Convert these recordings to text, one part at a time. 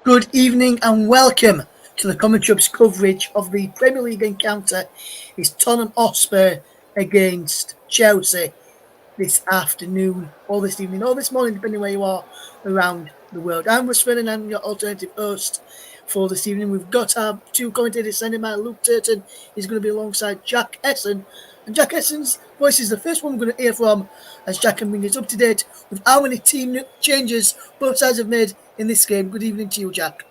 Good evening and welcome to the Common Trubs coverage of the Premier League encounter. It's Tottenham Hotspur against Chelsea this afternoon, or this evening, or this morning, depending where you are around the world. I'm Russ Ferdinand, your alternative host for this evening. We've got our two commentators, Sunday man Luke Turton is going to be alongside Jack Essen. And Jack Essen's voice is the first one we're going to hear from, as Jack can bring us up to date with how many team changes both sides have made in this game. Good evening to you, Jack.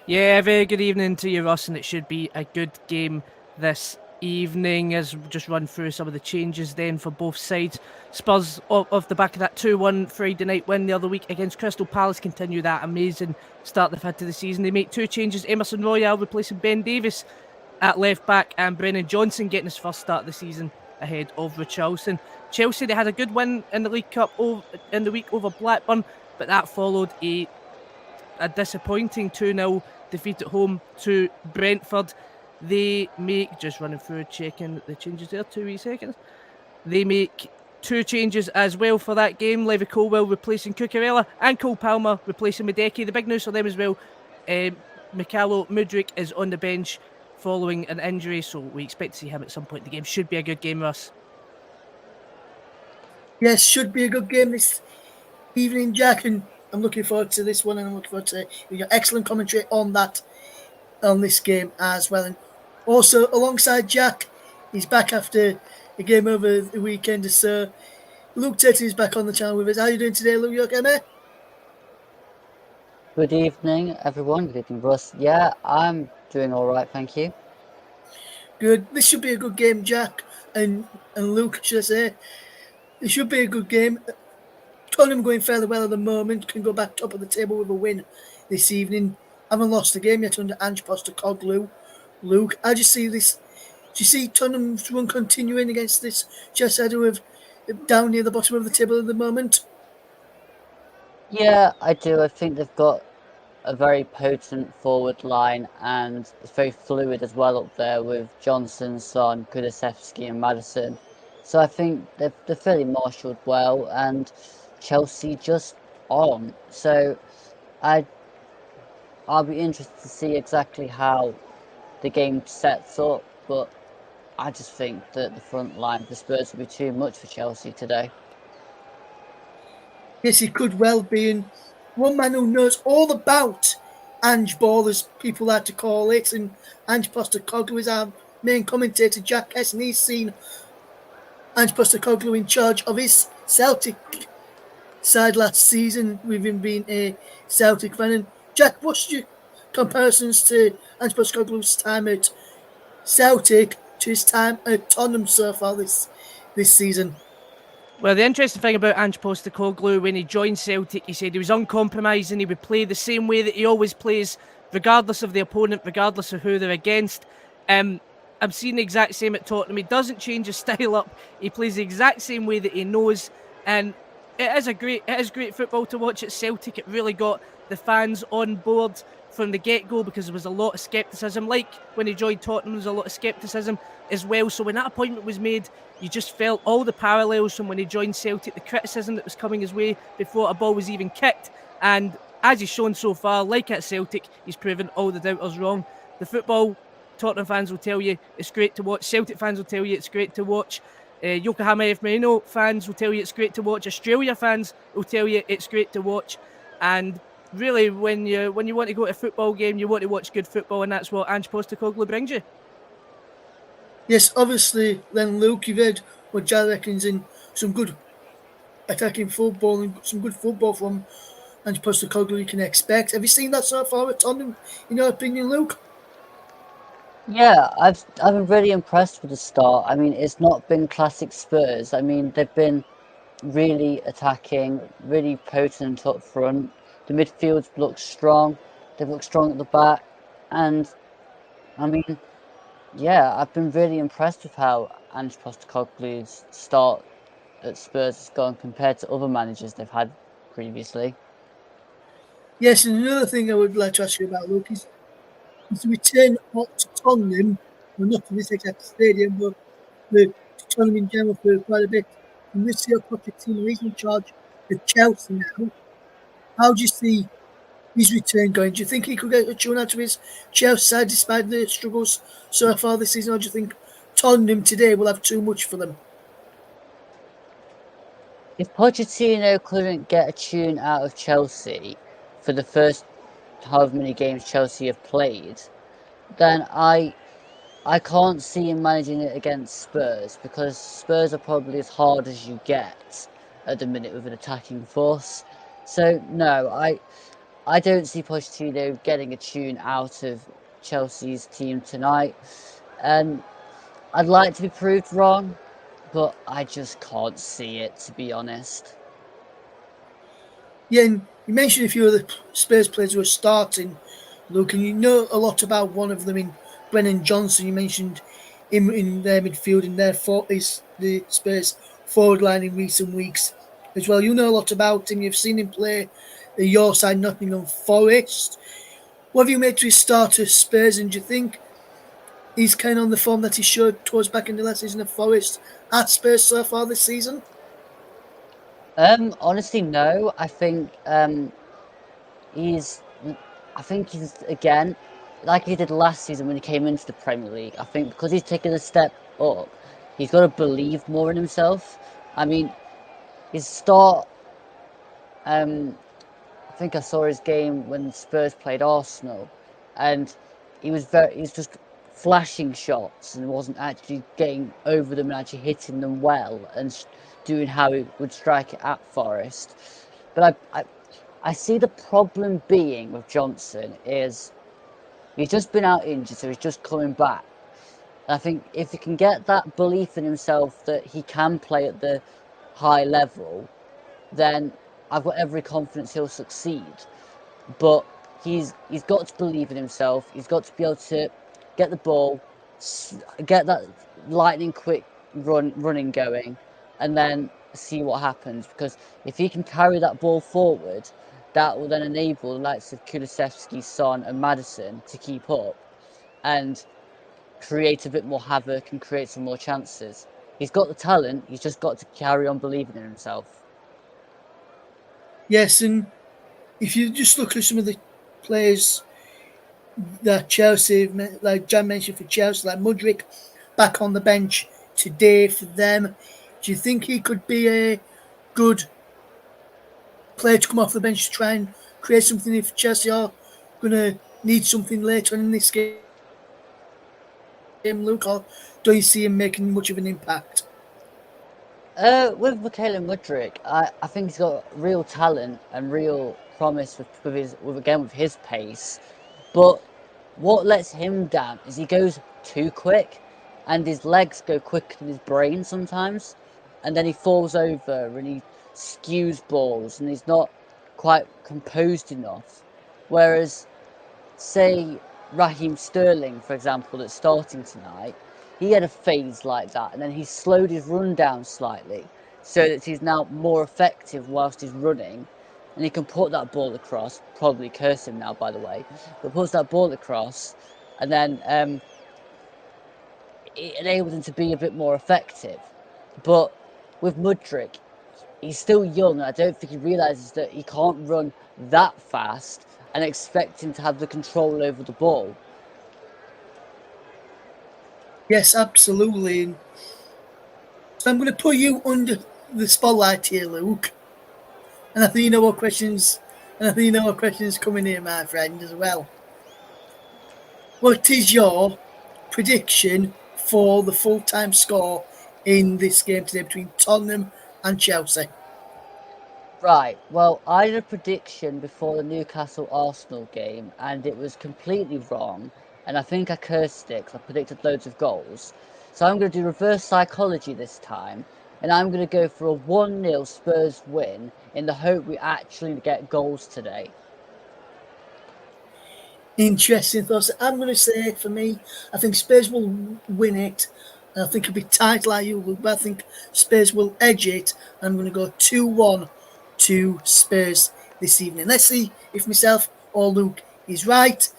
Yeah, very good evening to you, Russ, and it should be a good game this evening as we just run through some of the changes then for both sides. Spurs, off the back of that 2-1 Friday night win the other week against Crystal Palace, continue that amazing start they've had to the season. They make two changes, Emerson Royal replacing Ben Davies at left back and Brennan Johnson getting his first start of the season ahead of Richarlison. Chelsea, they had a good win in the League Cup in the week over Blackburn, but that followed a disappointing 2-0 defeat at home to Brentford. They make, just running through checking the changes there, 2 wee seconds. They make two changes as well for that game. Levi Colwill replacing Cucurella and Cole Palmer replacing Medeski. The big news for them as well, Mikhailo Mudryk is on the bench following an injury, so we expect to see him at some point in the game. Should be a good game, Russ. Yes, should be a good game this evening, Jack, and I'm looking forward to this one, and I'm looking forward to your excellent commentary on this game as well. And also alongside Jack, he's back after a game over the weekend, so Luke Turton is back on the channel with us. How are you doing today, Luke? You okay, mate? Good evening, everyone. Good evening, Russ. Yeah, I'm doing all right, thank you. Good. This should be a good game, Jack and Luke, should I say. It should be a good game. Tottenham going fairly well at the moment, can go back top of the table with a win this evening. Haven't lost the game yet under Ange Postecoglou. Luke, how do you see this? Do you see Tottenham's run continuing against this Chelsea with down near the bottom of the table at the moment? Yeah, I do. I think they've got a very potent forward line, and it's very fluid as well up there with Johnson, Son, Kulusevski, and Madison. So I think they're fairly marshalled well, and Chelsea just on. So I'll be interested to see exactly how the game sets up, but I just think that the front line for Spurs will be too much for Chelsea today. Yes, he could well be. And one man who knows all about Ange Ball, as people like to call it, and Ange Postecoglou is our main commentator, Jack Essen. He's seen Ange Postecoglou in charge of his Celtic side last season, with him being a Celtic fan. And Jack, what's your comparisons to Ange Postecoglou's time at Celtic to his time at Tottenham so far this season? Well, the interesting thing about Ange Postecoglou, when he joined Celtic, he said he was uncompromising. He would play the same way that he always plays, regardless of the opponent, regardless of who they're against. I'm seeing the exact same at Tottenham. He doesn't change his style up. He plays the exact same way that he knows, and it is great football to watch at Celtic. It really got the fans on board from the get-go because there was a lot of scepticism. Like when he joined Tottenham, there was a lot of scepticism as well. So when that appointment was made, you just felt all the parallels from when he joined Celtic, the criticism that was coming his way before a ball was even kicked. And as he's shown so far, like at Celtic, he's proven all the doubters wrong. The football, Tottenham fans will tell you it's great to watch. Celtic fans will tell you it's great to watch. Yokohama F. Marino fans will tell you it's great to watch. Australia fans will tell you it's great to watch. And really, when you want to go to a football game, you want to watch good football, and that's what Ange Postecoglou brings you. Yes, obviously, then Luke, you've heard what Jack reckons in some good attacking football and some good football from Ange Postecoglou you can expect. Have you seen that so far at Tottenham, in your opinion, Luke? Yeah, I've been really impressed with the start. I mean, it's not been classic Spurs. I mean, they've been really attacking, really potent up front. The midfield looks strong. They've looked strong at the back, and I mean, yeah, I've been really impressed with how Ange Postecoglou's start at Spurs has gone compared to other managers they've had previously. Yes, and another thing I would like to ask you about, Luke, is the return up to Tottenham, well, not to this exact stadium, but to Tottenham in general for quite a bit. And this year, Pochettino is in charge of Chelsea now. How do you see his return going. Do you think he could get a tune out of his Chelsea side despite the struggles so far this season, or do you think Tottenham today will have too much for them? If Pochettino couldn't get a tune out of Chelsea for the first however many games Chelsea have played, then I can't see him managing it against Spurs, because Spurs are probably as hard as you get at the minute with an attacking force. So no, I don't see Pochettino getting a tune out of Chelsea's team tonight. And I'd like to be proved wrong, but I just can't see it, to be honest. Yeah, and you mentioned a few of the Spurs players who are starting, Luke, and you know a lot about one of them in Brennan Johnson. You mentioned him in their midfield and their is the Spurs forward line in recent weeks as well. You know a lot about him. You've seen him play at your side, Nottingham Forest. What have you made to his start at Spurs, and do you think he's kind of on the form that he showed towards back in the last season of Forest at Spurs so far this season? Honestly, no. He's I think he's again like he did last season when he came into the Premier League. I think because he's taken a step up, he's got to believe more in himself. I mean, his start. Um, I think I saw his game when Spurs played Arsenal, and he's just flashing shots and wasn't actually getting over them and actually hitting them well and doing how he would strike it at Forest. But I see the problem being with Johnson is he's just been out injured, so he's just coming back. And I think if he can get that belief in himself that he can play at the high level, then I've got every confidence he'll succeed. But he's got to believe in himself. He's got to be able to get the ball, get that lightning quick running going, and then see what happens. Because if he can carry that ball forward, that will then enable the likes of Kulusevski, Son, and Madison to keep up and create a bit more havoc and create some more chances. He's got the talent. He's just got to carry on believing in himself. Yes, and if you just look at some of the players that Chelsea, like Jan mentioned for Chelsea, like Mudrick, back on the bench today for them. Do you think he could be a good player to come off the bench to try and create something if Chelsea are going to need something later on in this game, Luke, or do you see him making much of an impact? With Michaela Mudrick, I think he's got real talent and real promise with his pace. But what lets him down is he goes too quick, and his legs go quicker than his brain sometimes, and then he falls over and he skews balls, and he's not quite composed enough. Whereas say Raheem Sterling, for example, that's starting tonight, he had a phase like that, and then he slowed his run down slightly so that he's now more effective whilst he's running, and he can put that ball across. Probably curse him now, by the way, but puts that ball across, and then it enables him to be a bit more effective. But with Mudrick, he's still young, and I don't think he realizes that he can't run that fast and expect him to have the control over the ball. Yes, absolutely. And so I'm going to put you under the spotlight here, Luke. And I think you know what questions. And I think you know what questions coming here, my friend, as well. What is your prediction for the full-time score in this game today between Tottenham and Chelsea? Right. Well, I did a prediction before the Newcastle Arsenal game, and it was completely wrong. And I think I cursed it because I predicted loads of goals. So I'm going to do reverse psychology this time, and I'm going to go for a 1-0 Spurs win in the hope we actually get goals today. Interesting thoughts. I'm going to say for me, I think Spurs will win it. I think it'll be tight like you, Luke, but I think Spurs will edge it. I'm going to go 2-1 to Spurs this evening. Let's see if myself or Luke is right.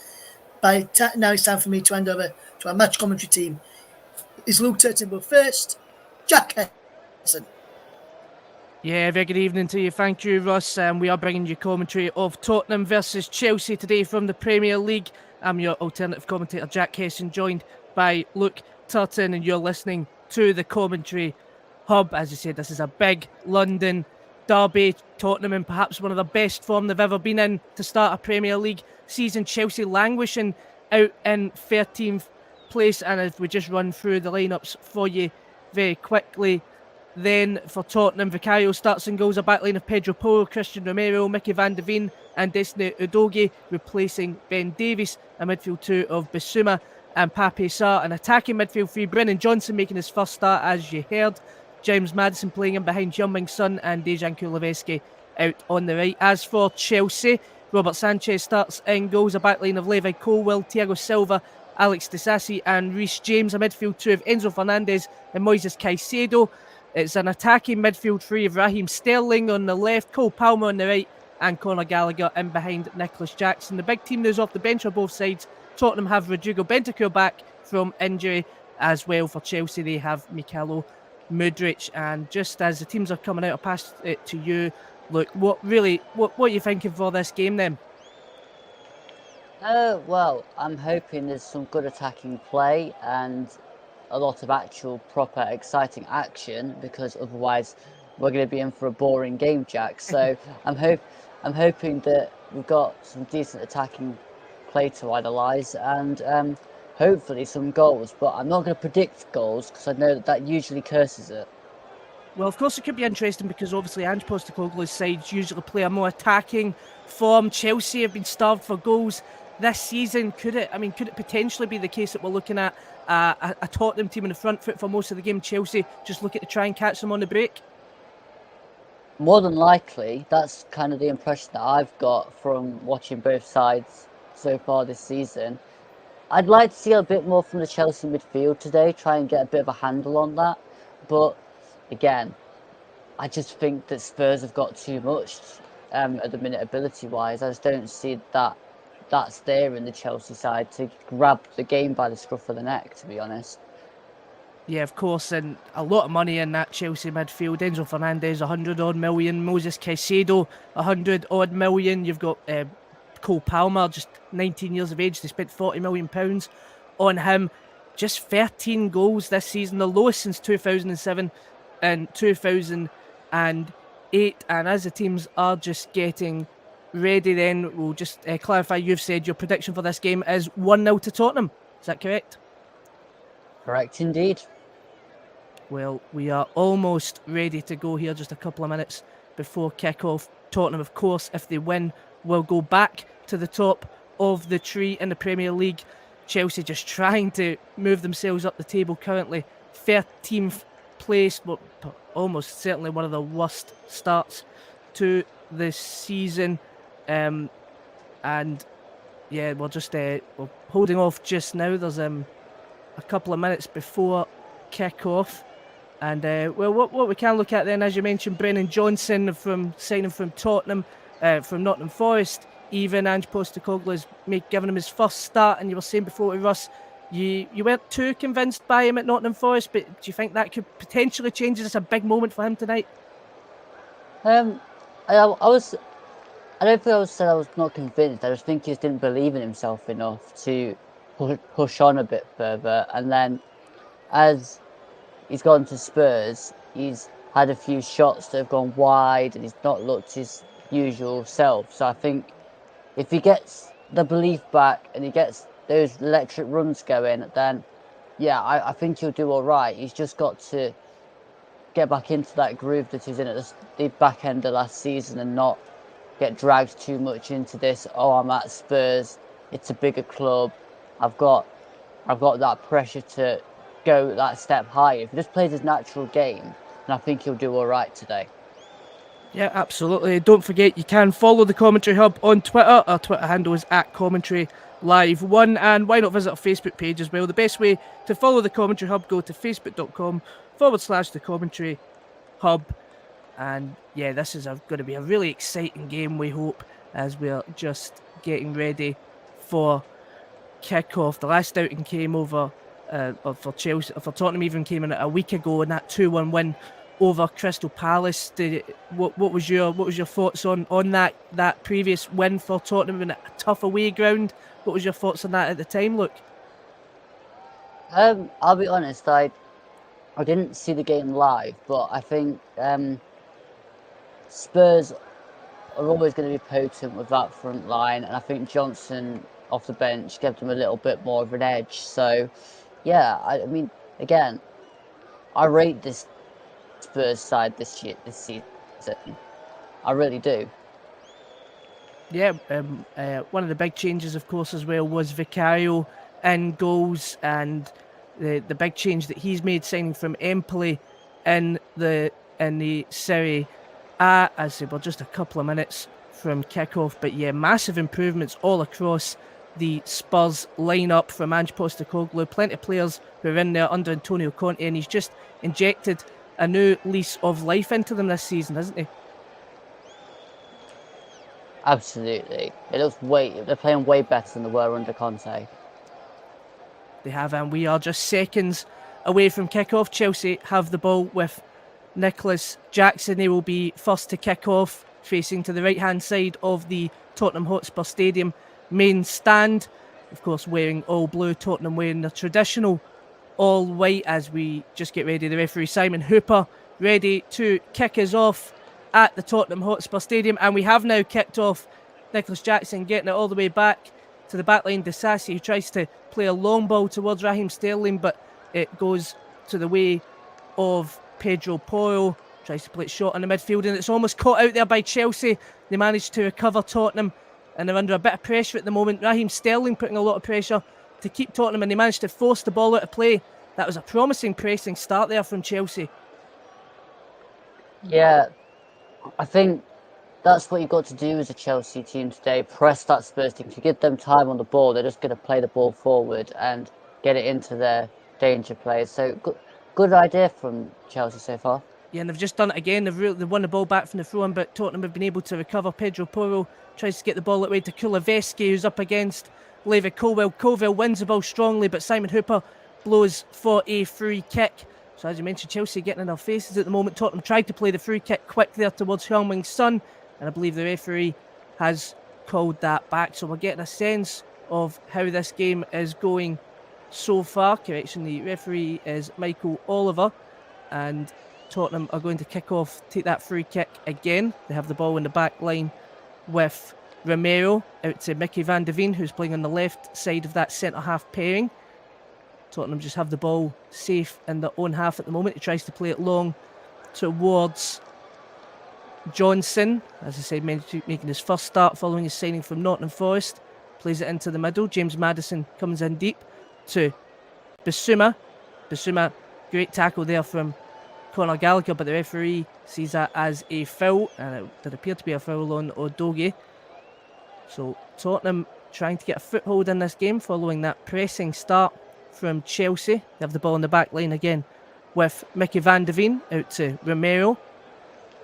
Now it's time for me to hand over to our match commentary team. Is Luke Turton first? Jack Hesson. Yeah, very good evening to you. Thank you, Russ. We are bringing you commentary of Tottenham versus Chelsea today from the Premier League. I'm your alternative commentator, Jack Hesson, joined by Luke Turton, and you're listening to the Commentary Hub. As I said, this is a big London derby. Tottenham in perhaps one of the best form they've ever been in to start a Premier League season. Chelsea languishing out in 13th place. And if we just run through the lineups for you very quickly, then for Tottenham, Vicario starts and goals, a backline of Pedro Porro, Christian Romero, Mickey van de Ven and Destiny Udogie, replacing Ben Davies. A midfield two of Bissouma and Pape Sarr. An attacking midfield three, Brennan Johnson making his first start, as you heard. James Maddison playing in behind Heung-min Son and Dejan Kulusevski out on the right. As for Chelsea, Robert Sanchez starts in goals, a backline of Levi Colwill, Thiago Silva, Alex Disasi and Reece James. A midfield two of Enzo Fernandez and Moises Caicedo. It's an attacking midfield three of Raheem Sterling on the left, Cole Palmer on the right, and Conor Gallagher in behind Nicholas Jackson. The big team news off the bench on both sides. Tottenham have Rodrigo Bentancur back from injury, as well for Chelsea they have Mikhailo Mudryk. And just as the teams are coming out, I'll pass it to you. Look, what are you thinking for this game then? Well, I'm hoping there's some good attacking play and a lot of actual proper exciting action, because otherwise we're going to be in for a boring game, Jack. So I'm hoping that we've got some decent attacking play to idolise and hopefully some goals. But I'm not going to predict goals because I know that usually curses it. Well, of course, it could be interesting because obviously Ange Postecoglou's sides usually play a more attacking form. Chelsea have been starved for goals this season. Could it potentially be the case that we're looking at a Tottenham team in the front foot for most of the game? Chelsea just look at to try and catch them on the break? More than likely, that's kind of the impression that I've got from watching both sides so far this season. I'd like to see a bit more from the Chelsea midfield today, try and get a bit of a handle on that. But again, I just think that Spurs have got too much at the minute, ability-wise. I just don't see that's there in the Chelsea side to grab the game by the scruff of the neck, to be honest. Yeah, of course, and a lot of money in that Chelsea midfield. Enzo Fernandez, 100-odd million. Moses Caicedo, 100-odd million. You've got Cole Palmer, just 19 years of age. They spent £40 million on him. Just 13 goals this season, the lowest since 2007 and 2008. And as the teams are just getting ready, then we'll just clarify. You've said your prediction for this game is 1-0 to Tottenham. Is that correct? Correct indeed. Well, we are almost ready to go here, just a couple of minutes before kick-off. Tottenham, of course, if they win, will go back to the top of the tree in the Premier League. Chelsea just trying to move themselves up the table, currently 13th place, but almost certainly one of the worst starts to the season. And yeah, we're just we're holding off just now. There's a couple of minutes before kick-off. And well, what we can look at then, as you mentioned, Brennan Johnson signing from Tottenham, from Nottingham Forest. Even Ange Postecoglou's giving him his first start, and you were saying before to Russ, you weren't too convinced by him at Nottingham Forest, but do you think that could potentially change? Is this a big moment for him tonight? I don't think I was not convinced. I just think he just didn't believe in himself enough to push on a bit further. And then as he's gone to Spurs, he's had a few shots that have gone wide and he's not looked his usual self. So I think if he gets the belief back and he gets those electric runs going, then yeah, I think he'll do all right. He's just got to get back into that groove that he's in at the back end of last season and not get dragged too much into this. Oh, I'm at Spurs. It's a bigger club. I've got that pressure to go that step higher. If he just plays his natural game, then I think he'll do all right today. Yeah, absolutely. Don't forget, you can follow the Commentary Hub on Twitter. Our Twitter handle is @CommentaryLive1. And why not visit our Facebook page as well? The best way to follow the Commentary Hub, go to facebook.com/the Commentary Hub. And yeah, this is going to be a really exciting game, we hope, as we're just getting ready for kick-off. The last outing came over for Chelsea, for Tottenham, even came in a week ago, and that 2-1 win over Crystal Palace. What was your thoughts on that previous win for Tottenham in a tough away ground? What was your thoughts on that at the time, Luke? I'll be honest, I didn't see the game live, but I think Spurs are always going to be potent with that front line, and I think Johnson off the bench gave them a little bit more of an edge. So, yeah, I mean, again, I rate this Spurs side this season. I really do. Yeah, one of the big changes, of course, as well, was Vicario in goals, and the big change that he's made, signing from Empoli in the Serie A, as they were just a couple of minutes from kickoff. But yeah, massive improvements all across the Spurs lineup from Ange Postecoglou. Plenty of players who are in there under Antonio Conte, and he's just injected a new lease of life into them this season, hasn't he? Absolutely. They're playing way better than they were under Conte. They have, and we are just seconds away from kickoff. Chelsea have the ball with Nicholas Jackson. They will be first to kick off, facing to the right-hand side of the Tottenham Hotspur Stadium main stand. Of course, wearing all blue, Tottenham wearing the traditional all white as we just get ready. The referee, Simon Hooper, ready to kick us off at the Tottenham Hotspur Stadium, and we have now kicked off. Nicholas Jackson getting it all the way back to the backline. Disasi, who tries to play a long ball towards Raheem Sterling, but it goes to the way of Pedro Porro. Tries to play it short in the midfield, and it's almost caught out there by Chelsea. They managed to recover Tottenham, and they're under a bit of pressure at the moment. Raheem Sterling putting a lot of pressure to keep Tottenham, and they managed to force the ball out of play. That was a promising pressing start there from Chelsea. Yeah, I think that's what you've got to do as a Chelsea team today. Press that Spurs team. If you give them time on the ball, they're just going to play the ball forward and get it into their danger plays. So good idea from Chelsea so far. Yeah, and they've just done it again. They've won the ball back from the throw-in, but Tottenham have been able to recover. Pedro Porro tries to get the ball that way to Kuleveski, who's up against Levi Colwill. Colwill wins the ball strongly, but Simon Hooper blows for a free kick. So as you mentioned, Chelsea getting in their faces at the moment. Tottenham tried to play the free kick quick there towards Heung-min Son, and I believe the referee has called that back. So we're getting a sense of how this game is going so far. Correction, the referee is Michael Oliver, and Tottenham are going to kick off, take that free kick again. They have the ball in the back line with Romero out to Mickey van de Ven, who's playing on the left side of that centre-half pairing. Tottenham just have the ball safe in their own half at the moment. He tries to play it long towards Johnson, as I said, making his first start following his signing from Nottingham Forest. Plays it into the middle. James Maddison comes in deep to Bissouma. Bissouma, great tackle there from Conor Gallagher, but the referee sees that as a foul, and it did appear to be a foul on Odogie. So Tottenham trying to get a foothold in this game following that pressing start from Chelsea. They have the ball in the back line again with Mickey van de Ven out to Romero,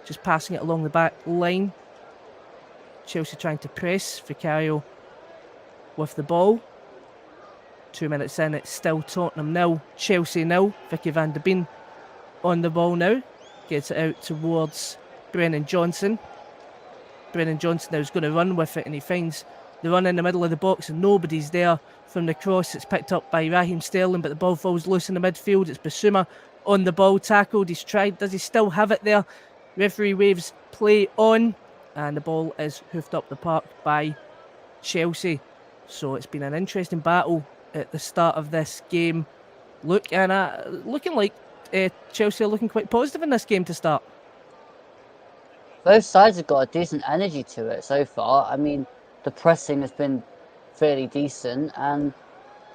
just passing it along the back line. Chelsea trying to press. Vicario with the ball. 2 minutes in, it's still Tottenham 0, Chelsea 0. Mickey van de Ven on the ball now, gets it out towards Brennan Johnson. Brennan Johnson now is going to run with it, and he finds the run in the middle of the box, and nobody's there from the cross. It's picked up by Raheem Sterling, but the ball falls loose in the midfield. It's Bissouma on the ball, tackled. He's tried. Does he still have it there? Referee waves play on, and the ball is hoofed up the park by Chelsea. So it's been an interesting battle at the start of this game. Looking like Chelsea are looking quite positive in this game to start. Both sides have got a decent energy to it so far. I mean, the pressing has been fairly decent, and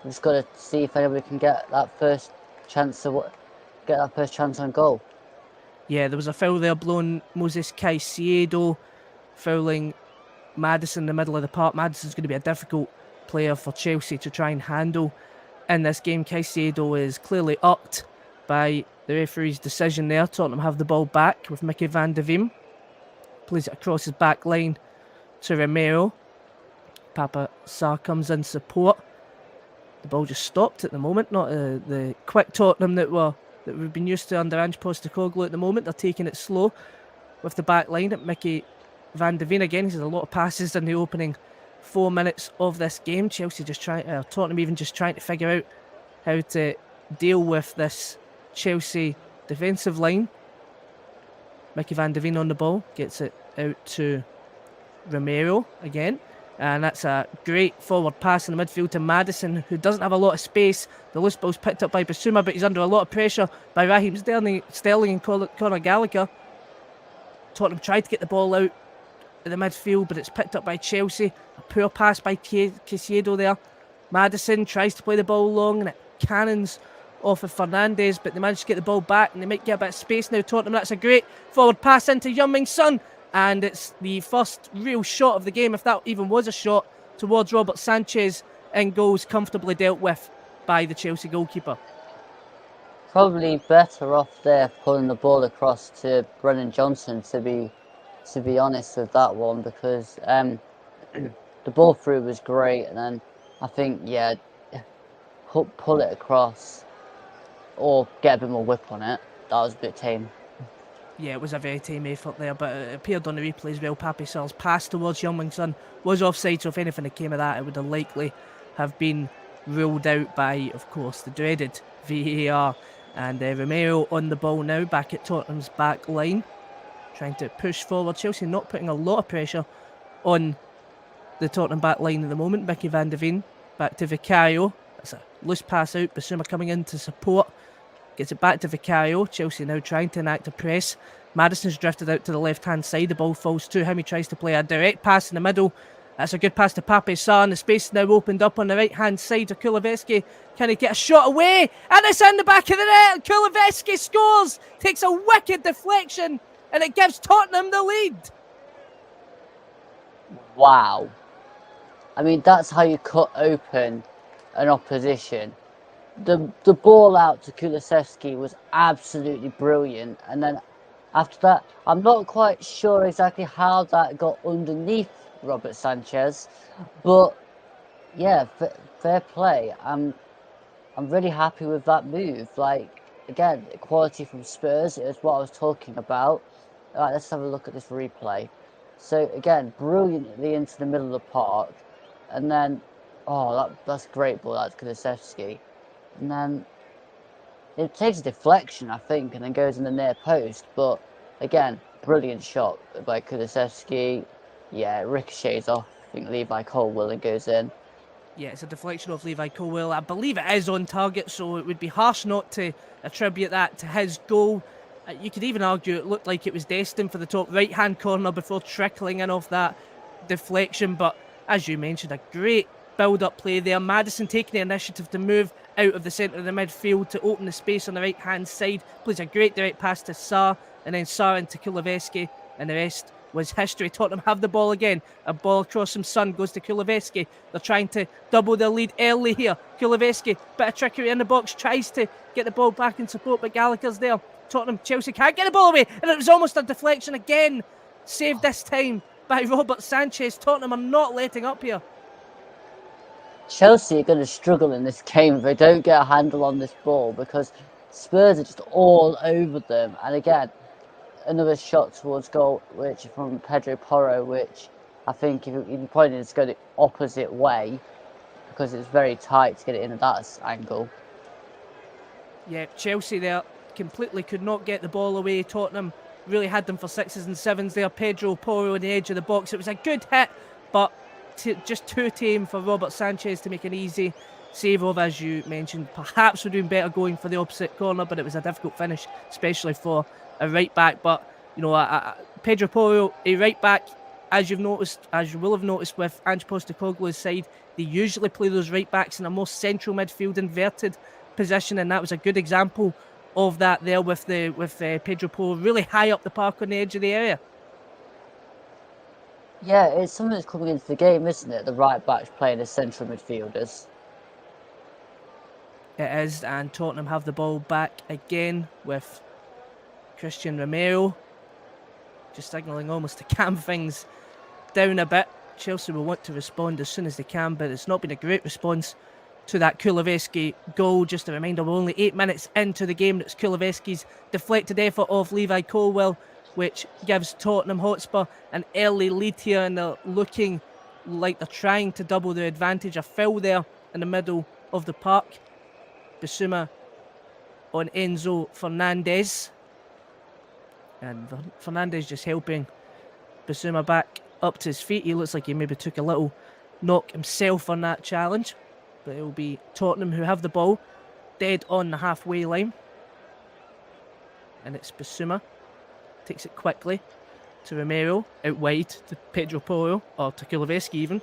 we've just got to see if anybody can get that first chance on goal. Yeah, there was a foul there blown. Moses Caicedo fouling Maddison in the middle of the park. Maddison's going to be a difficult player for Chelsea to try and handle in this game. Caicedo is clearly upped by the referee's decision there. Tottenham have the ball back with Mickey van de Ven. Plays it across his back line to Romero. Papa Sarr comes in support. The ball just stopped at the moment. Not the quick Tottenham that were that we've been used to under Ange Postecoglou at the moment. They're taking it slow with the back line at Mickey van de Ven again. He's had a lot of passes in the opening 4 minutes of this game. Tottenham even just trying to figure out how to deal with this Chelsea defensive line. Mickey van de Ven on the ball, gets it out to Romero again. And that's a great forward pass in the midfield to Maddison, who doesn't have a lot of space. The loose ball's picked up by Basuma, but he's under a lot of pressure by Raheem Sterling and Conor Gallagher. Tottenham tried to get the ball out in the midfield, but it's picked up by Chelsea. A poor pass by Caicedo there. Maddison tries to play the ball long, and it cannons off of Fernandes, but they manage to get the ball back, and they might get a bit of space now, Tottenham. That's a great forward pass into Heung-min Son, and it's the first real shot of the game, if that even was a shot, towards Robert Sanchez, and goals comfortably dealt with by the Chelsea goalkeeper. Probably better off there pulling the ball across to Brennan Johnson, to be honest with that one, because the ball through was great, and then I think, yeah, pull it across or get a bit more whip on it. That was a bit tame. Yeah, it was a very tame effort there, but it appeared on the replay as well. Pape Sarr's pass towards Heung-min Son was offside, so if anything that came of that, it would have likely have been ruled out by, of course, the dreaded VAR. And Romero on the ball now, back at Tottenham's back line, trying to push forward. Chelsea not putting a lot of pressure on the Tottenham back line at the moment. Mickey van de Ven back to Vicario. That's a loose pass out. Basuma coming in to support. Gets it back to Vicario. Chelsea now trying to enact a press. Maddison's drifted out to the left-hand side. The ball falls to him. He tries to play a direct pass in the middle. That's a good pass to Pape Sarr, and the space now opened up on the right-hand side of Kulusevski. Can he get a shot away? And it's in the back of the net. Kulusevski scores. Takes a wicked deflection, and it gives Tottenham the lead. Wow. I mean, that's how you cut open an opposition. The ball out to Kulusevski was absolutely brilliant, and then after that, I'm not quite sure exactly how that got underneath Robert Sanchez, but yeah, fair play. I'm really happy with that move. Like, again, quality from Spurs is what I was talking about. All right, let's have a look at this replay. So again, brilliantly into the middle of the park, and then that's a great ball. That's Kulusevski. And then it takes a deflection, I think, and then goes in the near post. But again, brilliant shot by Kulusevski. Yeah, it ricochets off, I think, Levi Colwill, and goes in. Yeah, it's a deflection of Levi Colwill. I believe it is on target, so it would be harsh not to attribute that to his goal. You could even argue it looked like it was destined for the top right-hand corner before trickling in off that deflection. But as you mentioned, a great build-up play there. Maddison taking the initiative to move out of the centre of the midfield to open the space on the right-hand side. Plays a great direct pass to Sarr, and then Sarr into Kulusevski, and the rest was history. Tottenham have the ball again. A ball across from Son goes to Kulusevski. They're trying to double their lead early here. Kulusevski, bit of trickery in the box, tries to get the ball back in support, but Gallagher's there. Chelsea can't get the ball away, and it was almost a deflection again. Saved this time by Robert Sanchez. Tottenham are not letting up here. Chelsea are going to struggle in this game if they don't get a handle on this ball, because Spurs are just all over them. And again, another shot towards goal, which from Pedro Porro, which I think if you pointed it's go the opposite way, because it's very tight to get it in at that angle. Yeah, Chelsea there completely could not get the ball away. Tottenham really had them for sixes and sevens there. Pedro Porro on the edge of the box. It was a good hit, but just too tame for Robert Sanchez to make an easy save of, as you mentioned. Perhaps we're doing better going for the opposite corner, but it was a difficult finish, especially for a right back. But you know, Pedro Porro, a right back, as you will have noticed with Ange Postecoglou's side, they usually play those right backs in a more central midfield inverted position, and that was a good example of that there with Pedro Porro really high up the park on the edge of the area. Yeah, it's something that's coming into the game, isn't it? The right backs playing as central midfielders. It is, and Tottenham have the ball back again with Christian Romero just signalling almost to calm things down a bit. Chelsea will want to respond as soon as they can, but it's not been a great response to that Kuleveski goal. Just a reminder, we're only 8 minutes into the game. It's Kuleveski's deflected effort of Levi Colwell, which gives Tottenham Hotspur an early lead here, and they're looking like they're trying to double their advantage. A foul there in the middle of the park. Bissouma on Enzo Fernandez. And Fernandez just helping Bissouma back up to his feet. He looks like he maybe took a little knock himself on that challenge. But it will be Tottenham who have the ball dead on the halfway line. And it's Bissouma. Takes it quickly to Romero. Out wide to Pedro Porro. Or to Kuleveski even.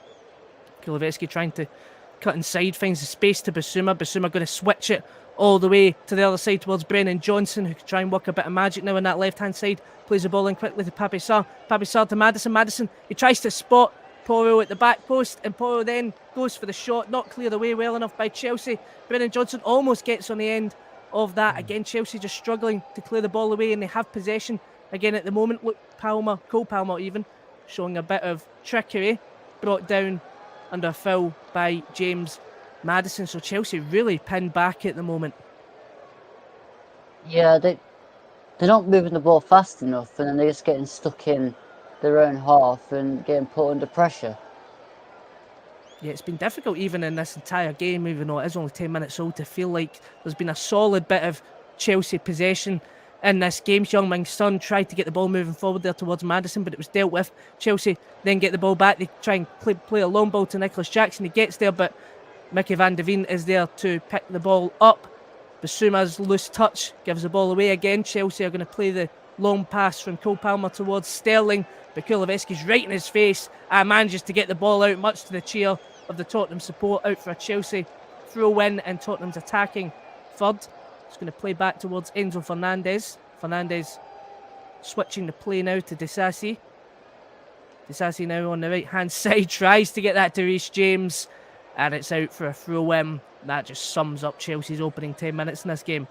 Kuleveski trying to cut inside. Finds the space to Bissouma. Bissouma going to switch it all the way to the other side towards Brennan Johnson, who can try and work a bit of magic now on that left-hand side. Plays the ball in quickly to Pape Sarr. Pape Sarr to Maddison. Maddison, he tries to spot Porro at the back post, and Porro then goes for the shot. Not cleared away well enough by Chelsea. Brennan Johnson almost gets on the end of that. Again, Chelsea just struggling to clear the ball away, and they have possession again at the moment. Look, Cole Palmer even, showing a bit of trickery. Brought down under a foul by James Maddison. So Chelsea really pinned back at the moment. Yeah, they're not moving the ball fast enough, and then they're just getting stuck in their own half and getting put under pressure. Yeah, it's been difficult even in this entire game, even though it is only 10 minutes old, to feel like there's been a solid bit of Chelsea possession in this game. Heung-min Son tried to get the ball moving forward there towards Maddison, but it was dealt with. Chelsea then get the ball back. They try and play a long ball to Nicholas Jackson. He gets there, but Mickey van de Ven is there to pick the ball up. Bissouma's loose touch gives the ball away again. Chelsea are going to play the long pass from Cole Palmer towards Sterling, but Kuleveski's right in his face and manages to get the ball out, much to the cheer of the Tottenham support. Out for a Chelsea throw-in, and Tottenham's attacking third. It's going to play back towards Enzo Fernandez. Fernandez switching the play now to Disasi. Disasi now on the right-hand side, tries to get that to Reece James, and it's out for a throw-in. That just sums up Chelsea's opening 10 minutes in this game.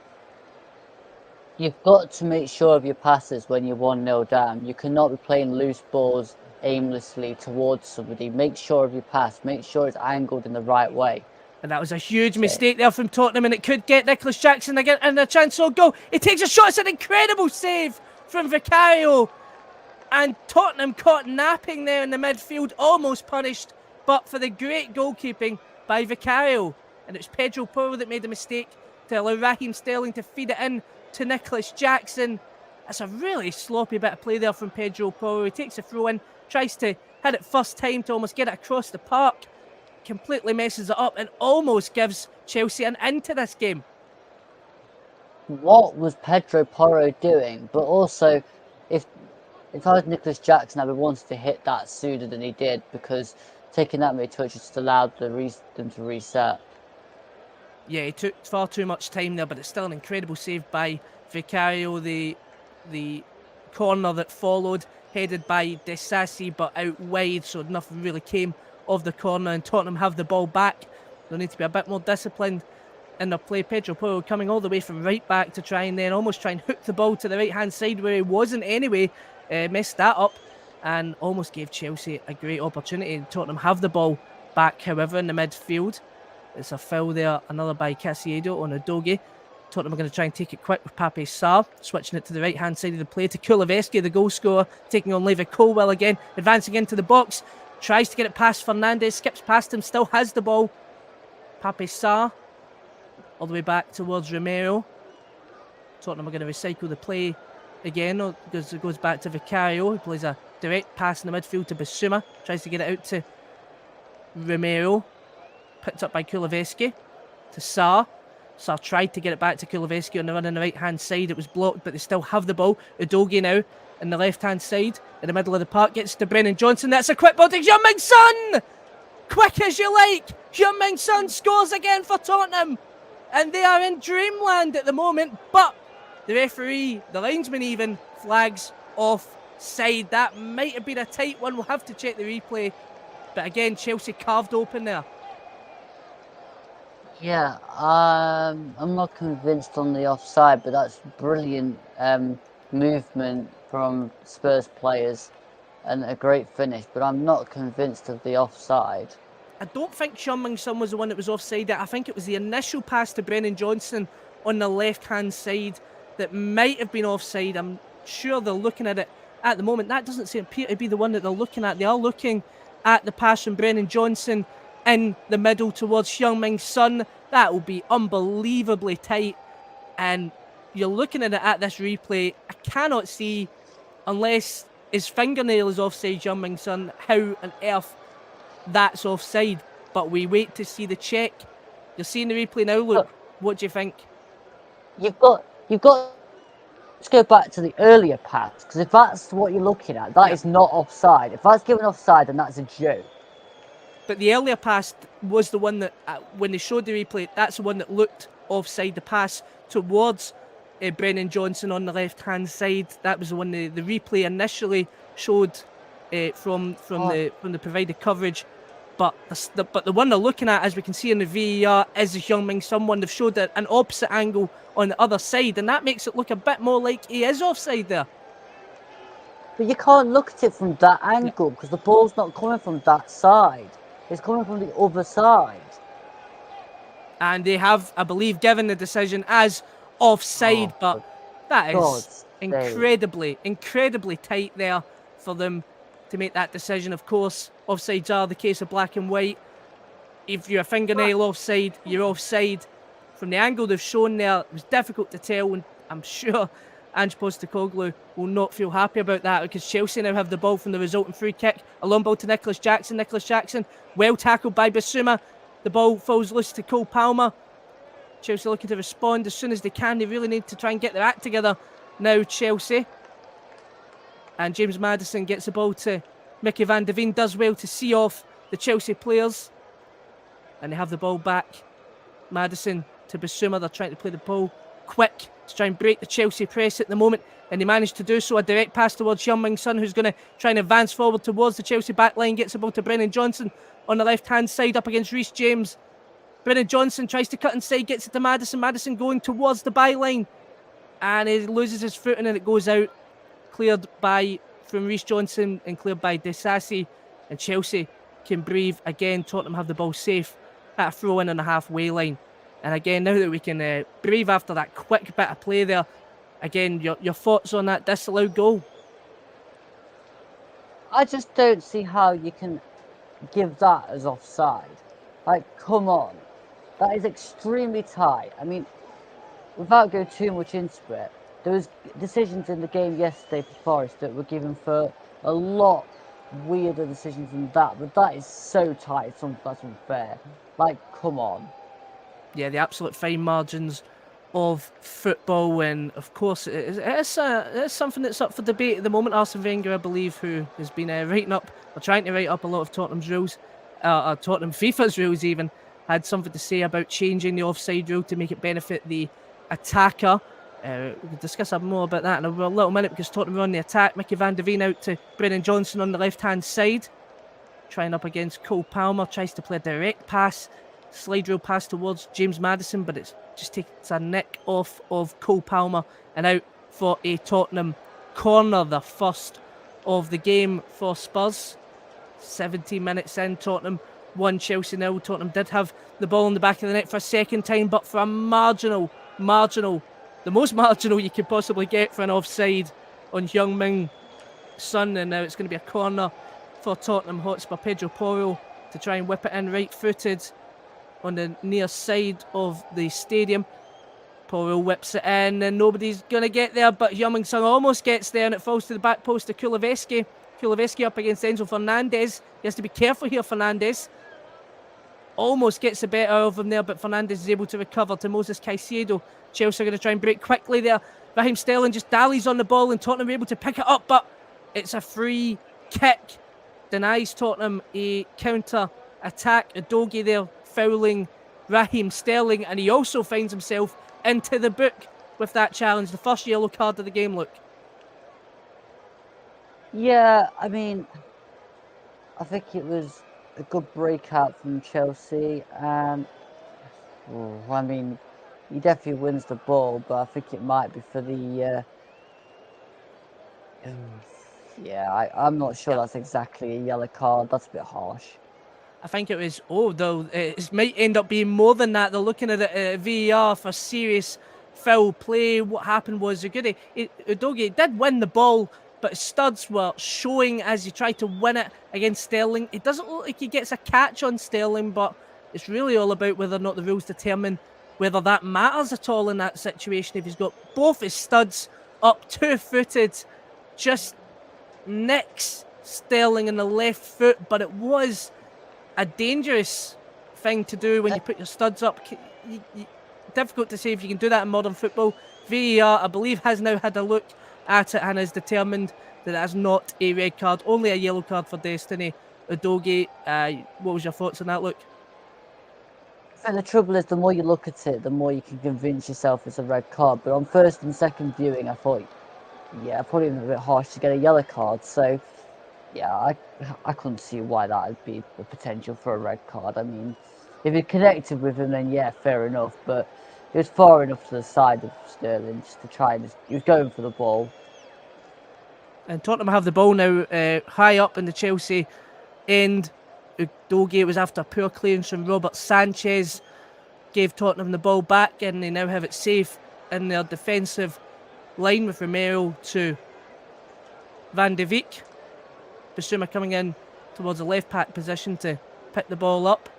You've got to make sure of your passes when you're 1-0 down. You cannot be playing loose balls aimlessly towards somebody. Make sure of your pass. Make sure it's angled in the right way. And that was a huge mistake there from Tottenham, and it could get Nicholas Jackson again and a chance for a goal. He takes a shot. It's an incredible save from Vicario. And Tottenham caught napping there in the midfield, almost punished, but for the great goalkeeping by Vicario. And it's Pedro Porro that made the mistake to allow Raheem Sterling to feed it in to Nicholas Jackson. That's a really sloppy bit of play there from Pedro Porro. He takes a throw in, tries to hit it first time to almost get it across the park, completely messes it up and almost gives Chelsea an into this game. What was Pedro Porro doing? But also, if I was Nicholas Jackson, I would wanted to hit that sooner than he did, because taking that many touches just allowed them to reset. Yeah, he took far too much time there, but it's still an incredible save by Vicario. The corner that followed, headed by Disasi, but out wide, so nothing really came of the corner, and Tottenham have the ball back. They'll need to be a bit more disciplined in their play. Pedro Porro coming all the way from right back to try and then almost try and hook the ball to the right-hand side where he wasn't anyway. Messed that up and almost gave Chelsea a great opportunity. Tottenham have the ball back, however, in the midfield. It's a foul there, another by Caicedo on Udogie. Tottenham are going to try and take it quick with Pape Sarr, switching it to the right-hand side of the play to Kuleveski, the goal scorer, taking on Levi Colwell again, advancing into the box, tries to get it past Fernandez, skips past him, still has the ball. Pape Sarr, all the way back towards Romero. Tottenham are going to recycle the play again, because it goes back to Vicario, who plays a direct pass in the midfield to Bissouma, tries to get it out to Romero, picked up by Kuleveski to Sarr. Sarr tried to get it back to Kuleveski on the run on the right-hand side. It was blocked, but they still have the ball. Udogie now in the left-hand side, in the middle of the park, gets to Brennan Johnson. That's a quick ball to Heung-min Son! Quick as you like! Heung-min Son scores again for Tottenham. And they are in dreamland at the moment, but the referee, the linesman even, flags offside. That might have been a tight one. We'll have to check the replay. But again, Chelsea carved open there. Yeah, I'm not convinced on the offside, but that's brilliant movement from Spurs players and a great finish, but I'm not convinced of the offside. I don't think Heung-min Son was the one that was offside. I think it was the initial pass to Brennan Johnson on the left-hand side that might have been offside. I'm sure they're looking at it at the moment. That doesn't appear to be the one that they're looking at. They are looking at the pass from Brennan Johnson in the middle towards Heung-min Son. That will be unbelievably tight. And you're looking at it at this replay. I cannot see, unless his fingernail is offside, Heung-min Son, how on earth that's offside. But we wait to see the check. You're seeing the replay now, Luke. What do you think? You've got to go back to the earlier pass, because if that's what you're looking at, that is not offside. If that's given offside, then that's a joke. But the earlier pass was the one that, when they showed the replay, that's the one that looked offside. The pass towards Brennan Johnson on the left-hand side, that was the one the replay initially showed from the provided coverage. But the one they're looking at, as we can see in the VAR, is the Heung-min Son one. They've showed an opposite angle on the other side, and that makes it look a bit more like he is offside there. But you can't look at it from that angle, because the ball's not coming from that side. It's coming from the other side. And they have, I believe, given the decision as offside, but that is incredibly tight there for them to make that decision. Of course, offsides are the case of black and white. If you're a fingernail offside, you're offside. From the angle they've shown there, it was difficult to tell, and I'm sure Ange Postecoglou will not feel happy about that, because Chelsea now have the ball from the resulting free kick. A long ball to Nicholas Jackson. Nicholas Jackson, well tackled by Bissouma. The ball falls loose to Cole Palmer. Chelsea looking to respond as soon as they can. They really need to try and get their act together now, Chelsea. And James Maddison gets the ball to Mickey van de Ven, does well to see off the Chelsea players. And they have the ball back. Maddison to Bissouma. They're trying to play the ball quick to try and break the Chelsea press at the moment. And they managed to do so. A direct pass towards Heung-min Son, who's going to try and advance forward towards the Chelsea back line. Gets the ball to Brennan Johnson on the left-hand side up against Reece James. Brennan Johnson tries to cut inside, gets it to Maddison. Maddison going towards the byline. And he loses his footing and it goes out. Cleared from Reece Johnson and cleared by Disasi. And Chelsea can breathe again. Tottenham have the ball safe at a throw-in on the halfway line. And again, now that we can breathe after that quick bit of play there, again, your thoughts on that disallowed goal? I just don't see how you can give that as offside. Like, come on. That is extremely tight. I mean, without going too much into it, there was decisions in the game yesterday for Forest that were given for a lot weirder decisions than that. But that is so tight, that's unfair. Like, come on. Yeah, the absolute fine margins of football, and of course it is something that's up for debate at the moment. Arsene Wenger, I believe, who has been trying to write up a lot of Tottenham's rules, Tottenham FIFA's rules even, had something to say about changing the offside rule to make it benefit the attacker. We'll discuss more about that in a little minute, because Tottenham are on the attack. Mickey van de Ven out to Brennan Johnson on the left-hand side. Trying up against Cole Palmer, tries to play a direct pass. Slide rule pass towards James Maddison, but it just takes a nick off of Cole Palmer and out for a Tottenham corner, the first of the game for Spurs. 17 minutes in, Tottenham 1, Chelsea 0. Tottenham did have the ball in the back of the net for a second time, but for a marginal, the most marginal you could possibly get for an offside on Heung-min Son, and now it's going to be a corner for Tottenham Hotspur. Pedro Porro to try and whip it in right-footed on the near side of the stadium. Porro whips it in and nobody's going to get there, but Heung-min Son almost gets there and it falls to the back post to Kuleveski. Kuleveski up against Enzo Fernandez. He has to be careful here, Fernandez. Almost gets the better of him there, but Fernandez is able to recover to Moses Caicedo. Chelsea are going to try and break quickly there. Raheem Sterling just dallies on the ball and Tottenham are able to pick it up, but it's a free kick. Denies Tottenham a counter-attack. Udogie there fouling Raheem Sterling, and he also finds himself into the book with that challenge. The first yellow card of the game, look. Yeah, I mean, I think it was a good breakout from Chelsea, and I mean, he definitely wins the ball, but I think it might be for the I'm not sure that's exactly a yellow card. That's a bit harsh. I think it was, though, it might end up being more than that. They're looking at it at VAR for serious foul play. What happened was Udogie did win the ball, but his studs were showing as he tried to win it against Sterling. It doesn't look like he gets a catch on Sterling, but it's really all about whether or not the rules determine whether that matters at all in that situation. If he's got both his studs up 2-footed, just nicks Sterling in the left foot, but it was a dangerous thing to do when you put your studs up. Difficult to say if you can do that in modern football. VAR, I believe, has now had a look at it and has determined that it is not a red card, only a yellow card for Destiny Udogie. What was your thoughts on that, Luke? And the trouble is, the more you look at it, the more you can convince yourself it's a red card. But on first and second viewing, I thought, yeah, probably a bit harsh to get a yellow card. So, yeah, I couldn't see why that would be the potential for a red card. I mean, if it connected with him, then yeah, fair enough. But it was far enough to the side of Sterling just to try and he was going for the ball. And Tottenham have the ball now high up in the Chelsea end. Udogie was after a poor clearance from Robert Sanchez, gave Tottenham the ball back, and they now have it safe in their defensive line with Romero to Van de Beek. Basuma coming in towards the left back position to pick the ball up.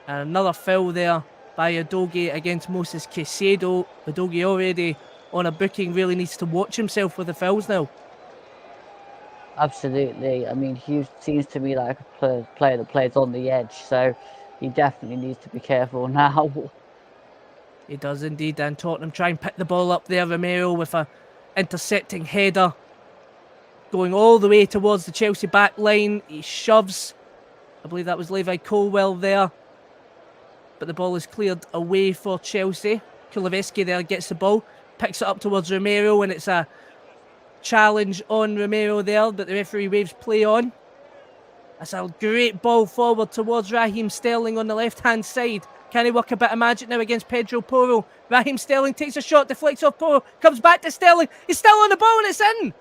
And another foul there by Udogie against Moses Caicedo. Udogie already on a booking, really needs to watch himself with the fouls now. Absolutely. I mean, he seems to me like a player that plays on the edge, so he definitely needs to be careful now. He does indeed, and Tottenham try and pick the ball up there. Romero with a intercepting header going all the way towards the Chelsea back line. He shoves, I believe that was Levi Colwell there, but the ball is cleared away for Chelsea. Kuleveski there gets the ball, picks it up towards Romero, and it's a challenge on Romero there, but the referee waves play on. That's a great ball forward towards Raheem Sterling on the left-hand side. Can he work a bit of magic now against Pedro Porro? Raheem Sterling takes a shot, deflects off Porro, comes back to Sterling. He's still on the ball and it's in.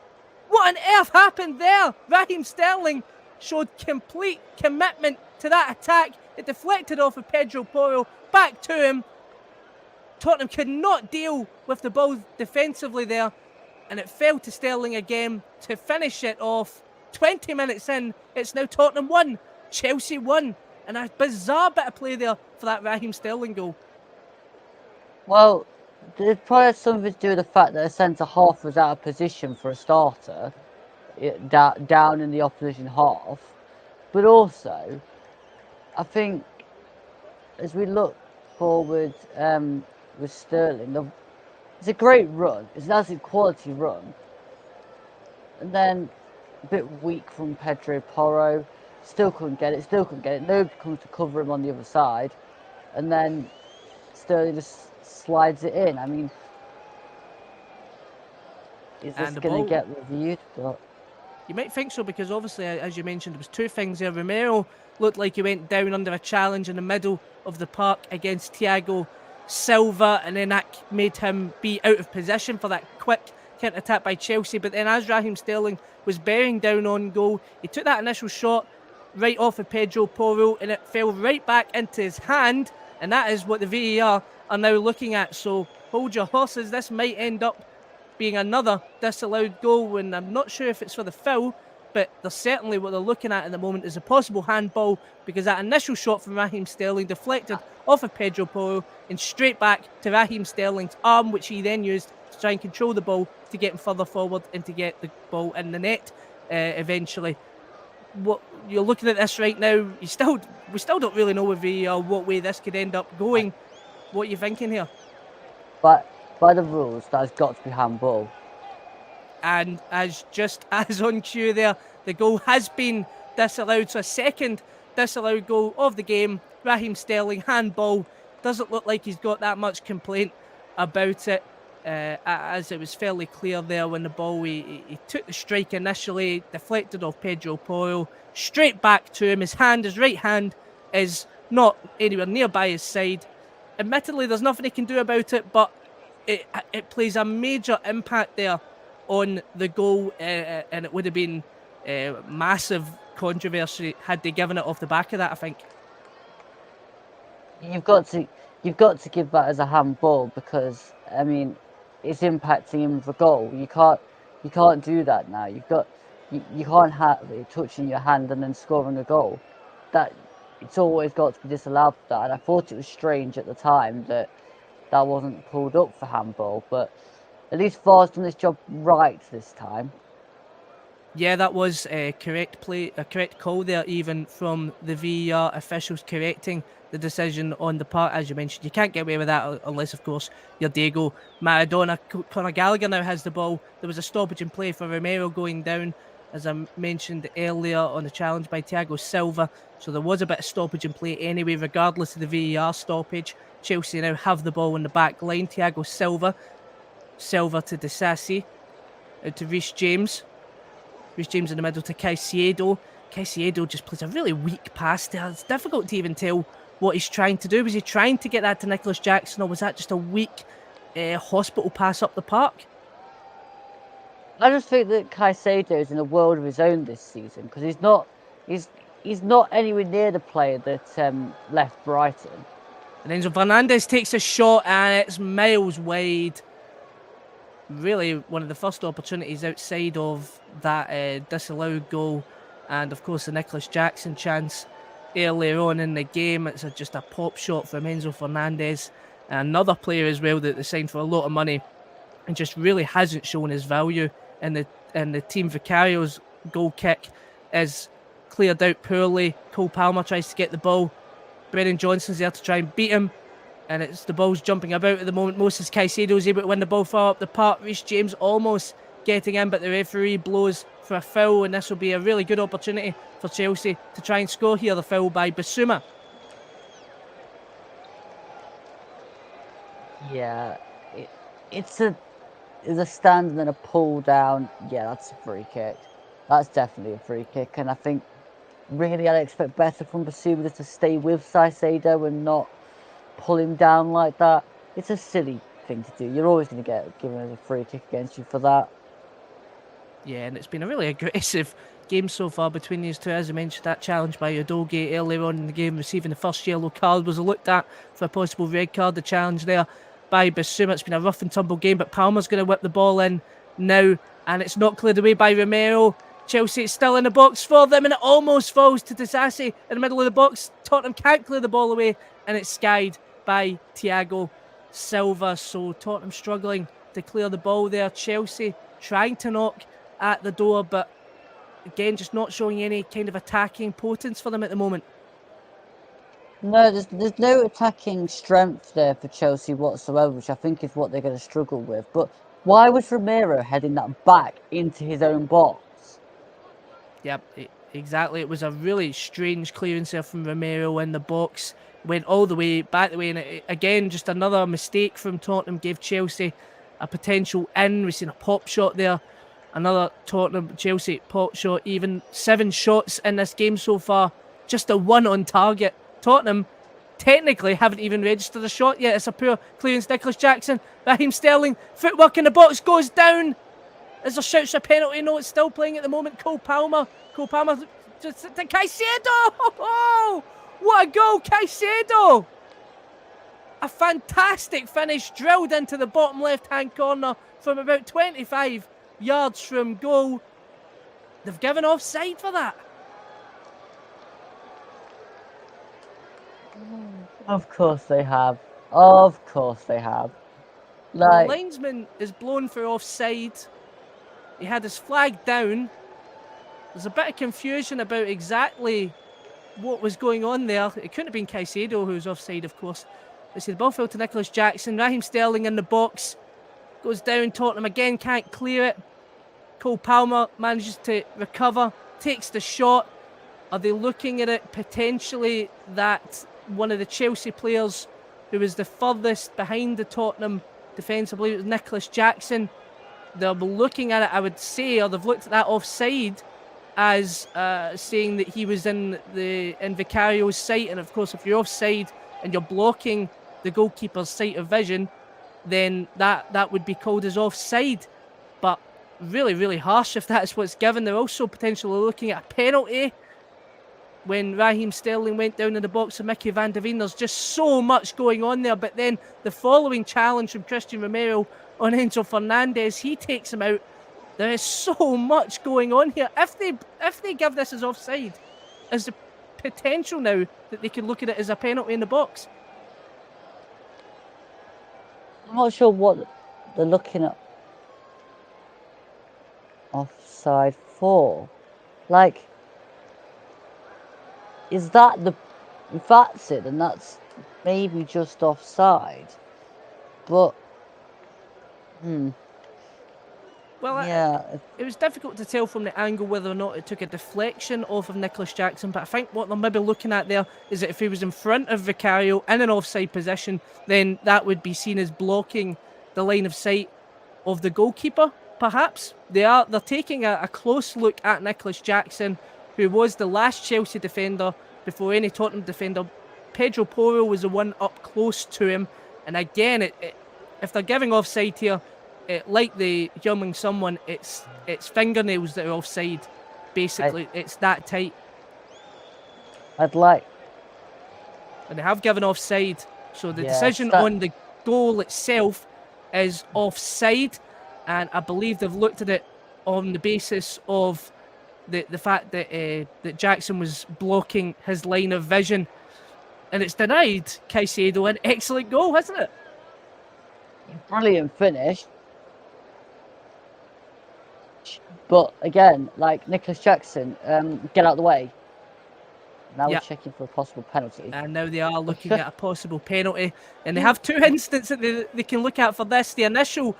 What on earth happened there? Raheem Sterling showed complete commitment to that attack. It deflected off of Pedro Porro, back to him. Tottenham could not deal with the ball defensively there, and it fell to Sterling again to finish it off. 20 minutes in, it's now Tottenham 1, Chelsea 1. And a bizarre bit of play there for that Raheem Sterling goal. Well, it probably has something to do with the fact that the centre-half was out of position for a starter, down in the opposition half. But also, I think, as we look forward with Sterling, it's a great run. It's an absolute quality run. And then a bit weak from Pedro Porro. Still couldn't get it. Nobody comes to cover him on the other side. And then Sterling just slides it in. I mean, is this going to get reviewed? But you might think so, because obviously, as you mentioned, there was two things there. Romero looked like he went down under a challenge in the middle of the park against Thiago Silva, and then that made him be out of position for that quick counter-attack by Chelsea. But then as Raheem Sterling was bearing down on goal, he took that initial shot right off of Pedro Porro, and it fell right back into his hand, and that is what the VAR are now looking at. So hold your horses, this might end up being another disallowed goal, and I'm not sure if it's for the foul, but they're certainly, what they're looking at the moment is a possible handball, because that initial shot from Raheem Sterling deflected off of Pedro Porro and straight back to Raheem Sterling's arm, which he then used to try and control the ball to get him further forward and to get the ball in the net eventually. What you're looking at this right now, we still don't really know with VAR what way this could end up going. What are you thinking here? But by the rules, that's got to be handball. And as on cue there, the goal has been disallowed. So a second disallowed goal of the game. Raheem Sterling, handball. Doesn't look like he's got that much complaint about it, as it was fairly clear there when the ball, he took the strike initially, deflected off Pedro Porro, straight back to him. His right hand is not anywhere nearby his side. Admittedly, there's nothing he can do about it, but it plays a major impact there on the goal, and it would have been massive controversy had they given it off the back of that, I think. You've got to give that as a handball because I mean it's impacting him with a goal. You can't do that now. You can't have it touching your hand and then scoring a goal. That it's always got to be disallowed for that. And I thought it was strange at the time that wasn't pulled up for handball, but at least VAR's done this job right this time. Yeah, that was a correct call there, even from the VAR officials correcting the decision on the part. As you mentioned, you can't get away with that unless, of course, you're Diego Maradona. Conor Gallagher now has the ball. There was a stoppage in play for Romero going down, as I mentioned earlier, on the challenge by Thiago Silva. So there was a bit of stoppage in play anyway, regardless of the VAR stoppage. Chelsea now have the ball in the back line. Thiago Silva to Disasi, to Reece James. Reece James in the middle to Caicedo. Caicedo just plays a really weak pass there. It's difficult to even tell what he's trying to do. Was he trying to get that to Nicholas Jackson, or was that just a weak hospital pass up the park? I just think that Caicedo is in a world of his own this season because he's not anywhere near the player that left Brighton. And Enzo Fernandez takes a shot and it's miles wide. Really one of the first opportunities outside of that disallowed goal, and of course the Nicholas Jackson chance earlier on in the game. It's just a pop shot from Enzo Fernandez, another player as well that they signed for a lot of money and just really hasn't shown his value in the team. Vicario's goal kick is cleared out poorly. Cole Palmer tries to get the ball. Brennan Johnson's there to try and beat him, and it's the ball's jumping about at the moment. Moses Caicedo's able to win the ball far up the park. Reece James almost getting in, but the referee blows for a foul, and this will be a really good opportunity for Chelsea to try and score here. The foul by Bissouma. Yeah, it's a stand and then a pull down. Yeah, that's a free kick. That's definitely a free kick, and I think really I'd expect better from Bissouma just to stay with Caicedo and not pull him down like that. It's a silly thing to do. You're always going to get given a free kick against you for that. Yeah, and it's been a really aggressive game so far between these two. As I mentioned, that challenge by Udogie earlier on in the game, receiving the first yellow card, was looked at for a possible red card. The challenge there by Bissouma. It's been a rough and tumble game, but Palmer's going to whip the ball in now, and it's not cleared away by Romero. Chelsea is still in the box for them, and it almost falls to Disasi in the middle of the box. Tottenham can't clear the ball away, and it's skied by Thiago Silva. So Tottenham struggling to clear the ball there. Chelsea trying to knock at the door, but again, just not showing any kind of attacking potence for them at the moment. No, there's no attacking strength there for Chelsea whatsoever, which I think is what they're going to struggle with. But why was Romero heading that back into his own box? Yep, exactly. It was a really strange clearance there from Romero in the box. Went all the way back the way, and again, just another mistake from Tottenham gave Chelsea a potential in. We've seen a pop shot there. Another Chelsea pop shot. Even 7 shots in this game so far. Just a 1 on target. Tottenham technically haven't even registered a shot yet. It's a poor clearance. Nicholas Jackson, Raheem Sterling, footwork in the box, goes down. As there shouts a penalty. No, it's still playing at the moment. Cole Palmer just to Caicedo. Oh, what a goal, Caicedo! A fantastic finish, drilled into the bottom left-hand corner from about 25 yards from goal. They've given offside for that. Of course they have. Of course they have. The linesman is blown for offside. He had his flag down. There's a bit of confusion about exactly what was going on there. It couldn't have been Caicedo who was offside, of course. They see the ball fell to Nicholas Jackson. Raheem Sterling in the box. Goes down. Tottenham again can't clear it. Cole Palmer manages to recover. Takes the shot. Are they looking at it potentially that one of the Chelsea players who was the furthest behind the Tottenham defence, I believe it was Nicholas Jackson, they'll be looking at it, I would say, or they've looked at that offside as saying that he was in Vicario's sight. And of course, if you're offside and you're blocking the goalkeeper's sight of vision, then that would be called as offside. But really, really harsh if that's what's given. They're also potentially looking at a penalty when Raheem Sterling went down in the box with Mickey Van der Veen. There's just so much going on there. But then the following challenge from Christian Romero on Enzo Fernandez, he takes him out. There is so much going on here. If they give this as offside, is the potential now that they could look at it as a penalty in the box? I'm not sure what they're looking at offside for. Like, is that the... If that's it, then that's maybe just offside. But, Well, yeah, it was difficult to tell from the angle whether or not it took a deflection off of Nicholas Jackson, but I think what they're maybe looking at there is that if he was in front of Vicario in an offside position, then that would be seen as blocking the line of sight of the goalkeeper, perhaps. They're taking a close look at Nicholas Jackson, who was the last Chelsea defender before any Tottenham defender. Pedro Porro was the one up close to him, and again, if they're giving offside here, like the Heung-min someone, it's fingernails that are offside. Basically, it's that tight. I'd like... And they have given offside, so the Yeah, decision on the goal itself is offside, and I believe they've looked at it on the basis of the fact that that Jackson was blocking his line of vision, and it's denied Caicedo an excellent goal, hasn't it? Brilliant finish. But again, like Nicholas Jackson, get out of the way. Now we're checking for a possible penalty. And now they are looking at a possible penalty. And they have two instances that they can look at for this. The initial,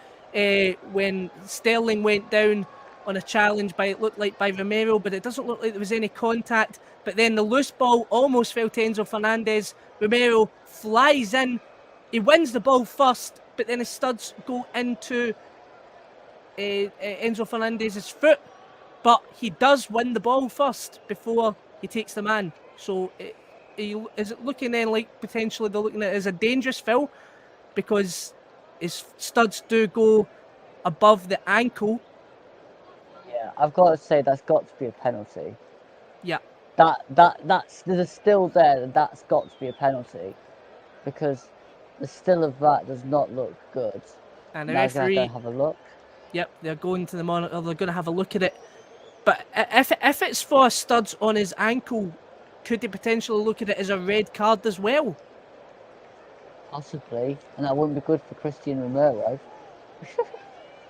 when Sterling went down on a challenge it looked like by Romero, but it doesn't look like there was any contact. But then the loose ball almost fell to Enzo Fernandez. Romero flies in. He wins the ball first, but then his studs go into Enzo Fernandez's foot, but he does win the ball first before he takes the man. So is it looking then like potentially they're looking at it as a dangerous foul because his studs do go above the ankle? Yeah, I've got to say that's got to be a penalty. Yeah. That's there's a still there. That's got to be a penalty because the still of that does not look good. And the now referee, going to have a look. Yep, they're going to the monitor. They're going to have a look at it. But if it's for studs on his ankle, could they potentially look at it as a red card as well? Possibly, and that wouldn't be good for Christian Romero.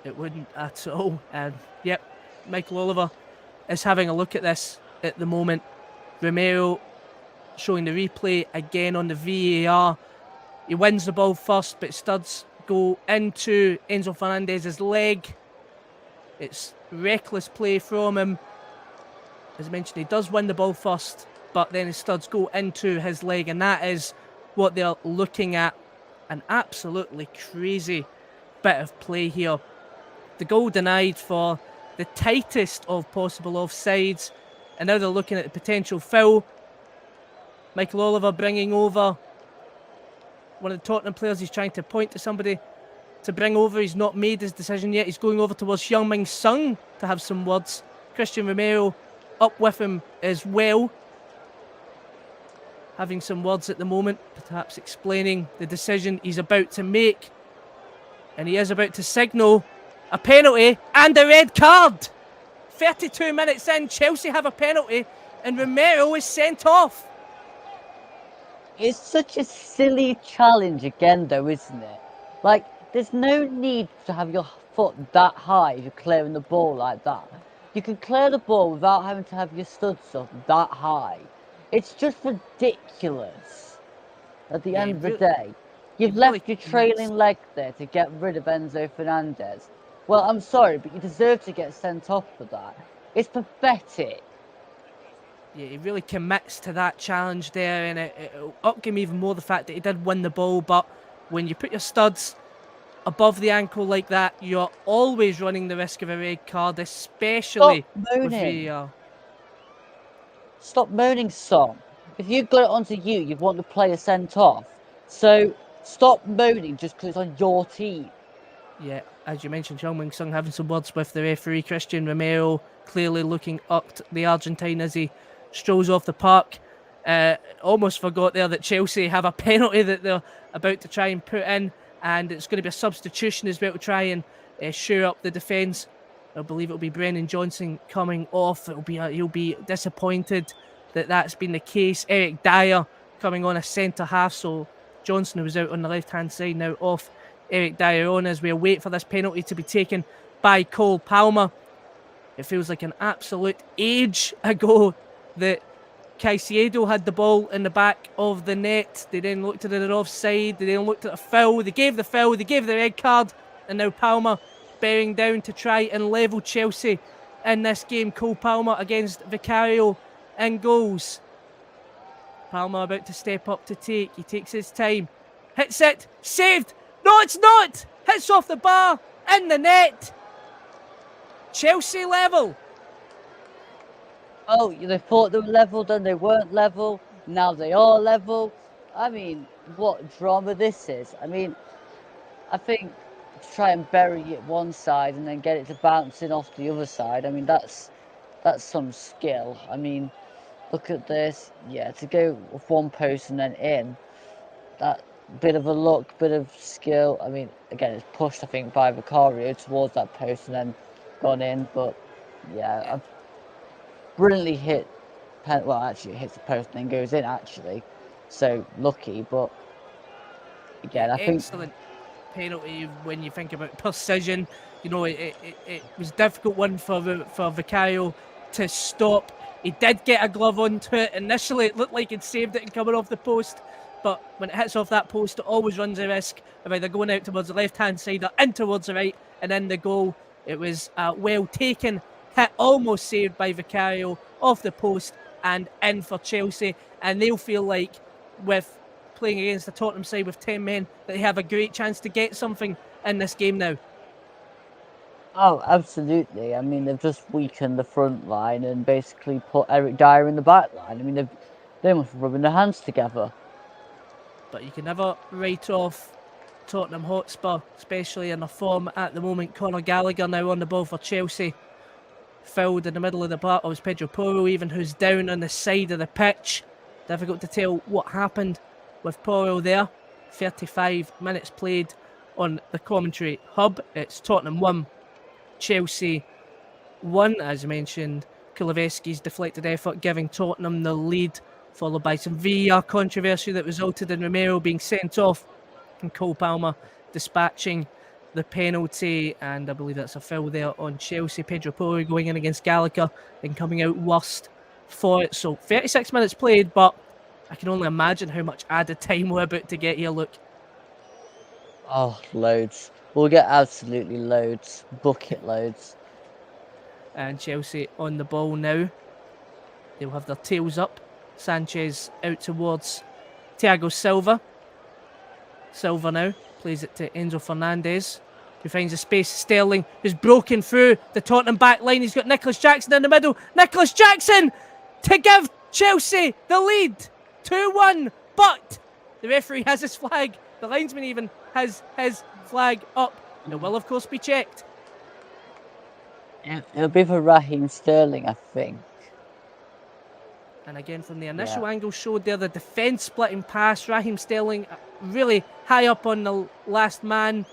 It wouldn't at all. And yep, Michael Oliver is having a look at this at the moment. Romero showing the replay again on the VAR. He wins the ball first, but studs go into Enzo Fernandez's leg. It's reckless play from him. As mentioned, he does win the ball first, but then his studs go into his leg, and that is what they're looking at. An absolutely crazy bit of play here. The goal denied for the tightest of possible offsides, and now they're looking at the potential foul. Michael Oliver bringing over one of the Tottenham players. He's trying to point to somebody to bring over. He's not made his decision yet. He's going over towards Heung-min Son to have some words. Christian Romero up with him as well, having some words at the moment, perhaps explaining the decision he's about to make. And he is about to signal a penalty and a red card. 32 minutes in, Chelsea have a penalty and Romero is sent off. It's such a silly challenge again, though, isn't it? Like, there's no need to have your foot that high if you're clearing the ball like that. You can clear the ball without having to have your studs up that high. It's just ridiculous at the end of the day. You've left your trailing leg there to get rid of Enzo Fernandez. Well, I'm sorry, but you deserve to get sent off for that. It's pathetic. Yeah, he really commits to that challenge there, and it'll up him even more the fact that he did win the ball. But when you put your studs above the ankle like that, you're always running the risk of a red card, especially with VAR. Stop moaning, Son. If you got it onto you, you'd want the player sent off. So stop moaning just because it's on your team. Yeah, as you mentioned, Heung-min Son having some words with the referee. Christian Romero clearly looking up the Argentine as he strolls off the park. Almost forgot there that Chelsea have a penalty that they're about to try and put in, and it's going to be a substitution as well to try and shore up the defence. I believe it'll be Brennan Johnson coming off. He'll be disappointed that that's been the case. Eric Dyer coming on a centre half, so Johnson, who was out on the left hand side, now off. Eric Dyer on as we wait for this penalty to be taken by Cole Palmer. It feels like an absolute age ago that Caicedo had the ball in the back of the net. They then looked at it offside. They then looked at a foul. They gave the foul. They gave the red card. And now Palmer bearing down to try and level Chelsea in this game. Cole Palmer against Vicario in goals. Palmer about to step up to take. He takes his time. Hits it. Saved. No, it's not. Hits off the bar. In the net. Chelsea level. Oh, they thought they were level, then they weren't level. Now they are level. I mean, what drama this is. I mean, I think to try and bury it one side and then get it to bouncing off the other side. I mean, that's some skill. I mean, look at this. Yeah, to go with one post and then in. That bit of a look, bit of skill. I mean, again, it's pushed, I think, by Vicario towards that post and then gone in. But yeah, I've brilliantly hit. Well, actually, it hits the post and then goes in. Actually, so lucky. But again, I think excellent penalty when you think about precision. You know, it was a difficult one for Vicario to stop. He did get a glove onto it. Initially, it looked like he'd saved it and coming off the post. But when it hits off that post, it always runs a risk of either going out towards the left-hand side or in towards the right and in the goal. It was a well-taken hit, almost saved by Vicario, off the post and in for Chelsea. And they'll feel like, with playing against the Tottenham side with 10 men, that they have a great chance to get something in this game now. Oh, absolutely. I mean, they've just weakened the front line and basically put Eric Dyer in the back line. I mean, they must be rubbing their hands together. But you can never write off Tottenham Hotspur, especially in their form at the moment. Conor Gallagher now on the ball for Chelsea. Fouled in the middle of the park. It was Pedro Porro even, who's down on the side of the pitch. Difficult to tell what happened with Porro there. 35 minutes played on the commentary hub. It's Tottenham 1, Chelsea 1. As mentioned, Kuleveski's deflected effort giving Tottenham the lead, followed by some VAR controversy that resulted in Romero being sent off and Cole Palmer dispatching the penalty, and I believe that's a foul there on Chelsea. Pedro Porro going in against Gallagher and coming out worst for it. So 36 minutes played, but I can only imagine how much added time we're about to get here. Look. Oh, loads. We'll get absolutely loads. Bucket loads. And Chelsea on the ball now. They'll have their tails up. Sanchez out towards Thiago Silva. Silva now plays it to Enzo Fernandez, who finds a space. Sterling, who's broken through the Tottenham back line. He's got Nicholas Jackson in the middle. Nicholas Jackson to give Chelsea the lead. 2-1. But the referee has his flag. The linesman even has his flag up. It will, of course, be checked. It'll be for Raheem Sterling, I think. And again, from the initial angle showed there, the defence splitting pass. Raheem Sterling really high up on the last man.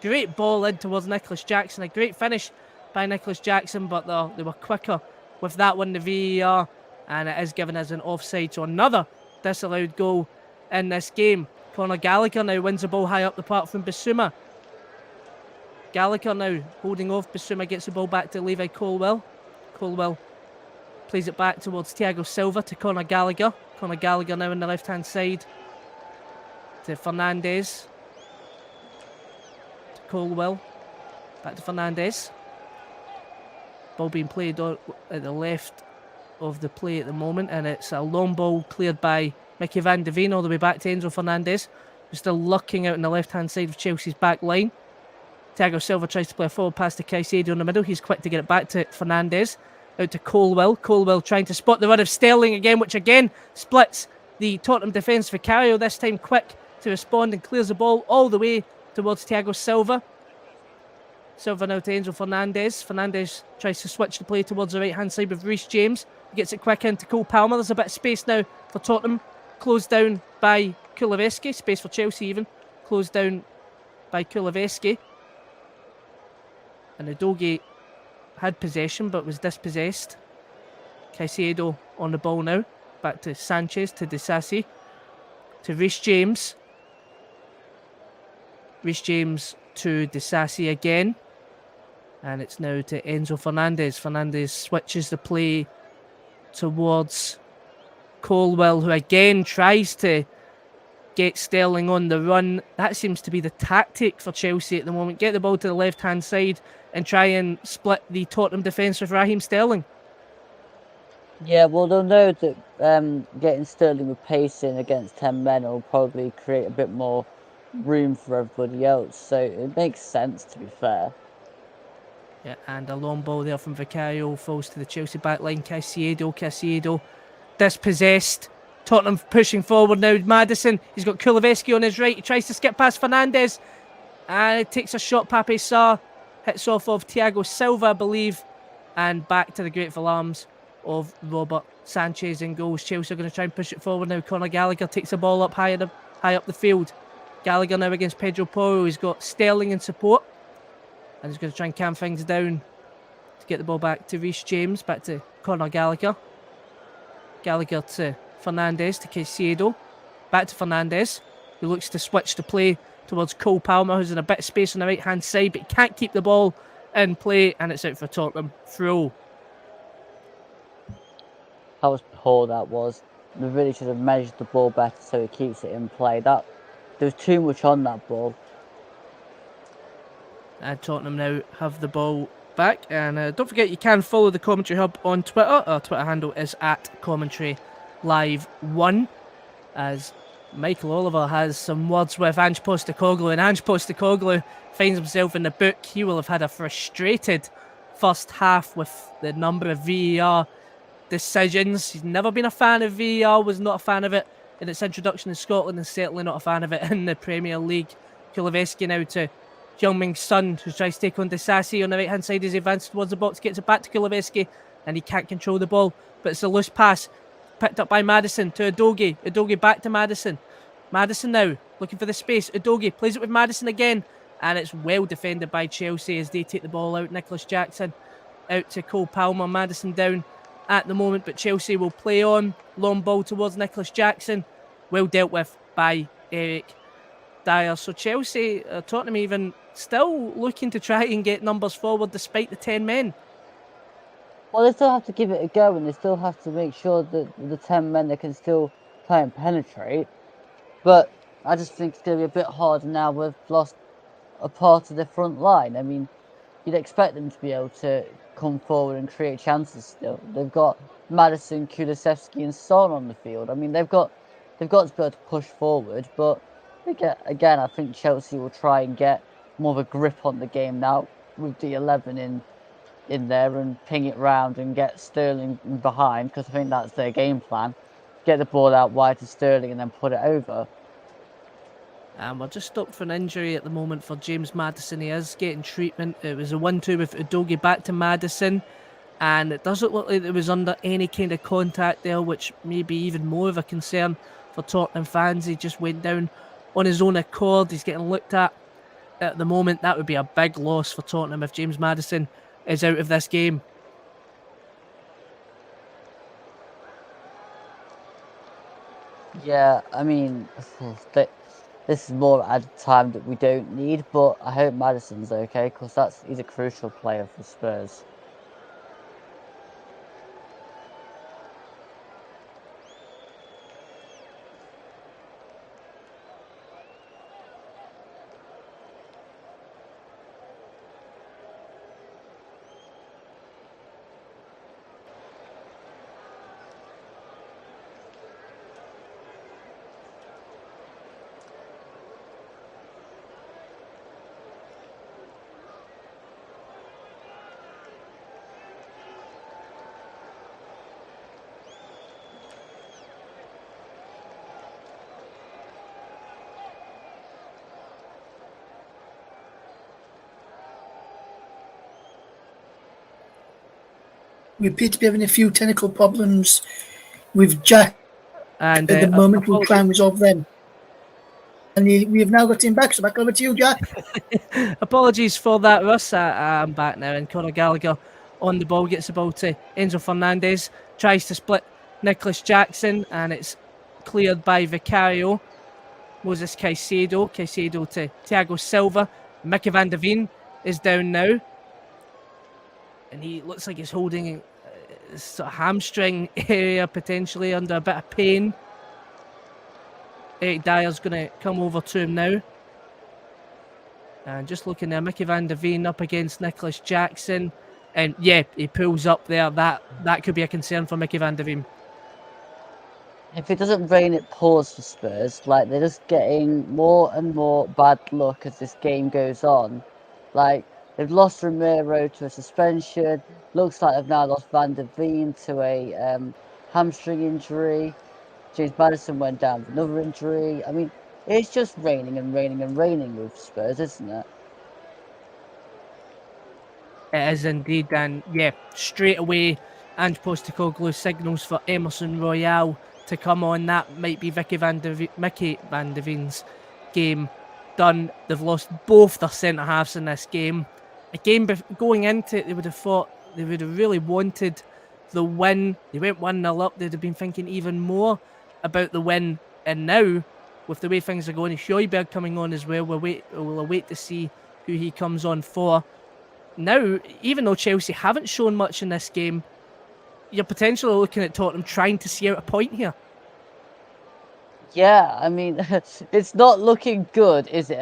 Great ball in towards Nicholas Jackson. A great finish by Nicholas Jackson, but they were quicker with that one, the VAR. And it is given as an offside. So another disallowed goal in this game. Conor Gallagher now wins the ball high up the park from Bissouma. Gallagher now holding off. Bissouma gets the ball back to Levi Colwill. Colwill plays it back towards Thiago Silva to Conor Gallagher. Conor Gallagher now on the left-hand side to Fernandez. To Colwill. Back to Fernandez. Ball being played at the left of the play at the moment, and it's a long ball cleared by Mickey van de Ven all the way back to Enzo Fernandez, who's still looking out on the left-hand side of Chelsea's back line. Thiago Silva tries to play a forward pass to Caicedo in the middle. He's quick to get it back to Fernandez. Out to Colwill. Colwill trying to spot the run of Sterling again, which again splits the Tottenham defence. Vicario this time quick to respond and clears the ball all the way towards Thiago Silva. Silva now to Enzo Fernandez. Fernandez tries to switch the play towards the right-hand side with Reece James. Gets it quick into Cole Palmer. There's a bit of space now for Tottenham. Closed down by Kuleveski. Space for Chelsea even. Closed down by Kuleveski. And Udogie had possession but was dispossessed. Caicedo on the ball now. Back to Sanchez, to Disasi, to Reece James. Reece James to Disasi again. And it's now to Enzo Fernandez. Fernandez switches the play towards Colwell, who again tries to get Sterling on the run. That seems to be the tactic for Chelsea at the moment. Get the ball to the left-hand side and try and split the Tottenham defence with Raheem Sterling. Yeah, well, they'll know that getting Sterling with pace in against 10 men will probably create a bit more room for everybody else. So it makes sense, to be fair. Yeah, and a long ball there from Vicario falls to the Chelsea backline. Caicedo dispossessed. Tottenham pushing forward now. Maddison, he's got Kuleveski on his right. He tries to skip past Fernandez. And it takes a shot. Pape Sarr hits off of Thiago Silva, I believe. And back to the grateful arms of Robert Sanchez in goals. Chelsea are going to try and push it forward now. Conor Gallagher takes the ball up high up the field. Gallagher now against Pedro Porro. He's got Sterling in support. And he's going to try and calm things down to get the ball back to Reece James. Back to Conor Gallagher. Gallagher to Fernandez, to Caicedo. Back to Fernandez, who looks to switch the play towards Cole Palmer, who's in a bit of space on the right-hand side, but he can't keep the ball in play, and it's out for Tottenham. Throw. How was poor that was. They really should have measured the ball better so he keeps it in play. There was too much on that ball. And Tottenham now have the ball back. And don't forget, you can follow the Commentary Hub on Twitter. Our Twitter handle is @CommentaryLive1. As Michael Oliver has some words with Ange Postecoglou, and Ange Postecoglou finds himself in the book. He will have had a frustrated first half with the number of VAR decisions. He's never been a fan of VAR, was not a fan of it in its introduction in Scotland, and certainly not a fan of it in the Premier League. Kuleveski now to Heung-Min Son, who tries to take on Disasi on the right-hand side as he advances towards the box, gets it back to Kuleveski, and he can't control the ball, but it's a loose pass, picked up by Maddison to Udogie. Udogie back to Maddison. Maddison now, looking for the space. Udogie plays it with Maddison again, and it's well defended by Chelsea as they take the ball out. Nicholas Jackson out to Cole Palmer. Maddison down at the moment, but Chelsea will play on. Long ball towards Nicholas Jackson. Well dealt with by Eric Dyer. So Chelsea, Tottenham even still looking to try and get numbers forward despite the 10 men. Well, they still have to give it a go, and they still have to make sure that the 10 men, they can still try and penetrate. But I just think it's going to be a bit harder now. We've lost a part of their front line. I mean, you'd expect them to be able to come forward and create chances still. They've got Maddison, Kulusevski and Son on the field. I mean, they've got to be able to push forward. But again, I think Chelsea will try and get more of a grip on the game now with the 11 in there and ping it round and get Sterling behind, because I think that's their game plan. Get the ball out wide to Sterling and then put it over. And we're just stopped for an injury at the moment for James Maddison. He is getting treatment. It was a 1-2 with Udogie back to Maddison, and it doesn't look like it was under any kind of contact there, which may be even more of a concern for Tottenham fans. He just went down on his own accord. He's getting looked at the moment. That would be a big loss for Tottenham if James Maddison is out of this game. Yeah, I mean, this is more at a time that we don't need, but I hope Maddison's okay, because he's a crucial player for Spurs. We appear to be having a few technical problems with Jack And at the moment. We'll apologies, try and resolve them. And we have now got him back, so back over to you, Jack. apologies for that, Russ. I'm back now, and Conor Gallagher on the ball, gets the ball to Enzo Fernandez, tries to split Nicholas Jackson, and it's cleared by Vicario. Moses Caicedo to Thiago Silva. Mickey van der Veen is down now, and he looks like he's holding a sort of hamstring area, potentially under a bit of pain. Eric Dyer's going to come over to him now. And just looking there, Mickey van der Veen up against Nicholas Jackson. And yeah, he pulls up there. That could be a concern for Mickey van der Veen. If it doesn't rain, it pours for Spurs. Like, they're just getting more and more bad luck as this game goes on. Like, they've lost Romero to a suspension. Looks like they've now lost Van der Veen to a hamstring injury. James Maddison went down with another injury. I mean, it's just raining and raining and raining with Spurs, isn't it? It is indeed. And yeah, straight away, Ange Postecoglou signals for Emerson Royale to come on. That might be Mickey van der Veen's game done. They've lost both their centre halves in this game. A game going into it, they would have thought they would have really wanted the win. They went 1-0 up. They'd have been thinking even more about the win. And now, with the way things are going, Højbjerg coming on as well, we'll await to see who he comes on for. Now, even though Chelsea haven't shown much in this game, you're potentially looking at Tottenham trying to see out a point here. Yeah, I mean, it's not looking good, is it?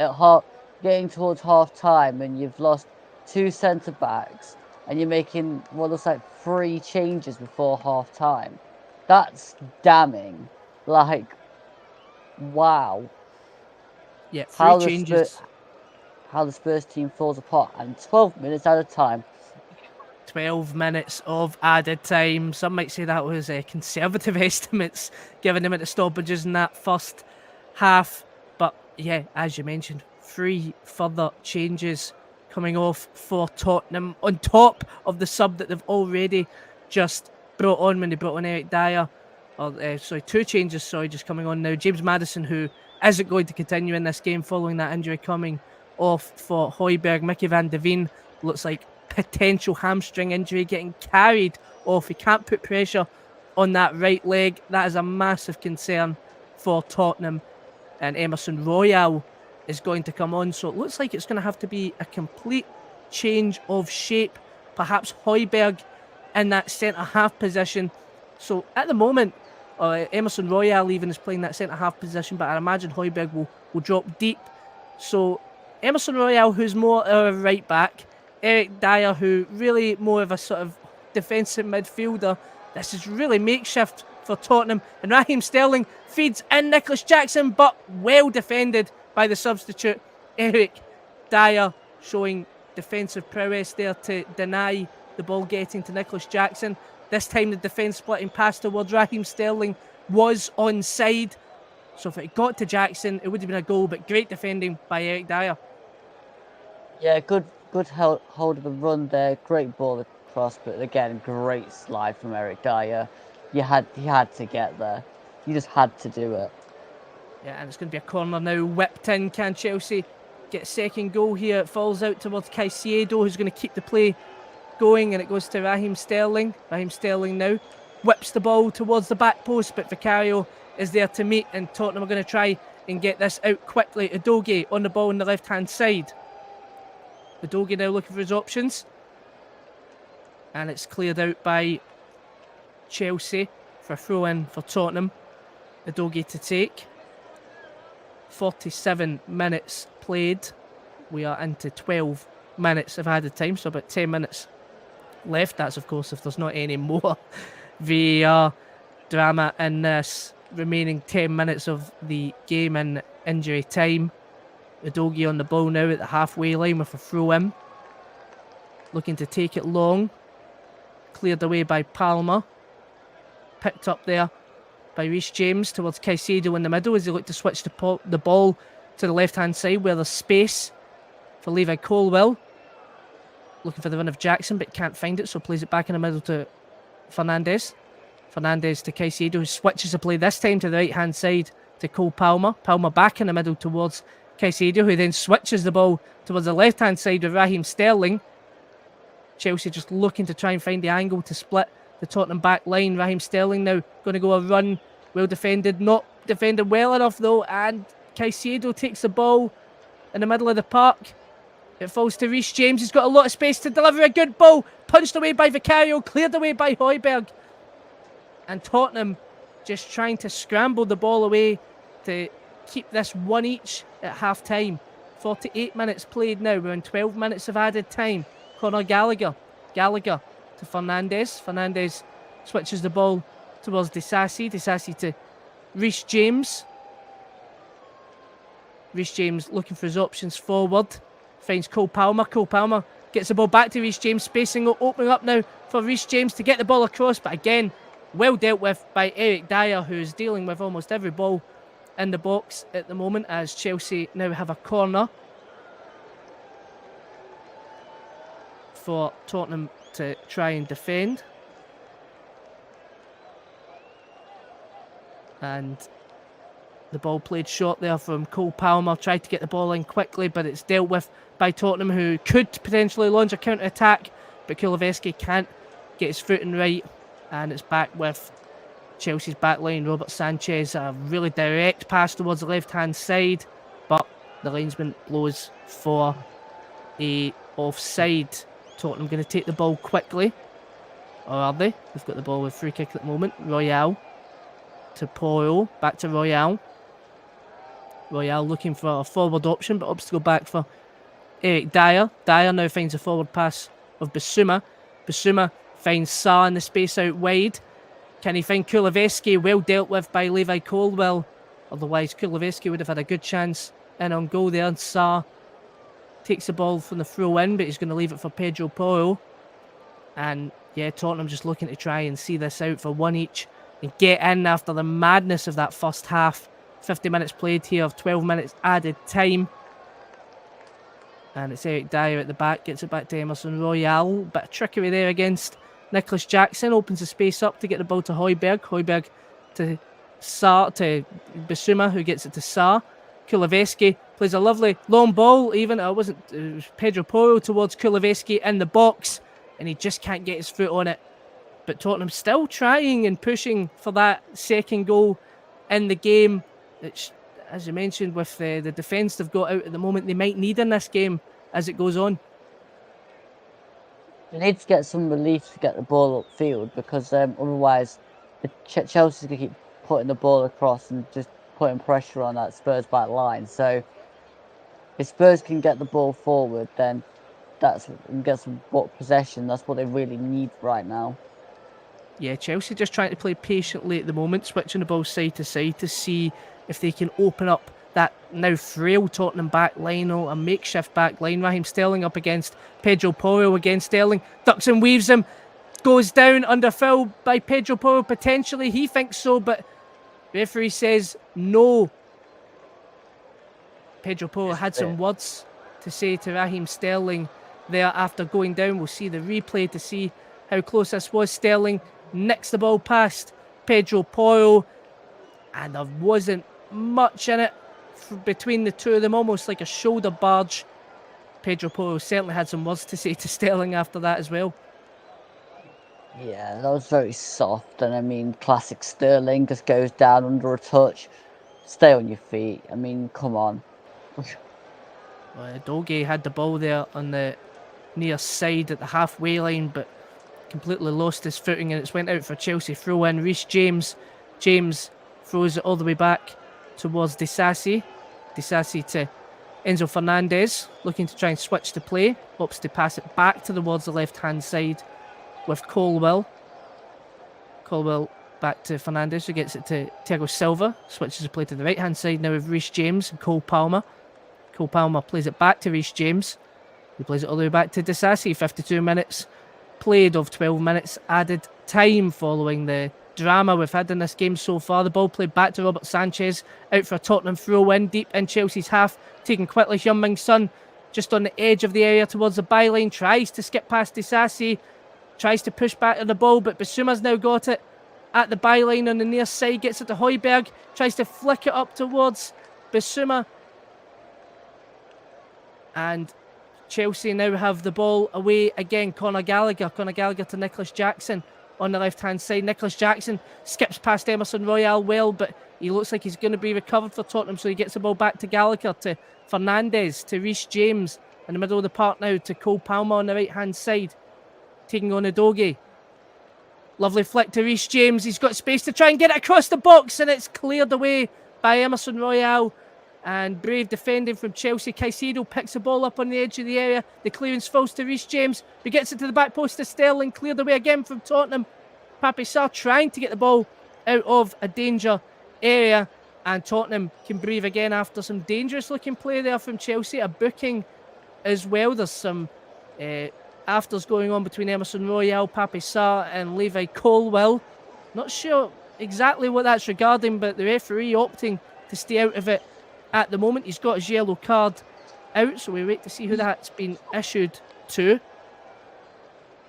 Getting towards half time, and you've lost 2 centre backs, and you're making what looks like 3 changes before half time. That's damning. Like, wow. Yeah, 3 changes. How the Spurs team falls apart, and 12 minutes at a time. 12 minutes of added time. Some might say that was conservative estimates, given them at the stoppages in that first half. But yeah, as you mentioned, 3 further changes coming off for Tottenham, on top of the sub that they've already just brought on when they brought on Eric Dyer. 2 changes, just coming on now. James Maddison, who isn't going to continue in this game following that injury coming off for Højbjerg. Mickey van der Veen looks like potential hamstring injury getting carried off. He can't put pressure on that right leg. That is a massive concern for Tottenham. And Emerson Royale is going to come on. So it looks like it's going to have to be a complete change of shape. Perhaps Højbjerg in that centre-half position. So at the moment, Emerson Royale even is playing that centre-half position, but I imagine Højbjerg will drop deep. So Emerson Royale, who's more a right back, Eric Dyer, who really more of a sort of defensive midfielder. This is really makeshift for Tottenham. And Raheem Sterling feeds in Nicholas Jackson, but well defended by the substitute. Eric Dyer showing defensive prowess there to deny the ball getting to Nicholas Jackson. This time the defence splitting pass towards Raheem Sterling was onside. So if it got to Jackson, it would have been a goal, but great defending by Eric Dyer. Yeah, good hold of the run there. Great ball across, but again, great slide from Eric Dyer. He had to get there. You just had to do it. Yeah, and it's going to be a corner now. Whipped in. Can Chelsea get a second goal here? It falls out towards Caicedo, who's going to keep the play going, and it goes to Raheem Sterling. Raheem Sterling now whips the ball towards the back post, but Vicario is there to meet, and Tottenham are going to try and get this out quickly. Udogie on the ball on the left-hand side. Udogie now looking for his options, and it's cleared out by Chelsea for a throw-in for Tottenham. Udogie to take. 47 minutes played. We are into 12 minutes of added time, so about 10 minutes left. That's, of course, if there's not any more VAR drama in this remaining 10 minutes of the game in injury time. Udogie on the ball now at the halfway line with a throw-in. Looking to take it long. Cleared away by Palmer. Picked up there by Reece James towards Caicedo in the middle as he looked to switch the ball to the left-hand side where there's space for Levi Colwill. Looking for the run of Jackson, but can't find it, so plays it back in the middle to Fernandes. Fernandes to Caicedo, who switches the play this time to the right-hand side to Cole Palmer. Palmer back in the middle towards Caicedo, who then switches the ball towards the left-hand side with Raheem Sterling. Chelsea just looking to try and find the angle to split the Tottenham back line. Raheem Sterling now going to go a run. Well defended, not defended well enough though, and Caicedo takes the ball in the middle of the park. It falls to Reece James. He's got a lot of space to deliver a good ball. Punched away by Vicario, cleared away by Højbjerg. And Tottenham just trying to scramble the ball away to keep this one each at half time. 48 minutes played now. We're in 12 minutes of added time. Conor Gallagher. Gallagher to Fernandes. Fernandes switches the ball towards Disasi. Disasi to Reece James. Reece James looking for his options forward. Finds Cole Palmer. Cole Palmer gets the ball back to Reece James. Spacing opening up now for Reece James to get the ball across. But again, well dealt with by Eric Dyer, who's dealing with almost every ball in the box at the moment, as Chelsea now have a corner for Tottenham to try and defend. And the ball played short there from Cole Palmer. Tried to get the ball in quickly, but it's dealt with by Tottenham, who could potentially launch a counter-attack, but Kulusevski can't get his footing right. And it's back with Chelsea's back line. Robert Sanchez, a really direct pass towards the left-hand side, but the linesman blows for a offside. Tottenham going to take the ball quickly. Or are they? They've got the ball with free kick at the moment. Royale to Porro. Back to Royale. Royale looking for a forward option, but opts to go back for Eric Dyer. Dyer now finds a forward pass of Bissouma. Bissouma finds Sarr in the space out wide. Can he find Kulusevski? Well dealt with by Levi Colwill. Otherwise, Kulusevski would have had a good chance in on goal there. And Sarr takes the ball from the throw in, but he's going to leave it for Pedro Porro. And yeah, Tottenham just looking to try and see this out for one each and get in after the madness of that first half. 50 minutes played here of 12 minutes added time. And it's Eric Dyer at the back, gets it back to Emerson Royale. Bit of trickery there against Nicholas Jackson, opens the space up to get the ball to Højbjerg. Højbjerg to Sarr, to Bissouma, who gets it to Sarr. Kulusevski plays a lovely long ball, it was Pedro Porro towards Kulusevski in the box, and he just can't get his foot on it. But Tottenham still trying and pushing for that second goal in the game, which, as you mentioned, with the defence they've got out at the moment, they might need in this game as it goes on. They need to get some relief to get the ball upfield, because otherwise Chelsea's going to keep putting the ball across and just putting pressure on that Spurs back line. So if Spurs can get the ball forward, then and get some possession. That's what they really need right now. Yeah, Chelsea just trying to play patiently at the moment, switching the ball side to side to see if they can open up that now frail Tottenham back line, or a makeshift back line. Raheem Sterling up against Pedro Porro again. Sterling ducks and weaves him, goes down under foul by Pedro Porro potentially. He thinks so, but referee says no. Pedro Porro had some words to say to Raheem Sterling there after going down. We'll see the replay to see how close this was. Sterling nicks the ball past Pedro Porro, and there wasn't much in it between the two of them, almost like a shoulder barge. Pedro Porro certainly had some words to say to Sterling after that as well. Yeah, that was very soft, and I mean, classic Sterling, just goes down under a touch. Stay on your feet. I mean, come on. Doge had the ball there on the near side at the halfway line, but completely lost his footing, and it's went out for Chelsea. Throw in Reece James. James throws it all the way back towards Disasi. Disasi to Enzo Fernandez, looking to try and switch the play. Opts to pass it back towards the left-hand side with Colwill. Colwill back to Fernandez, who gets it to Thiago Silva. Switches the play to the right-hand side now with Reece James and Cole Palmer. Cole Palmer plays it back to Reece James. He plays it all the way back to Disasi. 52 minutes played of 12 minutes added time following the drama we've had in this game so far. The ball played back to Robert Sanchez, out for a Tottenham throw-in deep in Chelsea's half, taken quickly. Heung-min Son just on the edge of the area towards the byline, tries to skip past Disasi, tries to push back on the ball, but Basuma's now got it at the byline on the near side, gets it to Højbjerg, tries to flick it up towards Basuma. And Chelsea now have the ball away again. Conor Gallagher to Nicholas Jackson on the left-hand side. Nicholas Jackson skips past Emerson Royal well, but he looks like he's going to be recovered for Tottenham, so he gets the ball back to Gallagher, to Fernandes, to Reece James in the middle of the park now, to Cole Palmer on the right-hand side, taking on Udogie. Lovely flick to Reece James. He's got space to try and get it across the box, and it's cleared away by Emerson Royal. And brave defending from Chelsea. Caicedo picks the ball up on the edge of the area. The clearance falls to Reece James, who gets it to the back post of Sterling. Cleared away again from Tottenham. Pape Sarr trying to get the ball out of a danger area. And Tottenham can breathe again after some dangerous looking play there from Chelsea. A booking as well. There's some afters going on between Emerson Royal, Pape Sarr and Levi Colwill. Not sure exactly what that's regarding, but the referee opting to stay out of it at the moment. He's got his yellow card out, so we wait to see who that's been issued to.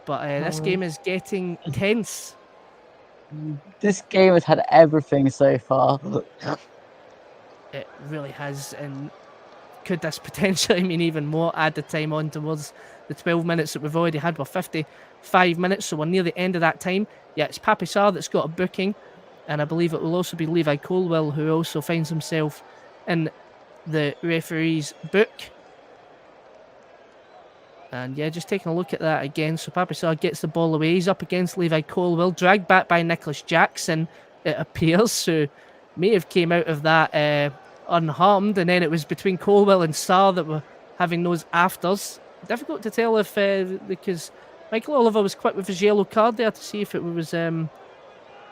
But this game is getting tense. This game has had everything so far. It really has, and could this potentially mean even more added time on towards the 12 minutes that we've already had? We're 55 minutes, so we're near the end of that time. Yeah, it's Pape Sarr that's got a booking, and I believe it will also be Levi Colwill, who also finds himself in the referee's book. And yeah, just taking a look at that again. So Pape Sarr gets the ball away. He's up against Levi Colwill, dragged back by Nicholas Jackson, it appears, who may have came out of that unharmed. And then it was between Colwill and Sarr that were having those afters. Difficult to tell if because Michael Oliver was quick with his yellow card there to see if it was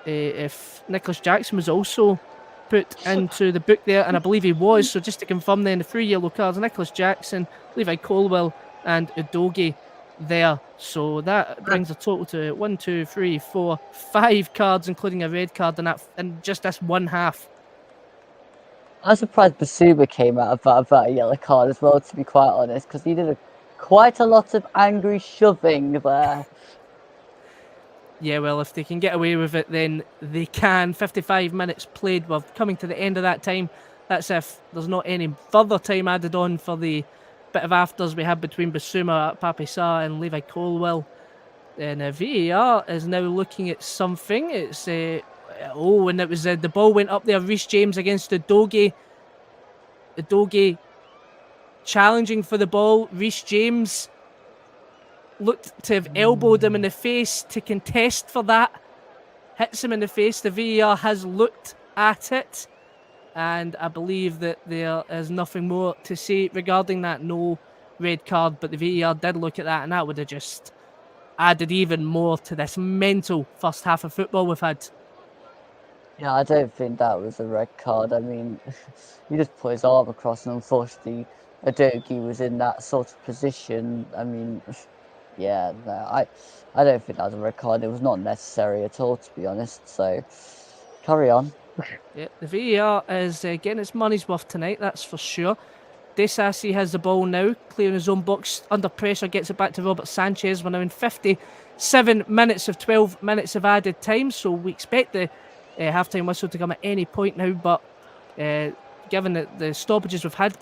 if Nicholas Jackson was also put into the book there, and I believe he was. So just to confirm then, the 3 yellow cards: Nicholas Jackson, Levi Colwill and Udogie there. So that brings a total to 1, 2, 3, 4, 5 cards, including a red card in just this one half. I'm surprised Basuma came out of that yellow card as well, to be quite honest, because he did quite a lot of angry shoving there. Yeah, well, if they can get away with it, then they can. 55 minutes played. We're coming to the end of that time. That's if there's not any further time added on for the bit of afters we had between Basuma, Pape Sarr and Levi Colwill. And VAR is now looking at something. It's and it was the ball went up there. Reece James against Udogie. Udogie challenging for the ball. Reece James looked to have elbowed him in the face to contest for that. Hits him in the face. The VAR has looked at it, and I believe that there is nothing more to say regarding that. No red card, but the VAR did look at that, and that would have just added even more to this mental first half of football we've had. Yeah, I don't think that was a red card. I mean, he just put his arm across, and unfortunately, Udogie was in that sort of position. I mean, yeah, no, I don't think that was a red card. It was not necessary at all, to be honest. So, carry on. Yeah, the VAR is getting its money's worth tonight, that's for sure. Desassi has the ball now, clearing his own box, under pressure, gets it back to Robert Sanchez. We're now in 57 minutes of 12 minutes of added time, so we expect the half-time whistle to come at any point now, but given that the stoppages we've had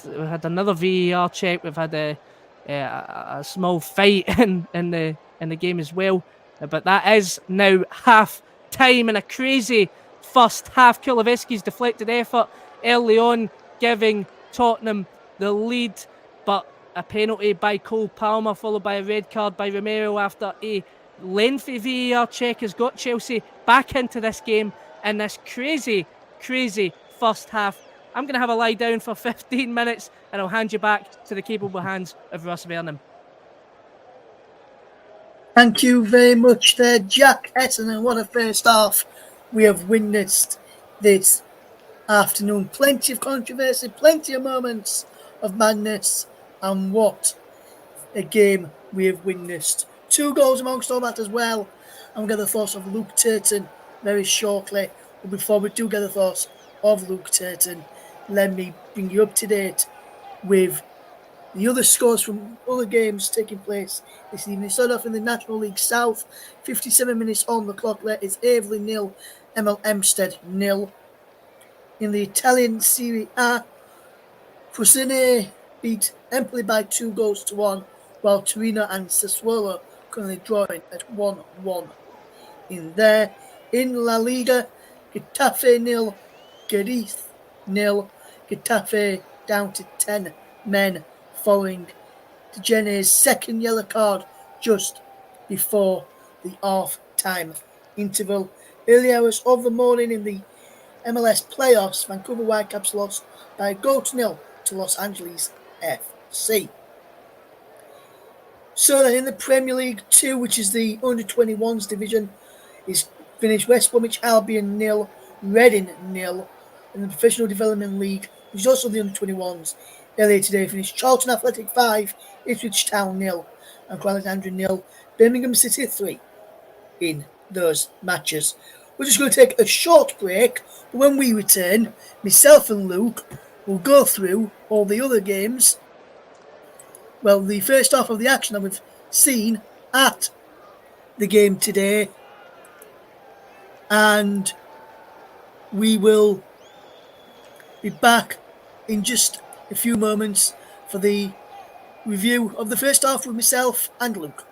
another VAR check, we've had a small fight in the game as well, but that is now half-time in a crazy first half. Kuleveski's deflected effort early on, giving Tottenham the lead, but a penalty by Cole Palmer followed by a red card by Romero after a lengthy VAR check has got Chelsea back into this game in this crazy first half. I'm going to have a lie down for 15 minutes and I'll hand you back to the capable hands of Russ Vernon. Thank you very much there, Jack Etten, and what a first half we have witnessed this afternoon. Plenty of controversy, plenty of moments of madness, and what a game we have witnessed. 2 goals amongst all that as well. I'm going to get the thoughts of Luke Turton very shortly. But before we do get the thoughts of Luke Turton, let me bring you up to date with The other scores from other games taking place this evening start off in the National League South. 57 minutes on the clock. There is Averley 0, ML Hempstead 0. In the Italian Serie A, Frosinone beat Empoli by 2-1, while Torino and Sassuolo currently drawing at 1-1. In La Liga, Getafe 0, Cadiz 0. Getafe down to 10 men following Dejene's second yellow card just before the half-time interval. Early hours of the morning in the MLS playoffs, Vancouver Whitecaps lost by a goal to 0 to Los Angeles FC. So then in the Premier League 2, which is the under-21s division, is finished West Bromwich Albion 0, Reading 0. In the Professional Development League, which is also the under-21s, earlier today finished Charlton Athletic 5, Ipswich Town 0, and Alexandria 0, Birmingham City 3 in those matches. We're just going to take a short break. When we return, myself and Luke will go through all the other games. Well, the first half of the action that we've seen at the game today, and we will be back in just a few moments for the review of the first half with myself and Luke.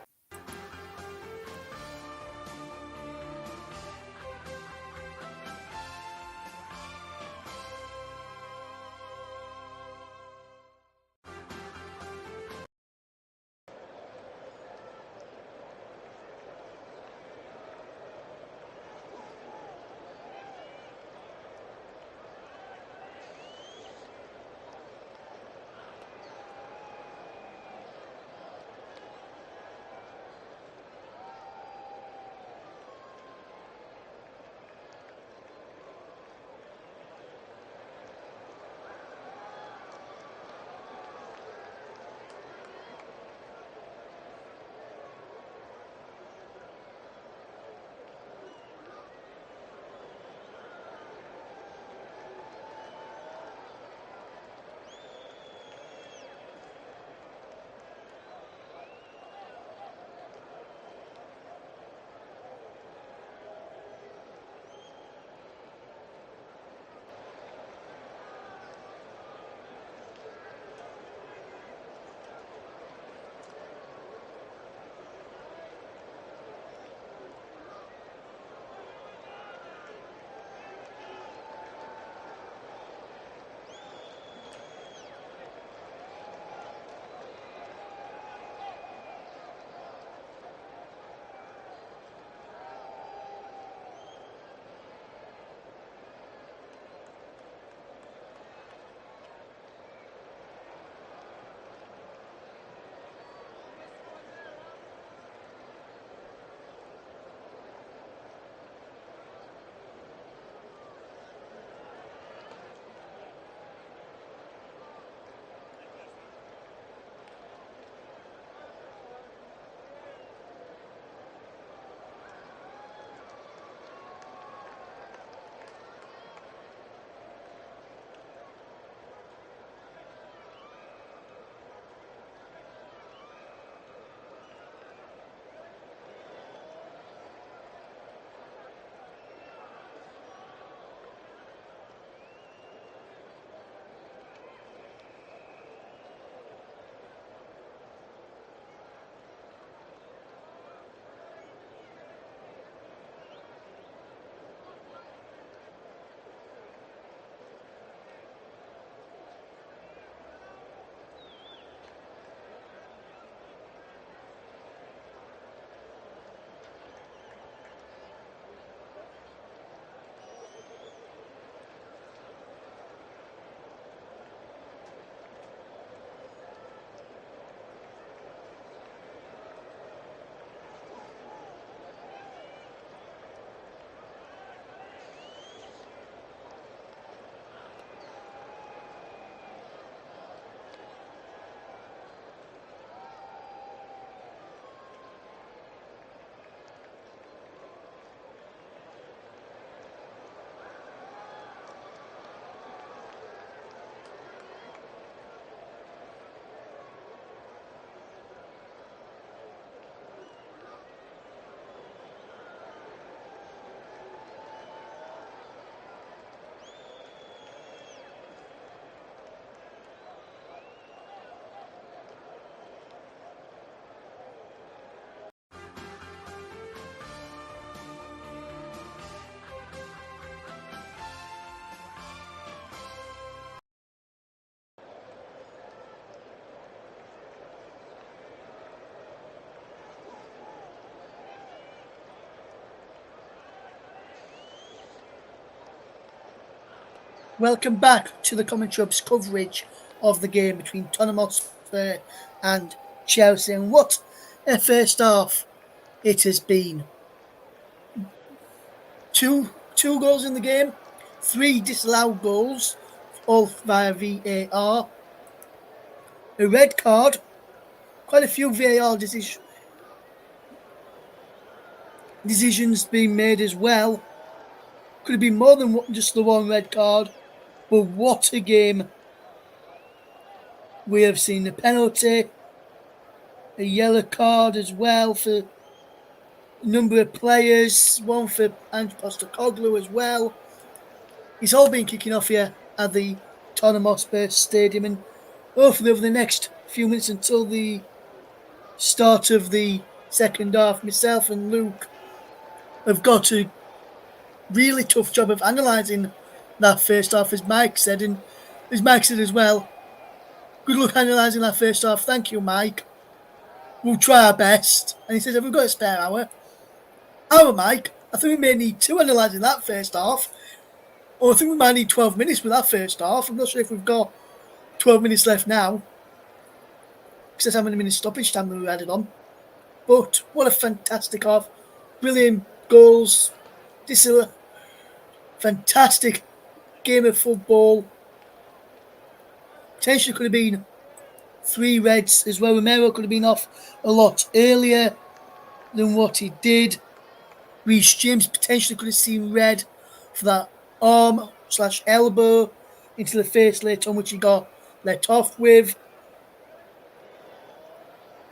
Welcome back to the Commentary Hub's coverage of the game between Tottenham Hotspur and Chelsea. And what a first half it has been. Two goals in the game, 3 disallowed goals, all via VAR. A red card, quite a few VAR decisions being made as well. Could have been more than just the one red card, but what a game we have seen. A penalty, a yellow card as well for a number of players, one for Ange Postecoglou as well. It's all been kicking off here at the Tottenham Hotspur Stadium, and hopefully over the next few minutes until the start of the second half, myself and Luke have got a really tough job of analysing that first half, as Mike said, and as Mike said as well. Good luck analysing that first half. Thank you, Mike. We'll try our best. And he says, have we got a spare hour? Hour, Mike? I think we may need 2 analysing that first half. Or I think we might need 12 minutes with that first half. I'm not sure if we've got 12 minutes left now. Because that's how many minutes stoppage time we added on. But what a fantastic half. Brilliant goals. This is a fantastic game of football. Potentially could have been 3 reds as well. Romero could have been off a lot earlier than what he did. Reece James potentially could have seen red for that arm/elbow into the face later on, which he got let off with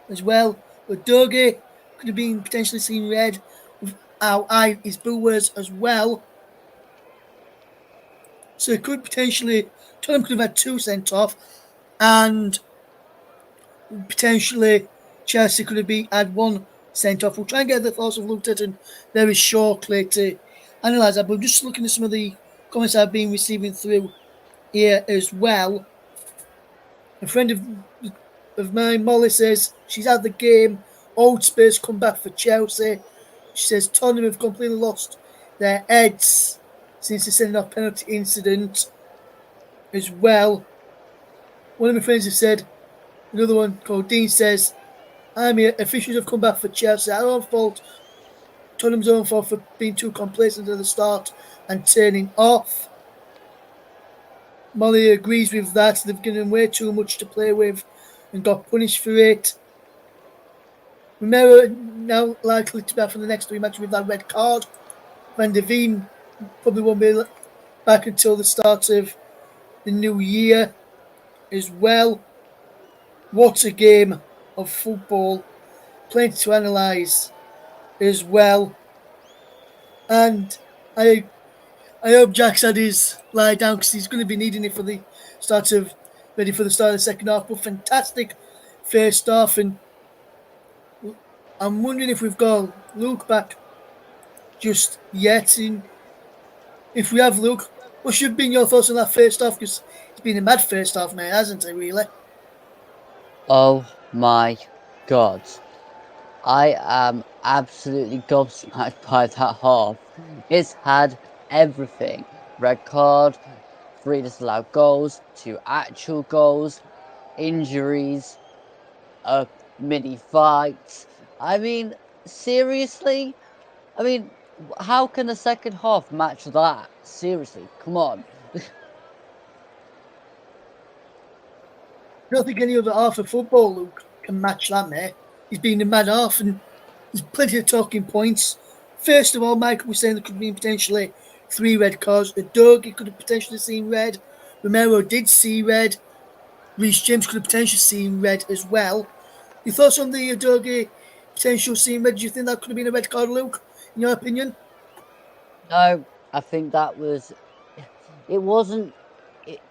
as well. But Doge could have been potentially seen red with our eye his booers as well. So it could potentially, Tottenham could have had 2 sent off, and potentially Chelsea could have had 1 sent off. We'll try and get the thoughts of Luke Tutton very shortly to analyse that, but just looking at some of the comments I've been receiving through here as well. A friend of mine, Molly, says she's at the game. Old Spurs come back for Chelsea. She says Tottenham have completely lost their heads since the sending off penalty incident as well. One of my friends have said, another one called Dean says, I'm here, officials have come back for Chelsea. Our own fault, Tottenham's own fault for being too complacent at the start and turning off. Molly agrees with that. They've given them way too much to play with and got punished for it. Romero now likely to be out for the next 3 matches with that red card. Van der Veen probably won't be back until the start of the new year as well. What a game of football. Plenty to analyse as well. And I hope Jack's had his lie down because he's going to be needing it for the ready for the start of the second half. But fantastic first half, and I'm wondering if we've got Luke back just yet. And if we have Luke, what should have been your thoughts on that first half? Because it's been a mad first half now, hasn't it, really? Oh my God. I am absolutely gobsmacked by that half. It's had everything. Red card, 3 disallowed goals, 2 actual goals, injuries, a mini fight. I mean, seriously? I mean, how can the second half match that? Seriously, come on. I don't think any other half of football, Luke, can match that, mate. He's been a mad half, and there's plenty of talking points. First of all, Michael was saying there could be potentially 3 red cards. Doge could have potentially seen red. Romero did see red. Reece James could have potentially seen red as well. Your thoughts on the Doge potential seeing red? Do you think that could have been a red card, Luke, in your opinion? No, I think that was... It wasn't...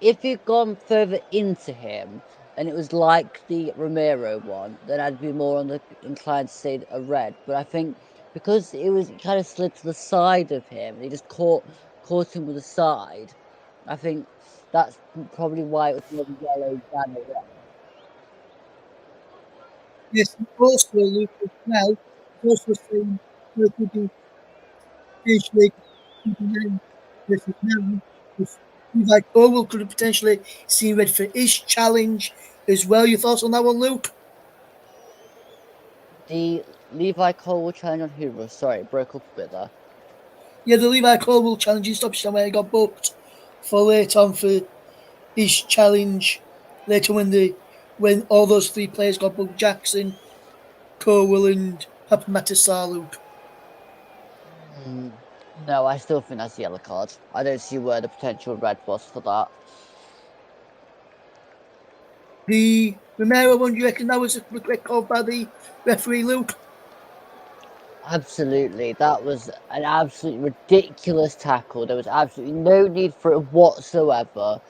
If you'd gone further into him, and it was like the Romero one, then I'd be more inclined to say a red. But I think because it kind of slid to the side of him, and he just caught him with the side, I think that's probably why it was more yellow than a red. Yes, also, Luke, as well, also saying there could be potentially 29 versus 9. Levi Colwell could have potentially seen red for his challenge as well. Your thoughts on that one, Luke? The Levi Cole challenge on who? Sorry, it broke up a bit there. Yeah, the Levi Colwell challenge in stoppage time where he got booked for late on for his challenge later when all those three players got booked: Jackson, Colwell, and Papa Matasar, Luke. No, I still think that's a yellow card. I don't see where the potential red was for that. The Romero one, do you reckon that was a correct call by the referee, Luke? Absolutely, that was an absolutely ridiculous tackle. There was absolutely no need for it whatsoever,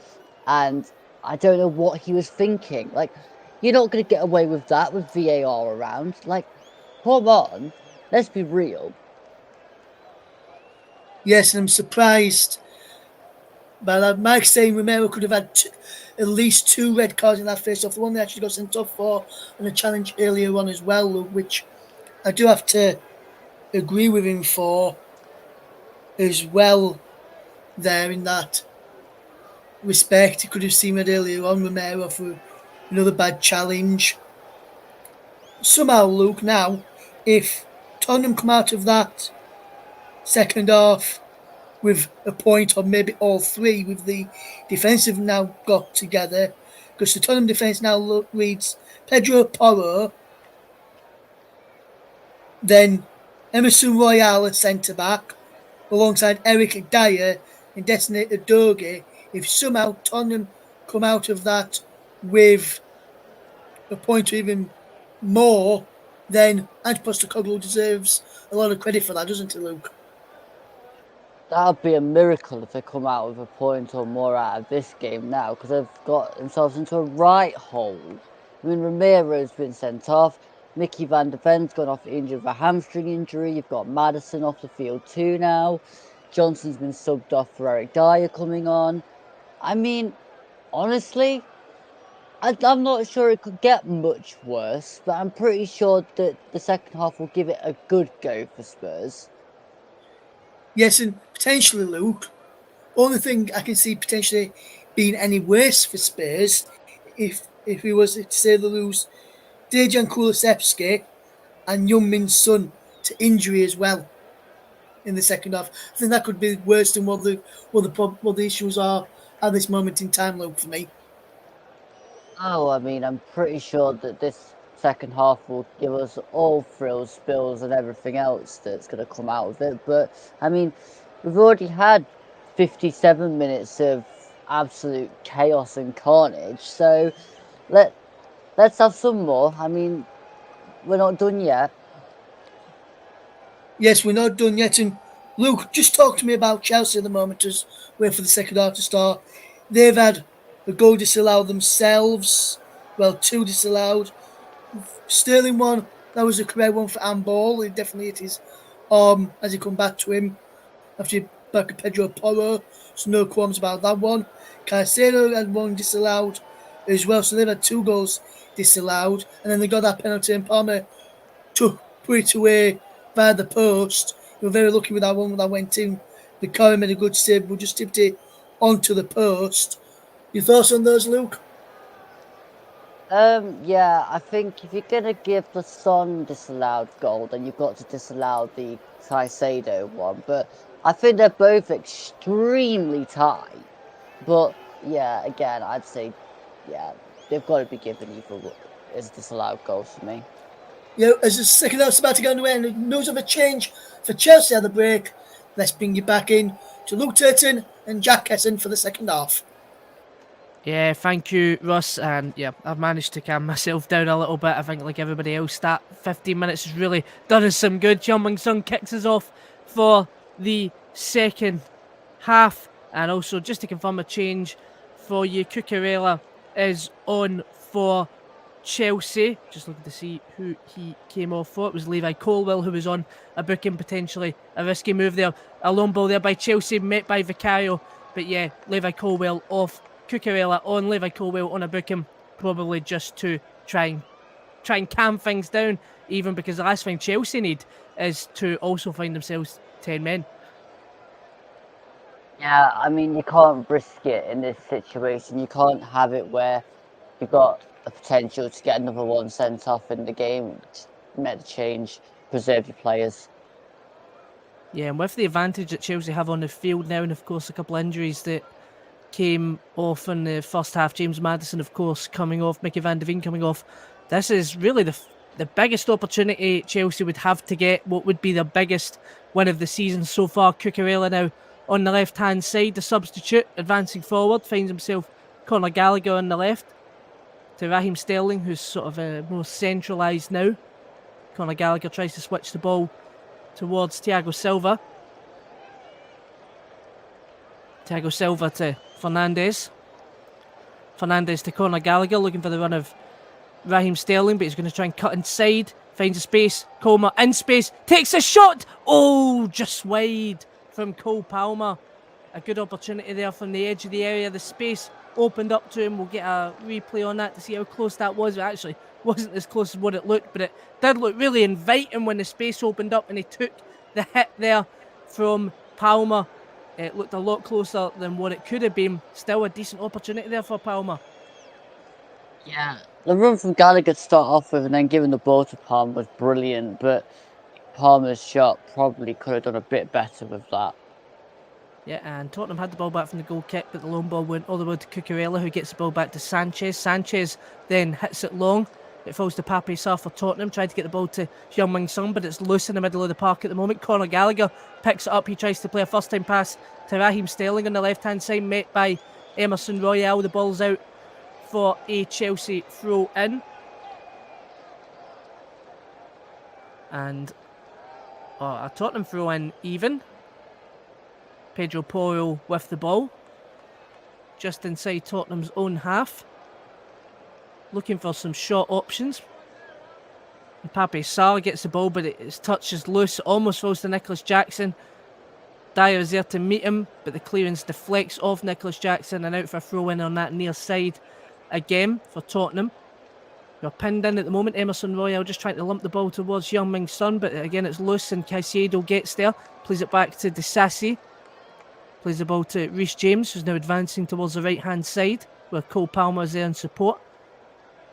and I don't know what he was thinking. Like, you're not going to get away with that with VAR around. Like, come on, let's be real. Yes, and I'm surprised by that. Mike saying Romero could have had at least two red cards in that face off. The one they actually got sent off for on a challenge earlier on as well, Luke, which I do have to agree with him for as well there in that respect. He could have seen it earlier on, Romero, for another bad challenge. Somehow, Luke, now, if Tottenham come out of that second half with a point or maybe all three, with the defensive now got together, because the Tottenham defence now reads Pedro Porro, then Emerson Royale at centre back, alongside Eric Dyer and Destiny Udogie. If somehow Tottenham come out of that with a point or even more, then Ange Postecoglou deserves a lot of credit for that, doesn't he, Luke? That would be a miracle if they come out with a point or more out of this game now, because they've got themselves into a right hole. I mean, Ramiro's been sent off. Mickey van der Ven's gone off injured with a hamstring injury. You've got Madison off the field too now. Johnson's been subbed off for Eric Dyer coming on. I mean, honestly, I'm not sure it could get much worse, but I'm pretty sure that the second half will give it a good go for Spurs. Yes, and potentially, Luke, only thing I can see potentially being any worse for Spurs if we was to say they lose Dejan Kulusevski and Young-Min Son to injury as well in the second half. I think that could be worse than what the issues are at this moment in time, Luke, for me. Oh, I mean, I'm pretty sure that this second half will give us all thrills, spills, and everything else that's going to come out of it. But, I mean, we've already had 57 minutes of absolute chaos and carnage. So, let's have some more. I mean, we're not done yet. Yes, we're not done yet. And Luke, just talk to me about Chelsea at the moment as wait for the second half to start. They've had a goal disallowed themselves. Well, two disallowed. Sterling one, that was a correct one for handball. It definitely hit his arm as he come back to him after he back at Pedro Porro. So no qualms about that one. Caicedo had one disallowed as well. So they've had two goals disallowed. And then they got that penalty and Palmer to put it away via the post. They were very lucky with that one that went in. The Curry made a good save, but just tipped it onto the post. Your thoughts on those, Luke? Yeah, I think if you're gonna give the Son disallowed goal, then you've got to disallow the Caicedo one. But I think they're both extremely tight. But yeah, again, I'd say, yeah, they've got to be given either as disallowed goals for me. Yeah, as the second half's about to go underway and news of a change for Chelsea at the break, let's bring you back in to Luke Turton and Jack Kesson for the second half. Yeah, thank you, Russ. And yeah, I've managed to calm myself down a little bit. I think, like everybody else, that 15 minutes has really done us some good. Heung-min Son kicks us off for the second half. And also, just to confirm a change for you, Cucurella is on for Chelsea. Just looking to see who he came off for. It was Levi Colwell who was on a booking, potentially a risky move there. A lone ball there by Chelsea, met by Vicario. But yeah, Levi Colwell off. Cucurella on, Levi Colwell on a booking, probably just to try and calm things down, even because the last thing Chelsea need is to also find themselves 10 men. Yeah, I mean, you can't risk it in this situation. You can't have it where you've got the potential to get another one sent off in the game. Just make the change, preserve your players. Yeah, and with the advantage that Chelsea have on the field now, and of course a couple of injuries that came off in the first half, James Maddison, of course, coming off, Mickey van de Ven coming off. This is really the biggest opportunity Chelsea would have to get what would be the biggest win of the season so far. Cucurella now on the left-hand side, the substitute, advancing forward, finds himself Conor Gallagher on the left to Raheem Sterling, who's sort of more centralised now. Conor Gallagher tries to switch the ball towards Thiago Silva. Thiago Silva to Fernandes. Fernandes to Conor Gallagher, looking for the run of Raheem Sterling, but he's going to try and cut inside. Finds a space. Comer in space. Takes a shot. Oh, just wide from Cole Palmer. A good opportunity there from the edge of the area. The space opened up to him. We'll get a replay on that to see how close that was. It actually wasn't as close as what it looked, but it did look really inviting when the space opened up and he took the hit there from Palmer. It looked a lot closer than what it could have been. Still a decent opportunity there for Palmer. Yeah, the run from Gallagher to start off with and then giving the ball to Palmer was brilliant, but Palmer's shot probably could have done a bit better with that. Yeah, and Tottenham had the ball back from the goal kick, but the long ball went all the way to Cucurella, who gets the ball back to Sanchez. Sanchez then hits it long. It falls to Pape Sarr for Tottenham. Tried to get the ball to Heung-min Son, but it's loose in the middle of the park at the moment. Conor Gallagher picks it up. He tries to play a first-time pass to Raheem Sterling on the left-hand side, met by Emerson Royale. The ball's out for a Chelsea throw-in. And a Tottenham throw-in even. Pedro Porro with the ball. Just inside Tottenham's own half. Looking for some shot options. And Pape Sarr gets the ball, but its touch is loose. It almost falls to Nicholas Jackson. Dyer is there to meet him, but the clearance deflects off Nicholas Jackson and out for a throw-in on that near side again for Tottenham. They're pinned in at the moment. Emerson Royale just trying to lump the ball towards Heung-min Son, but again it's loose and Caicedo gets there. Plays it back to Disasi. Plays the ball to Reece James, who's now advancing towards the right-hand side, where Cole Palmer is there in support.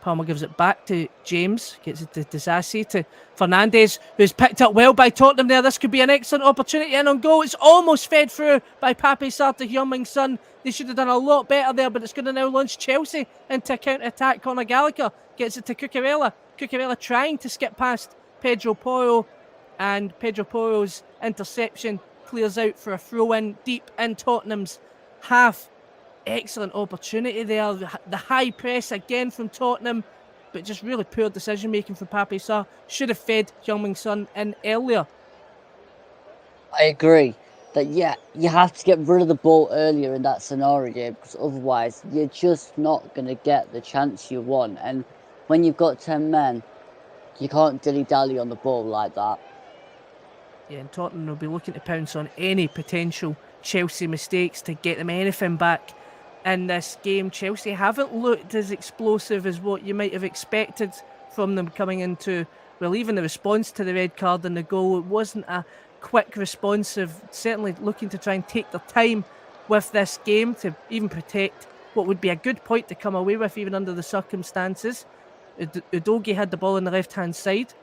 Palmer gives it back to James, gets it to Disasi, to Fernandes, who's picked up well by Tottenham there. This could be an excellent opportunity in on goal. It's almost fed through by Pape Sarr to Heung-min Son. They should have done a lot better there, but it's going to now launch Chelsea into a counter-attack. Conor Gallagher gets it to Cucurella. Cucurella trying to skip past Pedro Porro, and Pedro Porro's interception clears out for a throw-in deep in Tottenham's half. Excellent opportunity there. The high press again from Tottenham, but just really poor decision making from Pape Sarr. Should have fed Heung-min Son in earlier. I agree that, yeah, you have to get rid of the ball earlier in that scenario, because otherwise you're just not going to get the chance you want. And when you've got 10 men, you can't dilly-dally on the ball like that. Yeah, and Tottenham will be looking to pounce on any potential Chelsea mistakes to get them anything back in this game. Chelsea haven't looked as explosive as what you might have expected from them coming into, well, even the response to the red card and the goal. It wasn't a quick responsive, certainly looking to try and take their time with this game to even protect what would be a good point to come away with, even under the circumstances. Udogie had the ball on the left-hand side.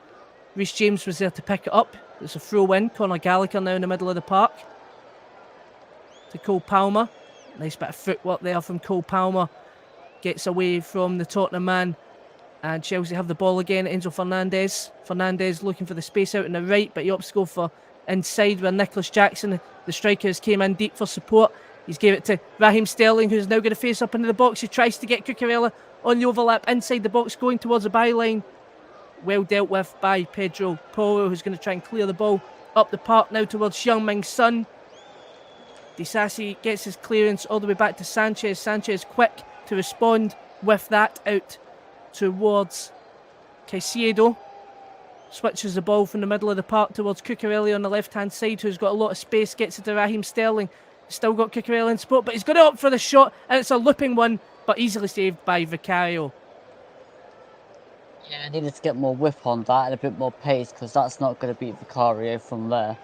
Reece James was there to pick it up. It's a throw-in. Conor Gallagher now in the middle of the park to Cole Palmer. Nice bit of footwork there from Cole Palmer. Gets away from the Tottenham man. And Chelsea have the ball again. Enzo Fernandez. Fernandez looking for the space out on the right, but he opts to go for inside where Nicholas Jackson, the strikers, came in deep for support. He's gave it to Raheem Sterling, who's now going to face up into the box. He tries to get Cucurella on the overlap inside the box, going towards the byline. Well dealt with by Pedro Porro, who's going to try and clear the ball up the park now towards Heung-min Son. Disasi gets his clearance all the way back to Sanchez. Sanchez quick to respond with that out towards Caicedo. Switches the ball from the middle of the park towards Cucurella on the left-hand side, who's got a lot of space. Gets it to Raheem Sterling. Still got Cucurella in support, but he's got it up for the shot, and it's a looping one, but easily saved by Vicario. Yeah, I needed to get more whip on that and a bit more pace, because that's not going to beat Vicario from there.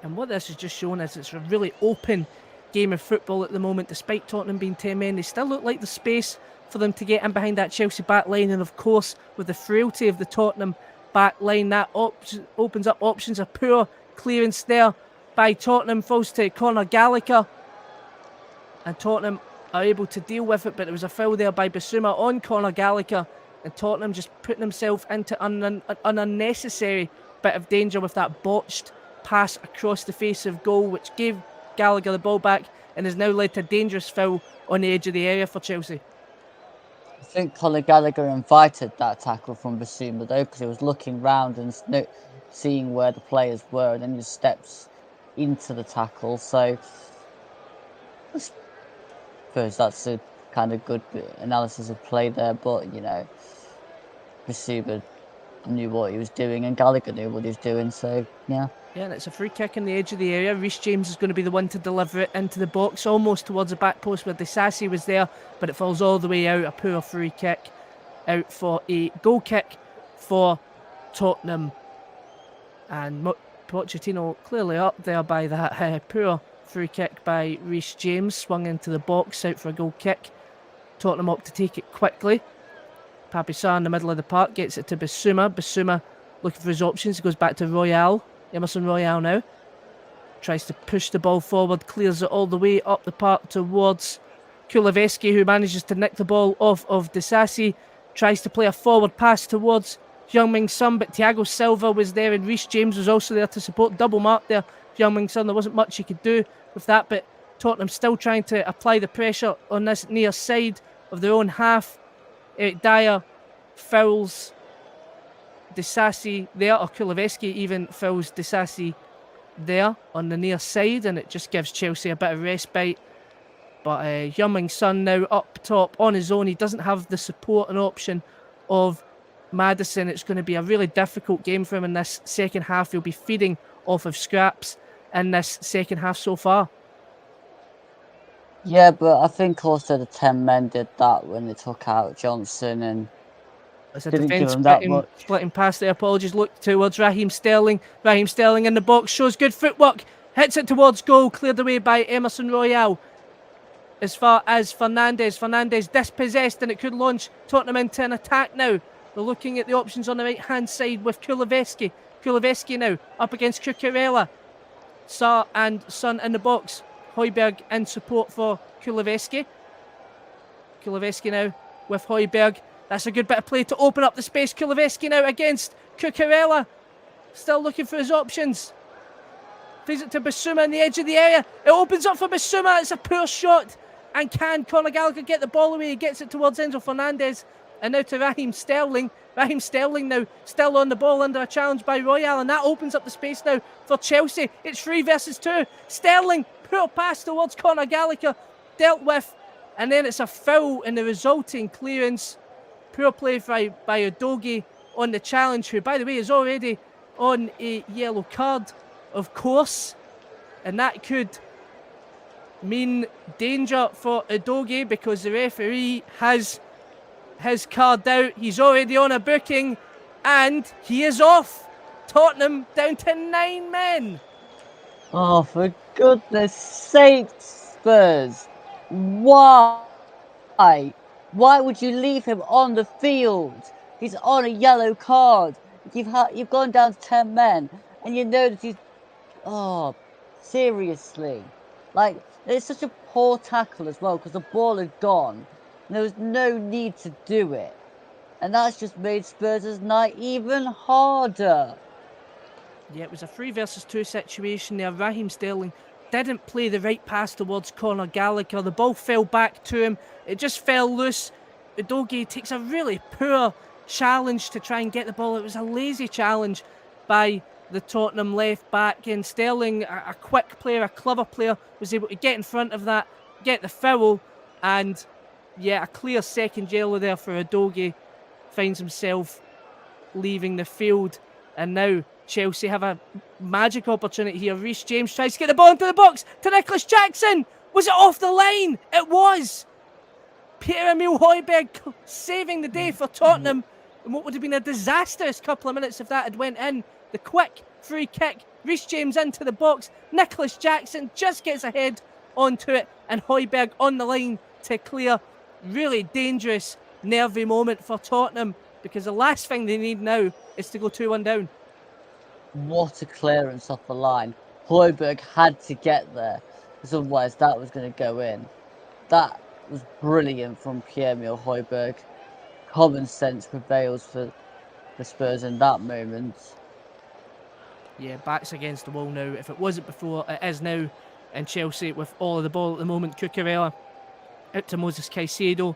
And what this has just shown is it's a really open game of football at the moment. Despite Tottenham being 10 men, they still look like the space for them to get in behind that Chelsea back line. And of course, with the frailty of the Tottenham back line, that opens up options. A poor clearance there by Tottenham falls to Conor Gallagher, and Tottenham are able to deal with it, but it was a foul there by Bissouma on Conor Gallagher, and Tottenham just putting himself into an unnecessary bit of danger with that botched pass across the face of goal, which gave Gallagher the ball back and has now led to a dangerous foul on the edge of the area for Chelsea. I think Conor Gallagher invited that tackle from Bissouma though, because he was looking round and seeing where the players were, and then he just steps into the tackle. So I suppose that's a kind of good analysis of play there. But you know, Bissouma knew what he was doing, and Gallagher knew what he was doing. So yeah. Yeah, and it's a free kick in the edge of the area. Reece James is going to be the one to deliver it into the box, almost towards the back post where Disasi was there, but it falls all the way out. A poor free kick out for a goal kick for Tottenham. And Pochettino clearly up there by that poor free kick by Reece James, swung into the box, out for a goal kick. Tottenham opt to take it quickly. Pape Sarr in the middle of the park gets it to Bissouma. Bissouma looking for his options. He goes back to Royale. Emerson Royale now tries to push the ball forward, clears it all the way up the park towards Kuleveski, who manages to nick the ball off of Disasi, tries to play a forward pass towards Heung-min Son, but Thiago Silva was there and Reece James was also there to support. Double mark there, Heung-min Son. There wasn't much he could do with that, but Tottenham still trying to apply the pressure on this near side of their own half. Eric Dyer fouls Disasi there, or Kuleveski even fouls Disasi there on the near side, and it just gives Chelsea a bit of respite. But Heung-min Son now up top on his own. He doesn't have the support and option of Maddison. It's going to be a really difficult game for him in this second half. He'll be feeding off of scraps in this second half so far. Yeah, but I think also the 10 men did that when they took out Johnson and As a didn't give defence him that much. splitting past the apologies, look towards Raheem Sterling. Raheem Sterling in the box, shows good footwork, hits it towards goal, cleared away by Emerson Royale. As far as Fernandes dispossessed, and it could launch Tottenham into an attack now. They're looking at the options on the right hand side with Kuleveski. Kuleveski now up against Cucurella. Sarr and Son in the box. Højbjerg in support for Kuleveski. Kuleveski now with Højbjerg. That's a good bit of play to open up the space. Kuleveski now against Cucurella. Still looking for his options. Plays it to Bissouma in the edge of the area. It opens up for Bissouma. It's a poor shot. And can Conor Gallagher get the ball away? He gets it towards Enzo Fernandez. And now to Raheem Sterling. Raheem Sterling now still on the ball under a challenge by Royale. And that opens up the space now for Chelsea. It's 3 versus 2. Sterling, poor pass towards Conor Gallagher. Dealt with. And then it's a foul in the resulting clearance. Poor play by Udogie on the challenge, who, by the way, is already on a yellow card, of course. And that could mean danger for Udogie because the referee has his card out. He's already on a booking and he is off. Tottenham down to 9 men. Oh, for goodness sake, Spurs. Why? Why would you leave him on the field? He's on a yellow card. You've gone down to 10 men, and you know that he's... Oh, seriously. Like, it's such a poor tackle as well, because the ball had gone, and there was no need to do it. And that's just made Spurs' night even harder. Yeah, it was a 3 versus 2 situation there. Raheem Sterling didn't play the right pass towards Conor Gallagher. The ball fell back to him. It just fell loose. Udogie takes a really poor challenge to try and get the ball. It was a lazy challenge by the Tottenham left back. And Sterling, a quick player, a clever player, was able to get in front of that, get the foul. And yeah, a clear second yellow there for Udogie. Finds himself leaving the field. And now Chelsea have a magic opportunity here. Reece James tries to get the ball into the box to Nicholas Jackson. Was it off the line? It was. Pierre-Emile Højbjerg saving the day for Tottenham in what would have been a disastrous couple of minutes if that had went in. The quick free kick Reece James into the box. Nicholas Jackson just gets ahead onto it, and Højbjerg on the line to clear. Really dangerous, nervy moment for Tottenham, because the last thing they need now is to go 2-1 down. What a clearance off the line. Højbjerg had to get there, because otherwise that was going to go in. That was brilliant from Pierre-Emile Højbjerg. Common sense prevails for the Spurs in that moment. Yeah, backs against the wall now. If it wasn't before, it is now. And Chelsea with all of the ball at the moment. Cucurella out to Moses Caicedo,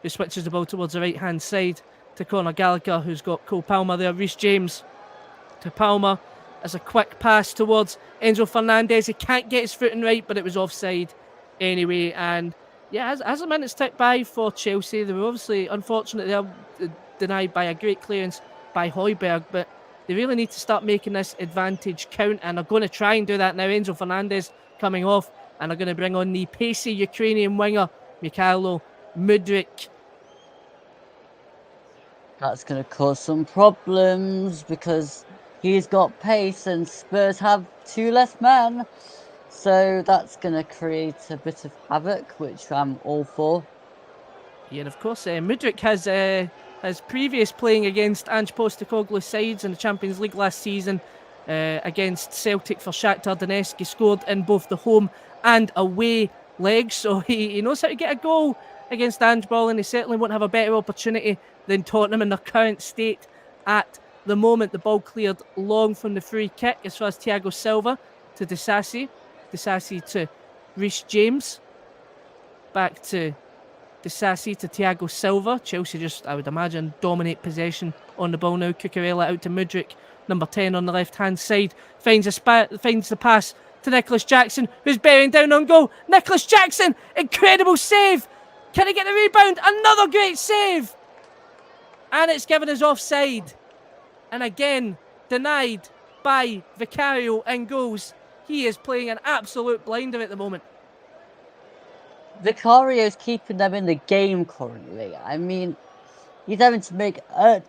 who switches the ball towards the right-hand side to Conor Gallagher, who's got Cole Palmer there. Reece James to Palmer as a quick pass towards Enzo Fernandez. He can't get his footing right, but it was offside anyway. And yeah, as the minutes tick by for Chelsea, they were obviously unfortunate. They were denied by a great clearance by Højbjerg, but they really need to start making this advantage count, and they're going to try and do that now. Enzo Fernandez coming off, and they're going to bring on the pacey Ukrainian winger, Mykhailo Mudryk. That's going to cause some problems because he's got pace and Spurs have 2 less men. So that's going to create a bit of havoc, which I'm all for. Yeah, and of course, Mudryk has previous playing against Ange Postecoglou's sides in the Champions League last season against Celtic for Shakhtar Donetsk. He scored in both the home and away legs, so he knows how to get a goal against Ange Ball, and he certainly won't have a better opportunity than Tottenham in their current state at the moment. The ball cleared long from the free kick as far as Thiago Silva to Disasi. Disasi to Reece James. Back to Disasi to Thiago Silva. Chelsea just, I would imagine, dominate possession on the ball now. Cucurella out to Mudryk, number 10 on the left-hand side. Finds the pass to Nicholas Jackson, who's bearing down on goal. Nicholas Jackson, incredible save. Can he get the rebound? Another great save. And it's given as offside. And again, denied by Vicario in goals. He is playing an absolute blinder at the moment. Vicario's keeping them in the game currently. I mean, he's having to make a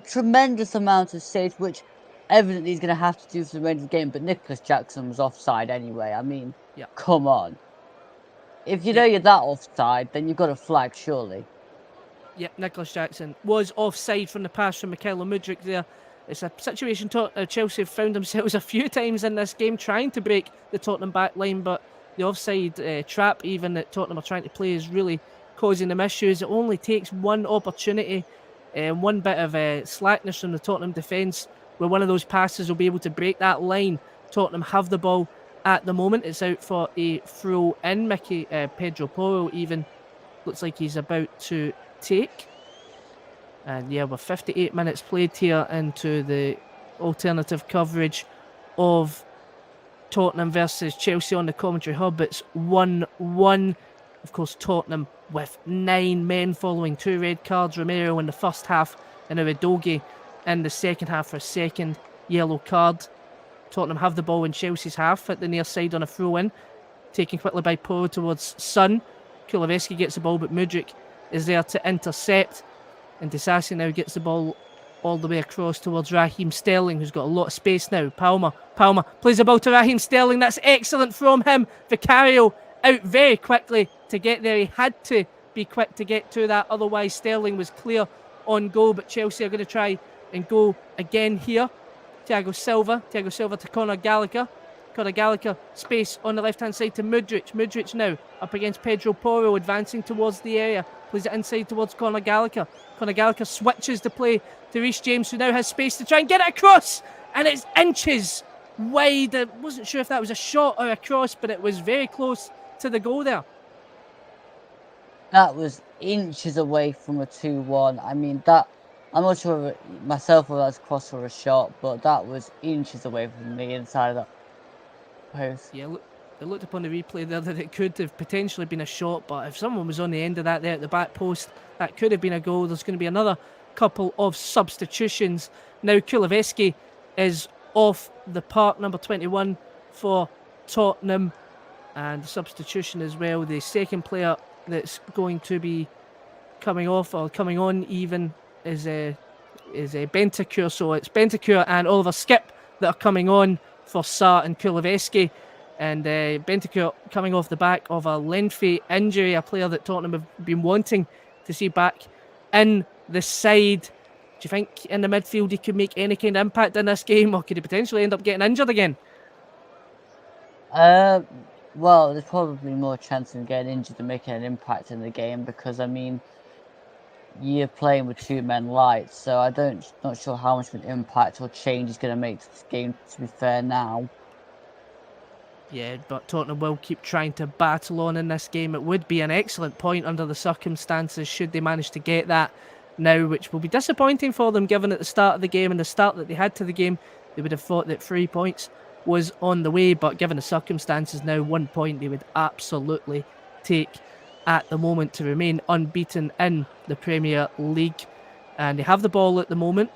tremendous amount of saves, which evidently he's going to have to do for the remainder of the game. But Nicholas Jackson was offside anyway. I mean, Come on. If you know you're that offside, then you've got a flag, surely. Yeah, Nicholas Jackson was offside from the pass from Mykhailo Mudryk there. It's a situation Chelsea have found themselves a few times in this game trying to break the Tottenham back line, but the offside trap even that Tottenham are trying to play is really causing them issues. It only takes one opportunity and one bit of slackness from the Tottenham defence where one of those passes will be able to break that line. Tottenham have the ball at the moment. It's out for a throw in. Pedro Porro even looks like he's about to take. And yeah, with 58 minutes played here into the alternative coverage of Tottenham versus Chelsea on the commentary hub. It's 1-1. Of course, Tottenham with 9 men following 2 red cards. Romero in the first half and Udogie in the second half for a second yellow card. Tottenham have the ball in Chelsea's half at the near side on a throw-in. Taken quickly by Porro towards Son. Kuleveski gets the ball, but Mudryk is there to intercept. And Disasi now gets the ball all the way across towards Raheem Sterling, who's got a lot of space now. Palmer plays the ball to Raheem Sterling. That's excellent from him. Vicario out very quickly to get there. He had to be quick to get to that. Otherwise, Sterling was clear on goal. But Chelsea are going to try and go again here. Thiago Silva to Conor Gallagher. Conor Gallagher, space on the left-hand side to Mudryk. Mudryk now up against Pedro Porro, advancing towards the area. Plays it inside towards Conor Gallagher. Conor Gallagher switches the play to Reece James, who now has space to try and get it across. And it's inches wide. I wasn't sure if that was a shot or a cross, but it was very close to the goal there. That was inches away from a 2-1. I mean, I'm not sure myself whether that's a cross or a shot, but that was inches away from the inside of that post. Yeah, look, they looked upon the replay there that it could have potentially been a shot, but if someone was on the end of that there at the back post, that could have been a goal. There's going to be another couple of substitutions. Now Kuleveski is off the park, number 21 for Tottenham, and the substitution as well. The second player that's going to be coming off or coming on even is Bentancur. So it's Bentancur and Oliver Skipp that are coming on for Sarr and Kuleveski. And Bentancur coming off the back of a lengthy injury, a player that Tottenham have been wanting to see back in the side. Do you think in the midfield he could make any kind of impact in this game, or could he potentially end up getting injured again? Well, there's probably more chance of getting injured than making an impact in the game because, I mean, you're playing with 2 men light, so not sure how much of an impact or change he's going to make to this game, to be fair now. Yeah, but Tottenham will keep trying to battle on in this game. It would be an excellent point under the circumstances should they manage to get that now, which will be disappointing for them given at the start of the game and the start that they had to the game, they would have thought that 3 points was on the way, but given the circumstances now, 1 point they would absolutely take at the moment to remain unbeaten in the Premier League. And they have the ball at the moment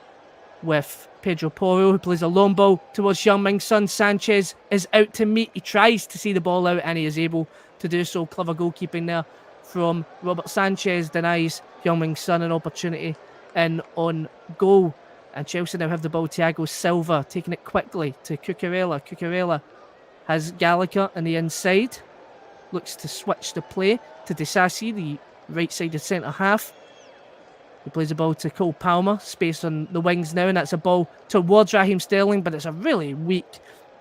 with Pedro Porro, who plays a long ball towards Heung-min Son. Sanchez is out to meet. He tries to see the ball out and he is able to do so. Clever goalkeeping there from Robert Sanchez, denies Heung-min Son an opportunity in on goal. And Chelsea now have the ball. Thiago Silva taking it quickly to Cucurella. Cucurella has Gallagher on the inside. Looks to switch the play to Disasi, the right-sided centre-half. He plays the ball to Cole Palmer. Space on the wings now, and that's a ball towards Raheem Sterling, but it's a really weak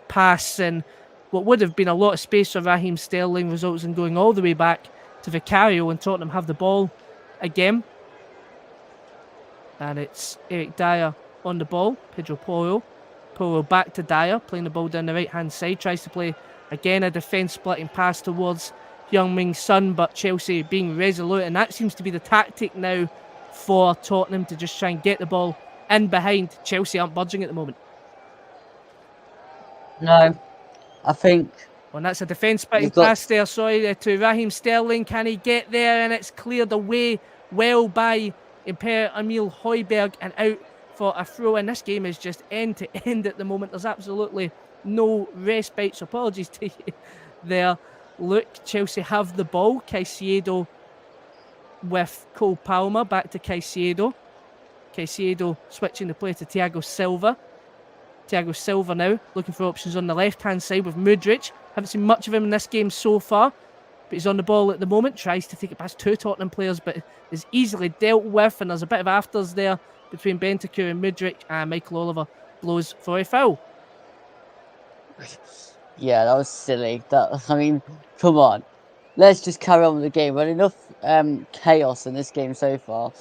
pass, and what would have been a lot of space for Raheem Sterling results in going all the way back to Vicario, and Tottenham have the ball again. And it's Eric Dyer on the ball. Pedro Porro. Porro back to Dyer, playing the ball down the right-hand side. Tries to play, again, a defence-splitting pass towards Heung-min Son, but Chelsea being resolute, and that seems to be the tactic now for Tottenham, to just try and get the ball in behind. Chelsea aren't budging at the moment. No, I think... Well, that's a defence-splitting pass there, to Raheem Sterling. Can he get there? And it's cleared away well by Pierre-Emile Højbjerg and out for a throw. And this game is just end to end at the moment. There's absolutely no respite. So apologies to you there. Look, Chelsea have the ball. Caicedo with Cole Palmer. Back to Caicedo. Caicedo switching the play to Thiago Silva. Thiago Silva now looking for options on the left-hand side with Mudryk. Haven't seen much of him in this game so far, but he's on the ball at the moment. Tries to take it past 2 Tottenham players, but is easily dealt with, and there's a bit of afters there between Bentancur and Mudryk, and Michael Oliver blows for a foul. Yeah, that was silly. I mean, come on. Let's just carry on with the game. We've had enough chaos in this game so far.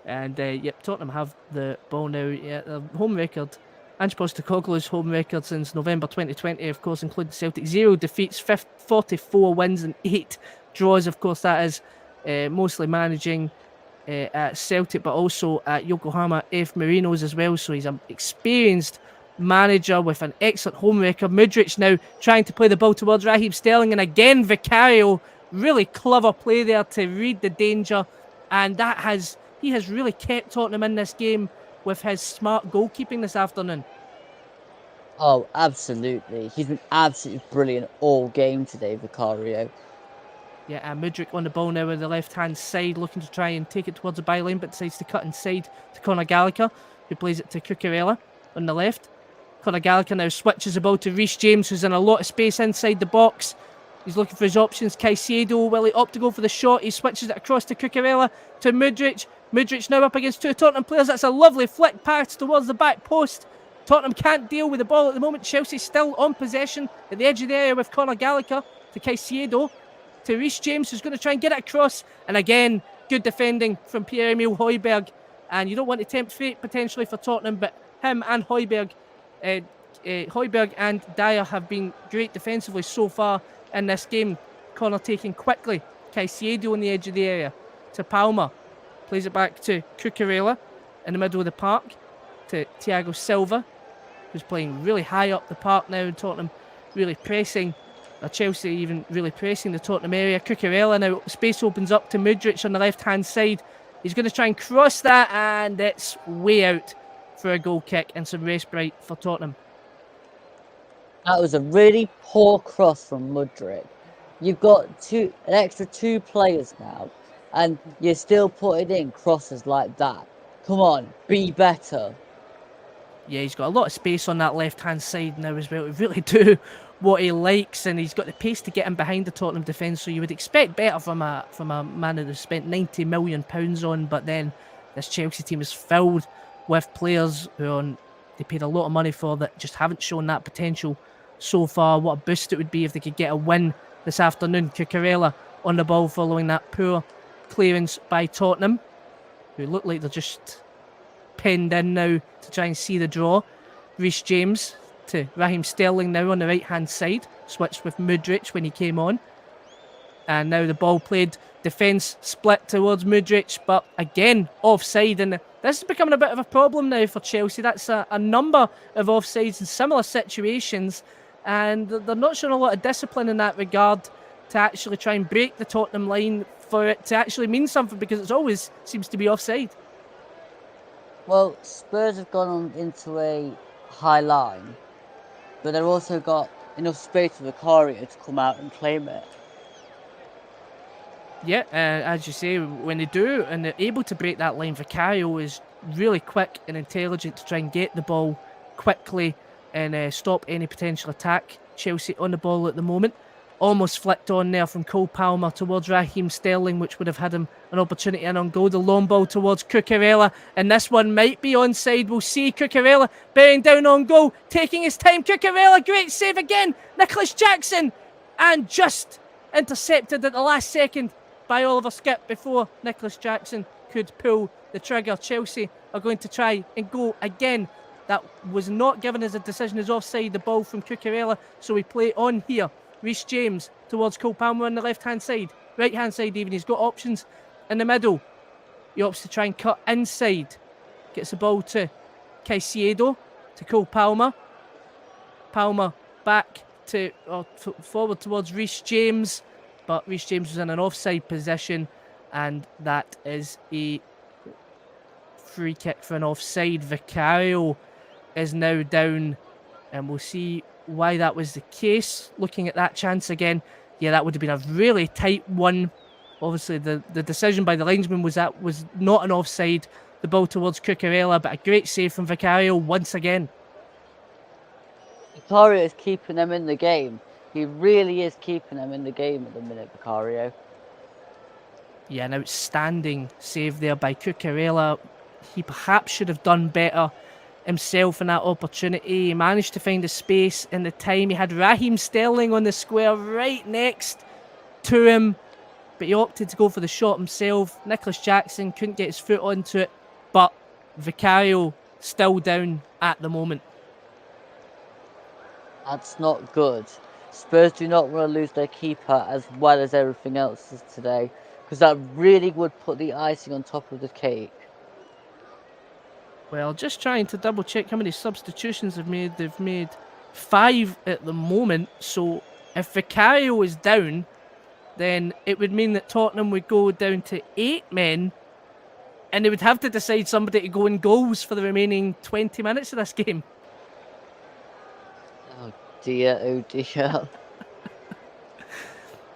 And yep, Tottenham have the ball now. Yeah, the home record, Ange Postecoglou's home record since November 2020, of course, including Celtic. 0 defeats, 44 wins and 8 draws. Of course, that is mostly managing at Celtic, but also at Yokohama F. Marinos as well. So he's an experienced manager with an excellent home record. Mudryk now trying to play the ball towards Raheem Sterling, and again Vicario, really clever play there to read the danger, and he has really kept Tottenham in this game with his smart goalkeeping this afternoon. Oh, absolutely. He's been absolutely brilliant all game today, Vicario. Yeah, and Mudryk on the ball now on the left-hand side, looking to try and take it towards the byline, but decides to cut inside to Conor Gallagher, who plays it to Cucurella on the left. Conor Gallagher now switches the ball to Reece James, who's in a lot of space inside the box. He's looking for his options. Caicedo, will he opt to go for the shot? He switches it across to Cucurella, to Mudryk. Mudryk now up against 2 Tottenham players. That's a lovely flick pass towards the back post. Tottenham can't deal with the ball at the moment. Chelsea still on possession at the edge of the area with Conor Gallagher to Caicedo, to Reece James, who's going to try and get it across. And again, good defending from Pierre-Emile Højbjerg. And you don't want to tempt fate potentially for Tottenham, but him and Højbjerg and Dyer have been great defensively so far in this game. Connor taking quickly. Caicedo on the edge of the area to Palmer. Plays it back to Cucurella in the middle of the park to Thiago Silva, who's playing really high up the park now. Tottenham really pressing, Chelsea even really pressing the Tottenham area. Cucurella now, space opens up to Mudryk on the left-hand side. He's going to try and cross that, and it's way out for a goal kick and some respite for Tottenham. That was a really poor cross from Mudryk. You've got an extra 2 players now, and you're still putting in crosses like that. Come on, be better. Yeah, he's got a lot of space on that left-hand side now as well to really do what he likes, and he's got the pace to get him behind the Tottenham defence, so you would expect better from a man that has spent £90 million on, but then this Chelsea team is filled with players they paid a lot of money for that just haven't shown that potential so far. What a boost it would be if they could get a win this afternoon. Cucurella on the ball following that poor clearance by Tottenham, who look like they're just pinned in now to try and see the draw. Reece James to Raheem Sterling now on the right hand side, switched with Mudryk when he came on, and now the ball played, defence split towards Mudryk, but again offside, and this is becoming a bit of a problem now for Chelsea. That's a number of offsides in similar situations, and they're not showing a lot of discipline in that regard to actually try and break the Tottenham line for it to actually mean something, because it always seems to be offside. Well, Spurs have gone on into a high line, but they've also got enough space for Vicario to come out and claim it. Yeah, as you say, when they do and they're able to break that line, Vicario is really quick and intelligent to try and get the ball quickly and stop any potential attack. Chelsea on the ball at the moment. Almost flicked on there from Cole Palmer towards Raheem Sterling, which would have had him an opportunity in on goal. The long ball towards Cucurella, and this one might be onside. We'll see. Cucurella bearing down on goal, taking his time. Cucurella, great save again. Nicholas Jackson, and just intercepted at the last second by Oliver Skipp before Nicholas Jackson could pull the trigger. Chelsea are going to try and go again. That was not given as a decision as offside, the ball from Cucurella, so we play on here. Reece James towards Cole Palmer on the left-hand side. Right-hand side even. He's got options in the middle. He opts to try and cut inside. Gets the ball to Caicedo, to Cole Palmer. Palmer back to forward towards Reece James. But Reece James was in an offside position, and that is a free kick for an offside. Vicario is now down, and we'll see why that was the case. Looking at that chance again, yeah, that would have been a really tight one. Obviously, the decision by the linesman was that was not an offside. The ball towards Cucurella, but a great save from Vicario once again. Vicario is keeping them in the game. He really is keeping them in the game at the minute, Vicario. Yeah, an outstanding save there by Cucurella. He perhaps should have done better himself in that opportunity. He managed to find the space and the time. He had Raheem Sterling on the square right next to him, but he opted to go for the shot himself. Nicholas Jackson couldn't get his foot onto it, but Vicario still down at the moment. That's not good. Spurs do not want to lose their keeper as well as everything else today, because that really would put the icing on top of the cake. Well, just trying to double check how many substitutions they've made. They've made 5 at the moment. So if Vicario is down, then it would mean that Tottenham would go down to 8 men, and they would have to decide somebody to go in goals for the remaining 20 minutes of this game. Oh dear.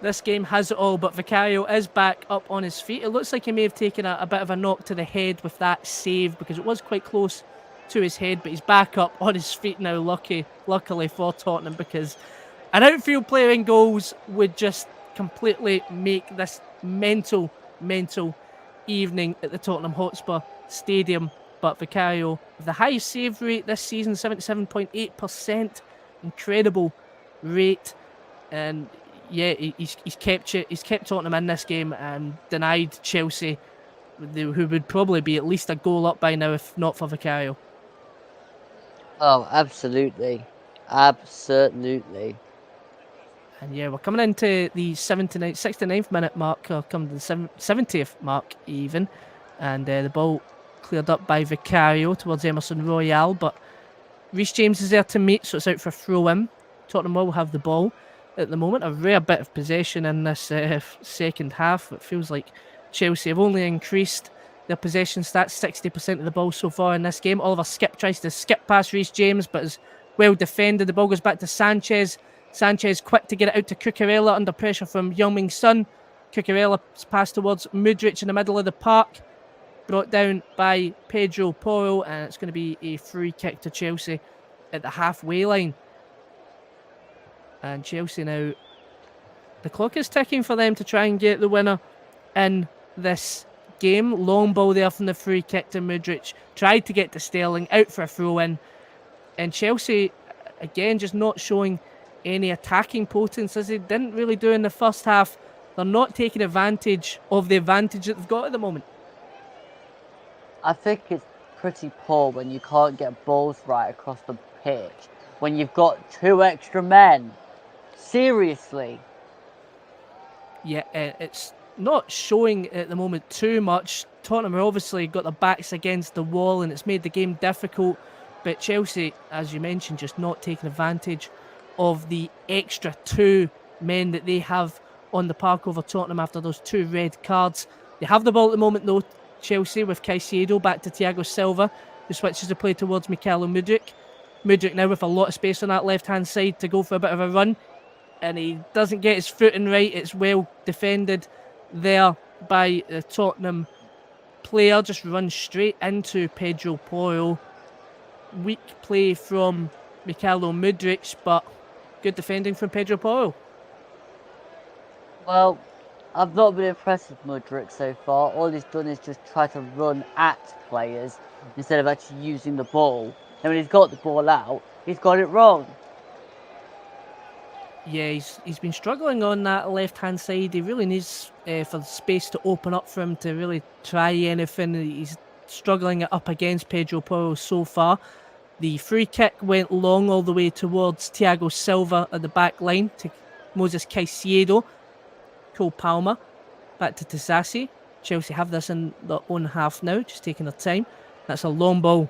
This game has it all, but Vicario is back up on his feet. It looks like he may have taken a bit of a knock to the head with that save, because it was quite close to his head, but he's back up on his feet now, luckily for Tottenham, because an outfield player in goals would just completely make this mental evening at the Tottenham Hotspur Stadium. But Vicario, with the highest save rate this season, 77.8%, incredible rate, and yeah, he's kept Tottenham in this game and denied Chelsea, who would probably be at least a goal up by now if not for Vicario. Oh, absolutely. And yeah, we're coming into the 69th minute mark, or coming to the 70th mark even, and the ball cleared up by Vicario towards Emerson Royal, but Reece James is there to meet, so it's out for a throw-in. Tottenham will have the ball at the moment. A rare bit of possession in this second half. It feels like Chelsea have only increased their possession stats, 60% of the ball so far in this game. Oliver Skipp tries to skip past Reece James, but is well defended. The ball goes back to Sanchez. Sanchez quick to get it out to Cucurella under pressure from Heung-min Son. Cucurella's pass towards Mudryk in the middle of the park. brought down by Pedro Porro, and it's going to be a free kick to Chelsea at the halfway line. And Chelsea now, the clock is ticking for them to try and get the winner in this game. Long ball there from the free kick to Mudryk. Tried to get to Sterling, out for a throw-in. And Chelsea, again, just not showing any attacking potence as they didn't really do in the first half. They're not taking advantage of the advantage that they've got at the moment. I think it's pretty poor when you can't get balls right across the pitch when you've got 2 extra men. Seriously. Yeah, it's not showing at the moment too much. Tottenham have obviously got their backs against the wall and it's made the game difficult. But Chelsea, as you mentioned, just not taking advantage of the extra 2 men that they have on the park over Tottenham after those 2 red cards. They have the ball at the moment though, Chelsea, with Caicedo back to Thiago Silva, who switches the play towards Mykhailo Mudryk. Mudryk now with a lot of space on that left-hand side to go for a bit of a run. And he doesn't get his footing right. It's well defended there by the Tottenham player. Just runs straight into Pedro Porro. Weak play from Mykhailo Mudryk, but good defending from Pedro Porro. Well, I've not been impressed with Mudryk so far. All he's done is just try to run at players instead of actually using the ball. And when he's got the ball out, he's got it wrong. Yeah, he's been struggling on that left-hand side. He really needs for the space to open up for him to really try anything. He's struggling it up against Pedro Porro so far. The free kick went long all the way towards Thiago Silva at the back line to Moses Caicedo. Cole Palmer back to Disasi. Chelsea have this in their own half now, just taking their time. That's a long ball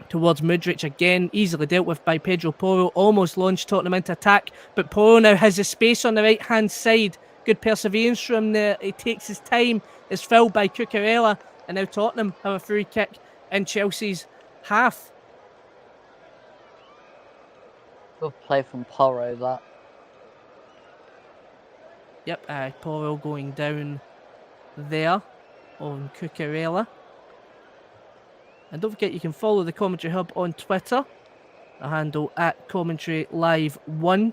towards Mudryk again, easily dealt with by Pedro Porro. Almost launched Tottenham into attack, but Porro now has the space on the right hand side. Good perseverance from him there. He takes his time. It's filled by Cucurella, and now Tottenham have a free kick in Chelsea's half. Good play from Porro, that. Yep, Porro going down there on Cucurella. And don't forget, you can follow the Commentary Hub on Twitter. The handle at Commentary Live 1.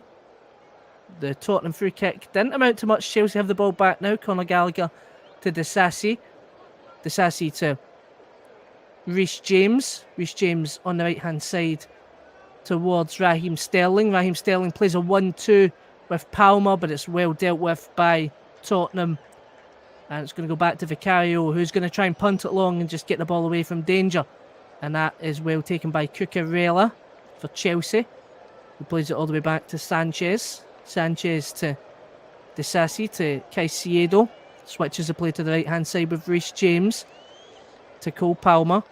The Tottenham free kick didn't amount to much. Chelsea have the ball back now. Conor Gallagher to Disasi. Disasi to Reece James. Reece James on the right-hand side towards Raheem Sterling. Raheem Sterling plays a 1-2 with Palmer, but it's well dealt with by Tottenham. And it's going to go back to Vicario, who's going to try and punt it long and just get the ball away from danger. And that is well taken by Cucurella for Chelsea, who plays it all the way back to Sanchez. Sanchez to Disasi to Caicedo. Switches the play to the right-hand side with Reece James to Cole Palmer.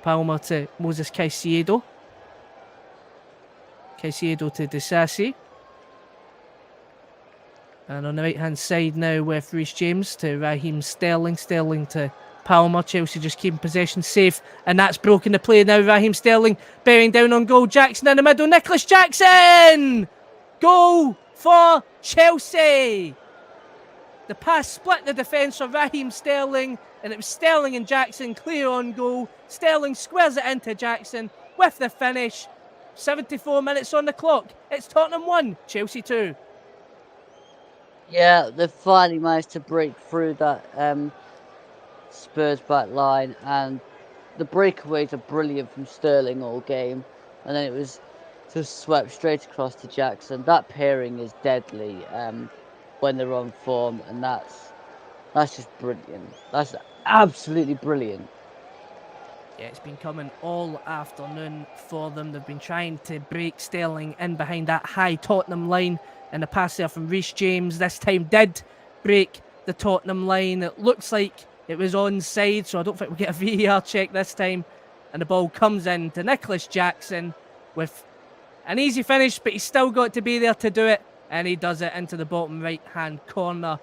Palmer to Moses Caicedo. Caicedo to Disasi. And on the right-hand side now with Reece James to Raheem Sterling. Sterling to Palmer. Chelsea just keeping possession safe. And that's broken the play now. Raheem Sterling bearing down on goal. Jackson in the middle. Nicholas Jackson! Goal for Chelsea! The pass split the defence for Raheem Sterling. And it was Sterling and Jackson clear on goal. Sterling squares it into Jackson with the finish. 74 minutes on the clock. It's Tottenham 1, Chelsea 2. Yeah, they've finally managed to break through that Spurs back line, and the breakaways are brilliant from Sterling all game, and then it was just swept straight across to Jackson. That pairing is deadly when they're on form, and that's just brilliant. That's absolutely brilliant. Yeah, it's been coming all afternoon for them. They've been trying to break Sterling in behind that high Tottenham line. And the pass there from Reece James this time did break the Tottenham line. It looks like it was onside, so I don't think we'll get a VAR check this time. And the ball comes in to Nicholas Jackson with an easy finish, but he's still got to be there to do it. And he does it into the bottom right-hand corner.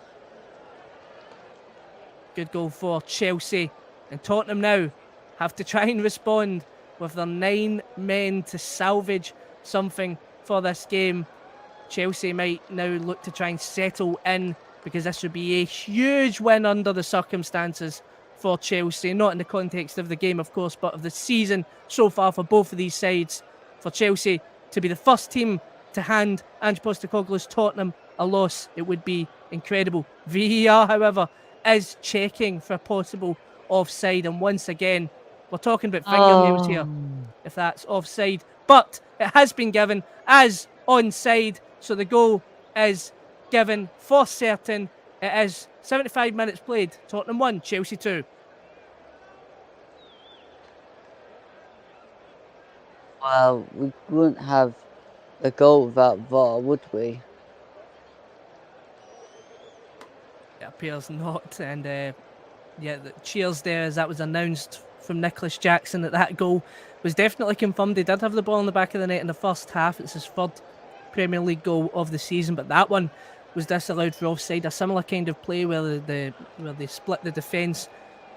Good goal for Chelsea. And Tottenham now have to try and respond with their 9 men to salvage something for this game. Chelsea might now look to try and settle in because this would be a huge win under the circumstances for Chelsea, not in the context of the game, of course, but of the season so far for both of these sides. For Chelsea to be the first team to hand Ange Postecoglou's Tottenham a loss, it would be incredible. VAR, however, is checking for possible offside, and once again, we're talking about fingernails here, if that's offside, but it has been given as onside, so the goal is given for certain. It is 75 minutes played. Tottenham 1, Chelsea 2. Well, we wouldn't have a goal without VAR, would we? It appears not, and the cheers there as that was announced from Nicholas Jackson that goal was definitely confirmed. He did have the ball in the back of the net in the first half. It's his third Premier League goal of the season, but that one was disallowed for offside. A similar kind of play where they split the defence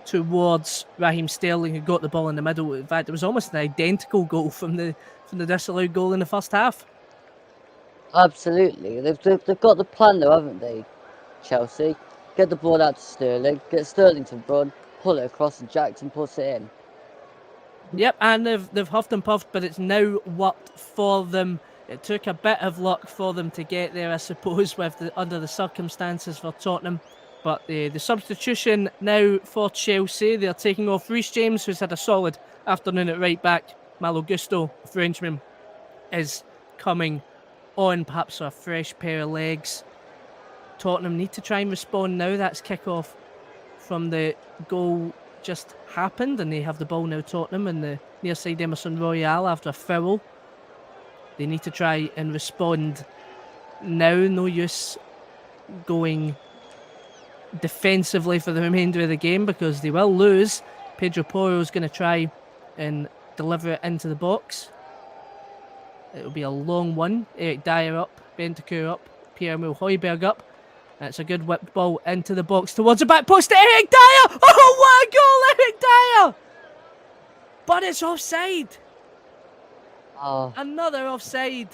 towards Raheem Sterling, who got the ball in the middle. In fact, it was almost an identical goal from the disallowed goal in the first half. Absolutely. They've got the plan though, haven't they, Chelsea? Get the ball out to Sterling, get Sterling to run, pull it across, and Jackson puts it in. Yep, and they've huffed and puffed, but it's now worked for them. It took a bit of luck for them to get there, I suppose, under the circumstances for Tottenham. But the substitution now for Chelsea, they're taking off Reece James, who's had a solid afternoon at right back. Malo Gusto, the Frenchman, is coming on, perhaps a fresh pair of legs. Tottenham need to try and respond now. That's kick-off from the goal just happened, and they have the ball now, Tottenham, in the near side Emerson Royale after a foul. They need to try and respond now. No use going defensively for the remainder of the game because they will lose. Pedro Porro's going to try and deliver it into the box. It'll be a long one. Eric Dyer up, Bentancur up, Pierre-Emile Højbjerg up. That's a good whipped ball into the box towards the back post to Eric Dyer! Oh, what a goal, Eric Dyer! But it's offside. Oh. Another offside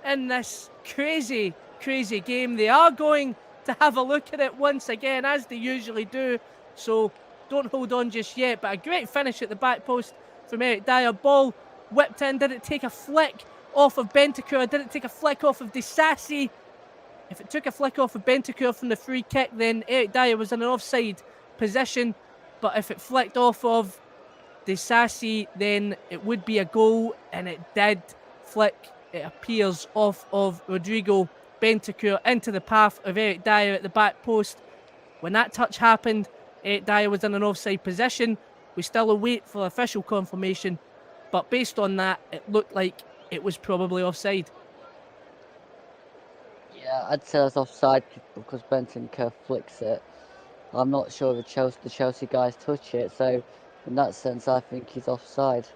in this crazy, crazy game. They are going to have a look at it once again, as they usually do. So don't hold on just yet. But a great finish at the back post from Eric Dyer. Ball whipped in. Did it take a flick off of Bentancur? Did it take a flick off of Disasi? If it took a flick off of Bentancur from the free kick, then Eric Dyer was in an offside position. But if it flicked off of Disasi, then it would be a goal, and it did flick, it appears, off of Rodrigo Bentancur into the path of Eric Dyer at the back post. When that touch happened, Eric Dyer was in an offside position. We still await for official confirmation, but based on that, it looked like it was probably offside. Yeah, I'd say it's offside because Bentancur flicks it. I'm not sure the Chelsea guys touch it, so in that sense, I think he's offside.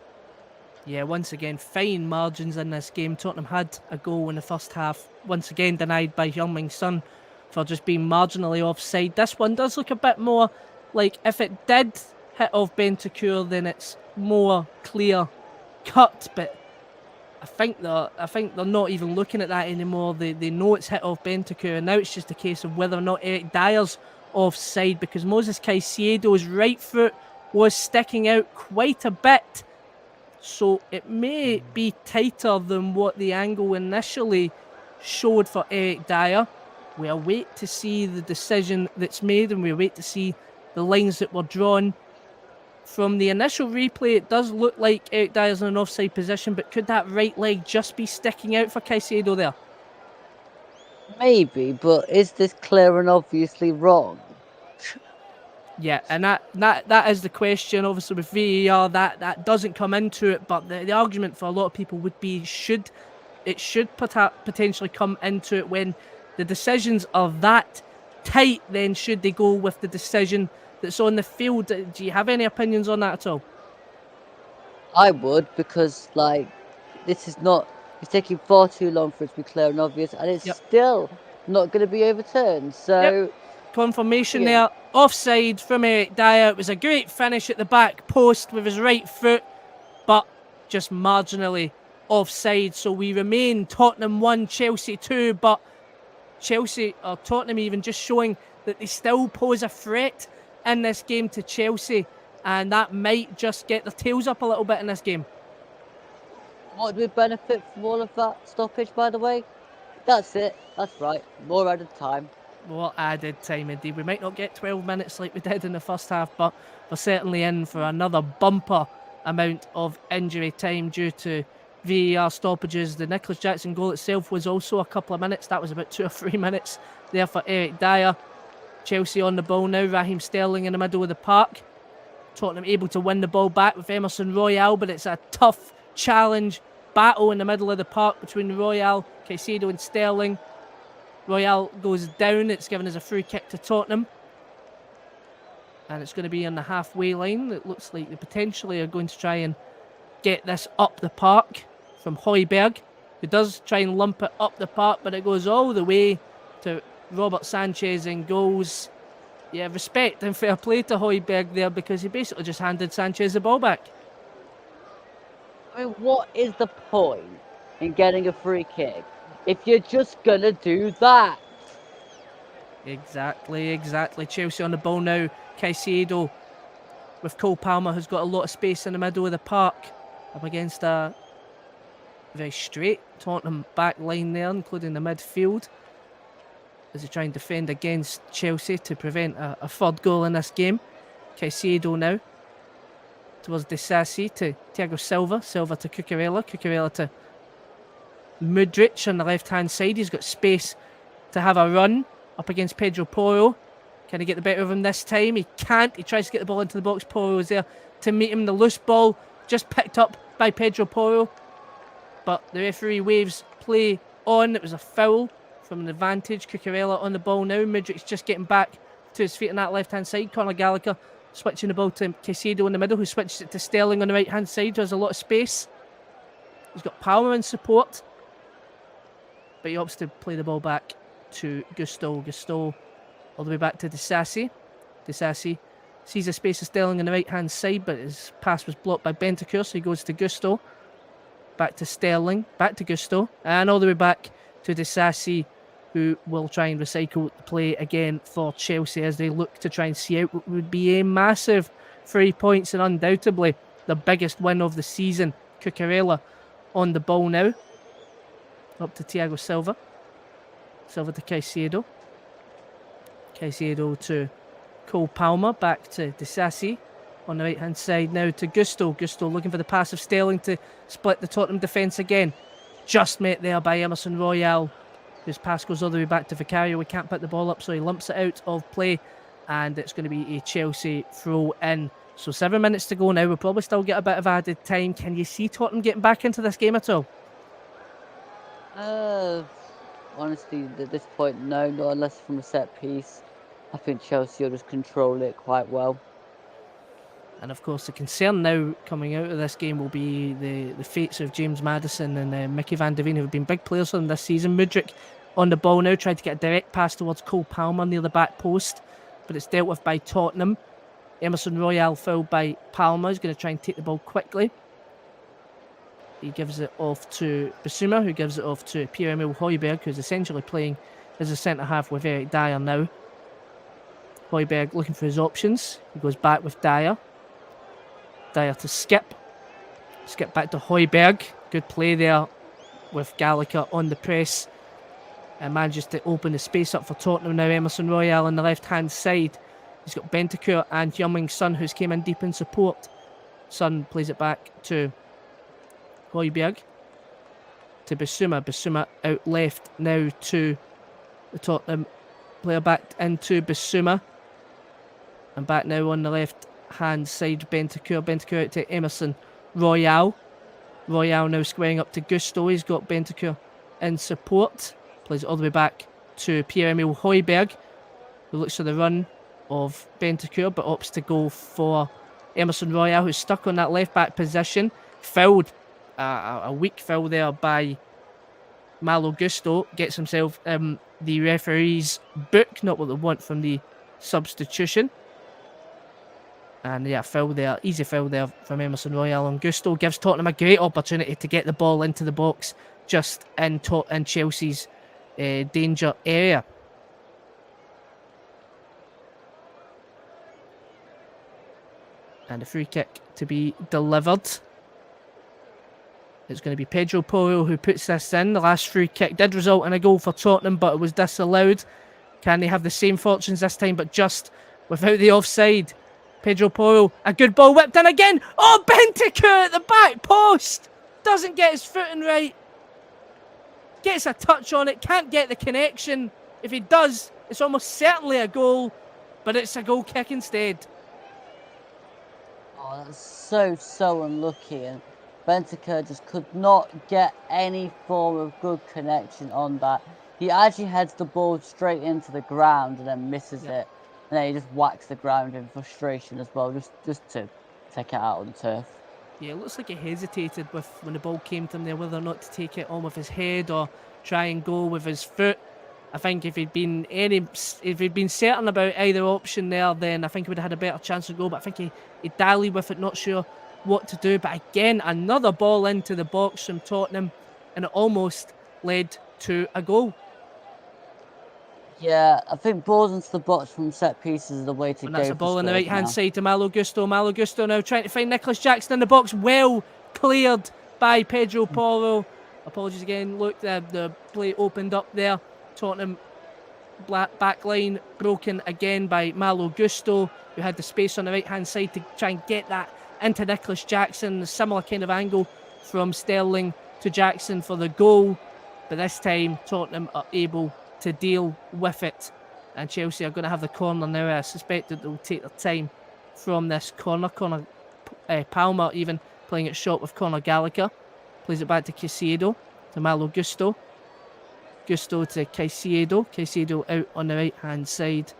Yeah, once again, fine margins in this game. Tottenham had a goal in the first half, once again denied by Heung-min Son for just being marginally offside. This one does look a bit more like if it did hit off Bentancur, then it's more clear cut, but I think they're not even looking at that anymore. They know it's hit off Bentancur, and now it's just a case of whether or not Eric Dyer's offside, because Moses Caicedo's right foot was sticking out quite a bit, so it may be tighter than what the angle initially showed for Eric Dyer. We await to see the decision that's made, and we await to see the lines that were drawn. From the initial replay, it does look like Eric Dyer's in an offside position, but could that right leg just be sticking out for Caicedo there? Maybe, but is this clear and obviously wrong? Yeah, and that is the question. Obviously, with VAR, that doesn't come into it, but the argument for a lot of people would be it should potentially come into it when the decisions are that tight. Then should they go with the decision that's on the field? Do you have any opinions on that at all? I would, because this is not. It's taking far too long for it to be clear and obvious, and it's still not going to be overturned. So. Confirmation there, offside from Eric Dyer. It was a great finish at the back post with his right foot, but just marginally offside. So we remain Tottenham 1, Chelsea 2, but Chelsea or Tottenham even just showing that they still pose a threat in this game to Chelsea, and that might just get their tails up a little bit in this game. What do we benefit from all of that stoppage, by the way? That's it. That's right. More added time. What added time indeed. We might not get 12 minutes like we did in the first half, but we're certainly in for another bumper amount of injury time due to VAR stoppages. The Nicholas Jackson goal itself was also a couple of minutes. That was about 2 or 3 minutes there for Eric Dyer. Chelsea on the ball now. Raheem Sterling in the middle of the park. Tottenham able to win the ball back with Emerson Royale, but it's a tough challenge battle in the middle of the park between Royale, Caicedo and Sterling. Royale goes down. It's given us a free kick to Tottenham. And it's going to be on the halfway line. It looks like they potentially are going to try and get this up the park from Højbjerg, who does try and lump it up the park, but it goes all the way to Robert Sanchez and goes. Yeah, respect and fair play to Højbjerg there, because he basically just handed Sanchez the ball back. I mean, what is the point in getting a free kick if you're just going to do that? Exactly. Chelsea on the ball now. Caicedo with Cole Palmer, who's got a lot of space in the middle of the park, up against a very straight Tottenham back line there, including the midfield, as they try and defend against Chelsea to prevent a third goal in this game. Caicedo now towards Disasi to Thiago Silva. Silva to Cucurella. Cucurella to Mudryk on the left-hand side. He's got space to have a run up against Pedro Porro. Can he get the better of him this time? He can't. He tries to get the ball into the box. Porro is there to meet him. The loose ball just picked up by Pedro Porro, but the referee waves play on. It was a foul from an advantage. Cucurella on the ball now. Mudryk's just getting back to his feet on that left-hand side. Conor Gallagher switching the ball to Caicedo in the middle, who switches it to Sterling on the right-hand side, who has a lot of space. He's got power and support, but he opts to play the ball back to Gusto. Gusto all the way back to Disasi. Disasi sees a space of Sterling on the right-hand side, but his pass was blocked by Bentancur, so he goes to Gusto. Back to Sterling, back to Gusto, and all the way back to Disasi, who will try and recycle the play again for Chelsea as they look to try and see out what would be a massive 3 points and undoubtedly the biggest win of the season. Cucurella on the ball now. Up to Thiago Silva. Silva to Caicedo. Caicedo to Cole Palmer. Back to Disasi on the right-hand side now to Gusto. Gusto looking for the pass of Sterling to split the Tottenham defence again. Just met there by Emerson Royale, whose pass goes all the way back to Vicario. We can't put the ball up, so he lumps it out of play, and it's going to be a Chelsea throw in. So 7 minutes to go now. We'll probably still get a bit of added time. Can you see Tottenham getting back into this game at all? Honestly, at this point, no, not unless from a set piece. I think Chelsea will just control it quite well. And of course, the concern now coming out of this game will be the fates of James Maddison and Mickey van de Ven, who have been big players for them this season. Mudryk on the ball now, tried to get a direct pass towards Cole Palmer near the back post, but it's dealt with by Tottenham. Emerson Royale fouled by Palmer. He's going to try and take the ball quickly. He gives it off to Bissouma, who gives it off to Pierre-Emile Højbjerg, who's essentially playing as a centre-half with Eric Dyer now. Højbjerg looking for his options. He goes back with Dyer. Dyer to Skip. Skip back to Højbjerg. Good play there with Gallagher on the press. And manages to open the space up for Tottenham now. Emerson Royale on the left-hand side. He's got Bentancur and Heung-min Son, who's came in deep in support. Son plays it back to Højbjerg. To Bissouma. Bissouma out left now to the Tottenham player, back into Bissouma. And back now on the left-hand side, Bentancur. Bentancur out to Emerson Royale. Royale now squaring up to Gusto. He's got Bentancur in support. Plays it all the way back to Pierre-Emile Højbjerg, who looks for the run of Bentancur, but opts to go for Emerson Royale, who's stuck on that left-back position. Fouled, a weak foul there by Malo Gusto. Gets himself the referee's book, not what they want from the substitution. And yeah, foul there, easy foul there from Emerson Royale on Gusto. Gives Tottenham a great opportunity to get the ball into the box just in Chelsea's danger area. And a free kick to be delivered. It's going to be Pedro Porro who puts this in. The last free kick did result in a goal for Tottenham, but it was disallowed. Can they have the same fortunes this time, but just without the offside? Pedro Porro, a good ball whipped in again. Oh, Bentancur at the back post. Doesn't get his footing right. Gets a touch on it, can't get the connection. If he does, it's almost certainly a goal, but it's a goal kick instead. Oh, that's so unlucky. And Bentancur just could not get any form of good connection on that. He actually heads the ball straight into the ground and then misses it. And then he just whacks the ground in frustration as well, just to take it out on the turf. Yeah, it looks like he hesitated with when the ball came to him there, whether or not to take it on with his head or try and go with his foot. I think if he'd been certain about either option there, then I think he would have had a better chance to go. But I think he dallied with it, not sure what to do. But again, another ball into the box from Tottenham, and it almost led to a goal. Yeah, I think balls into the box from set pieces is the way to go. And that's a ball on the Spurs right-hand now. side to Malo Gusto. Malo Gusto now trying to find Nicholas Jackson in the box. Well cleared by Pedro Porro. Apologies again. Look, the play opened up there. Tottenham back line broken again by Malo Gusto, who had the space on the right-hand side to try and get that into Nicholas Jackson. A similar kind of angle from Sterling to Jackson for the goal. But this time, Tottenham are able to deal with it. And Chelsea are going to have the corner now. I suspect that they'll take their time from this corner. Palmer even playing it short with Conor Gallagher. Plays it back to Caicedo, to Malo Gusto. Gusto to Caicedo. Caicedo out on the right-hand side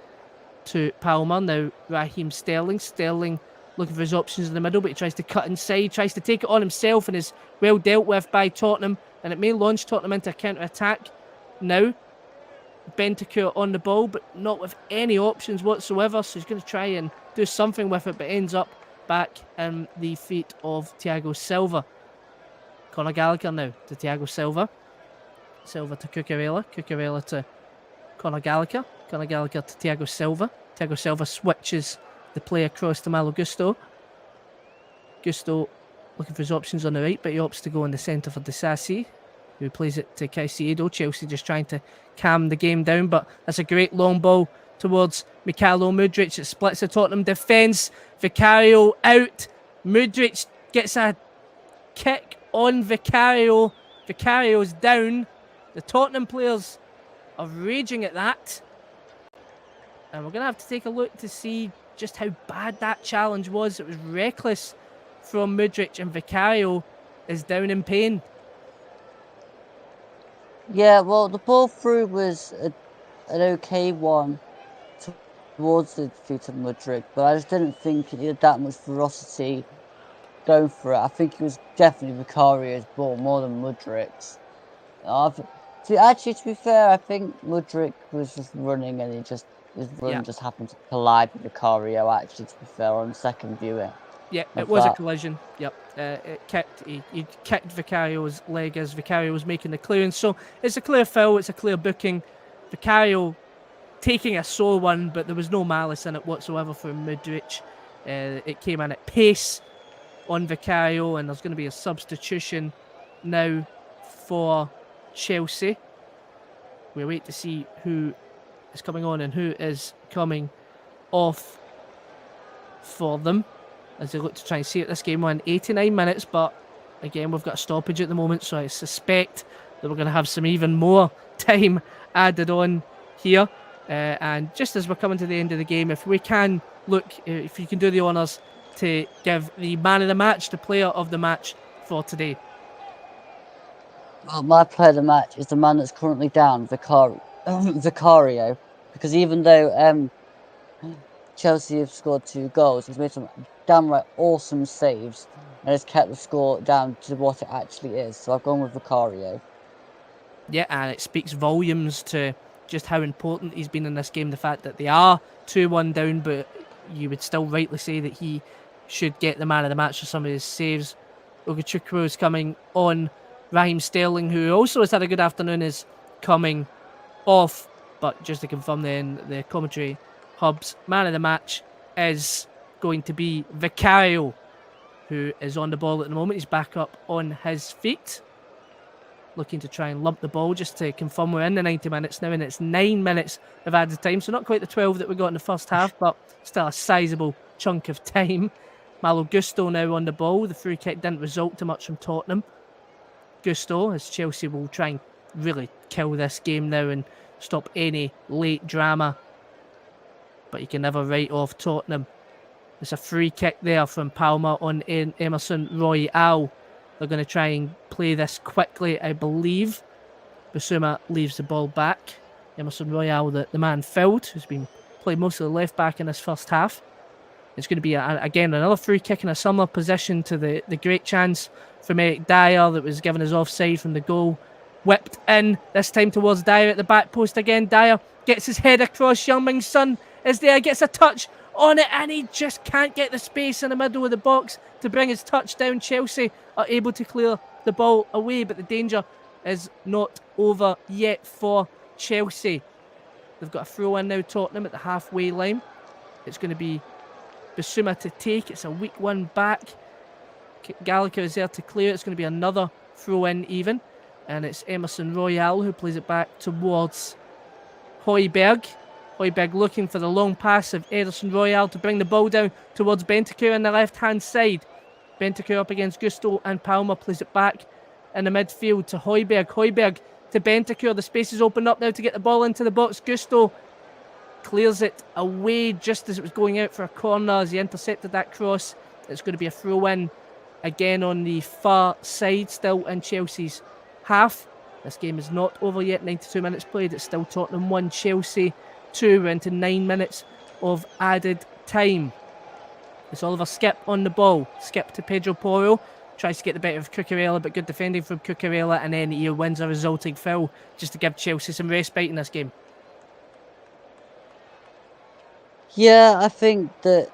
to Palmer. Now Raheem Sterling. Sterling looking for his options in the middle, but he tries to cut inside, tries to take it on himself, and is well dealt with by Tottenham. And it may launch Tottenham into a counter-attack now. Bentancur on the ball, but not with any options whatsoever, so he's going to try and do something with it, but ends up back in the feet of Thiago Silva. Conor Gallagher now to Thiago Silva. Silva to Cucurella. Cucurella to Conor Gallagher. Conor Gallagher to Thiago Silva. Thiago Silva switches the play across to Malo Gusto. Gusto looking for his options on the right, but he opts to go in the centre for Disasi, who plays it to Caicedo. Chelsea just trying to calm the game down, but that's a great long ball towards Mykhailo Mudryk. It splits the Tottenham defence. Vicario out. Mudryk gets a kick on Vicario. Vicario's down. The Tottenham players are raging at that. And we're going to have to take a look to see just how bad that challenge was. It was reckless from Mudryk, and Vicario is down in pain. Yeah, well, the ball through was an okay one towards the feet of Mudryk, but I just didn't think it had that much ferocity going for it. I think it was definitely Vicario's ball more than Mudryk's. To be fair, I think Mudryk was just running and his run just happened to collide with Vicario, actually, to be fair, on second viewing. Yeah, it was a collision. Yep, he kicked Vicario's leg as Vicario was making the clearance. So it's a clear foul, it's a clear booking. Vicario taking a sore one, but there was no malice in it whatsoever from Mudryk. It came in at pace on Vicario, and there's going to be a substitution now for Chelsea. We wait to see who is coming on and who is coming off for them, as they look to try and see it. This game went 89 minutes, but again, we've got a stoppage at the moment, so I suspect that we're going to have some even more time added on here. And just as we're coming to the end of the game, if we can look, if you can do the honours to give the man of the match, the player of the match for today. Well, my player of the match is the man that's currently down, Vicario, because even though Chelsea have scored 2 goals, he's made some downright awesome saves and has kept the score down to what it actually is. So I've gone with Vicario. Yeah, and it speaks volumes to just how important he's been in this game. The fact that they are 2-1 down, but you would still rightly say that he should get the man of the match for some of his saves. Ogachukwu is coming on. Raheem Sterling, who also has had a good afternoon, is coming off. But just to confirm then, the commentary hub's man of the match is going to be Vicario, who is on the ball at the moment. He's back up on his feet, looking to try and lump the ball, just to confirm we're in the 90 minutes now, and it's 9 minutes of added time, so not quite the 12 that we got in the first half, but still a sizable chunk of time. Malo Gusto now on the ball. The free kick didn't result too much from Tottenham. Gusto, as Chelsea will try and really kill this game now and stop any late drama, but you can never write off Tottenham. It's a free kick there from Palmer on Emerson Royal. They're going to try and play this quickly, I believe. Basuma leaves the ball back. Emerson Royal, the man Filled, who's been playing most of the left back in this first half. It's going to be, again, another free kick in a similar position to the great chance from Eric Dyer that was given as offside from the goal. Whipped in, this time towards Dyer at the back post again. Dyer gets his head across. Youngming's son is there, gets a touch on it, and he just can't get the space in the middle of the box to bring his touch down. Chelsea are able to clear the ball away, but the danger is not over yet for Chelsea. They've got a throw in now, Tottenham, at the halfway line. It's going to be Basuma to take. It's a weak one back. Gallagher is there to clear. It's going to be another throw in even, and it's Emerson Royal who plays it back towards Højbjerg. Højbjerg looking for the long pass of Ederson Royal to bring the ball down towards Bentancur on the left-hand side. Bentancur up against Gusto, and Palmer plays it back in the midfield to Højbjerg. Højbjerg to Bentancur. The space is opened up now to get the ball into the box. Gusto clears it away just as it was going out for a corner as he intercepted that cross. It's going to be a throw-in again on the far side, still in Chelsea's half. This game is not over yet. 92 minutes played. It's still Tottenham 1, Chelsea 2. We're into 9 minutes of added time. It's Oliver Skip on the ball. Skip to Pedro Porro. Tries to get the better of Cucurella, but good defending from Cucurella, and then he wins a resulting foul just to give Chelsea some respite in this game. Yeah, I think that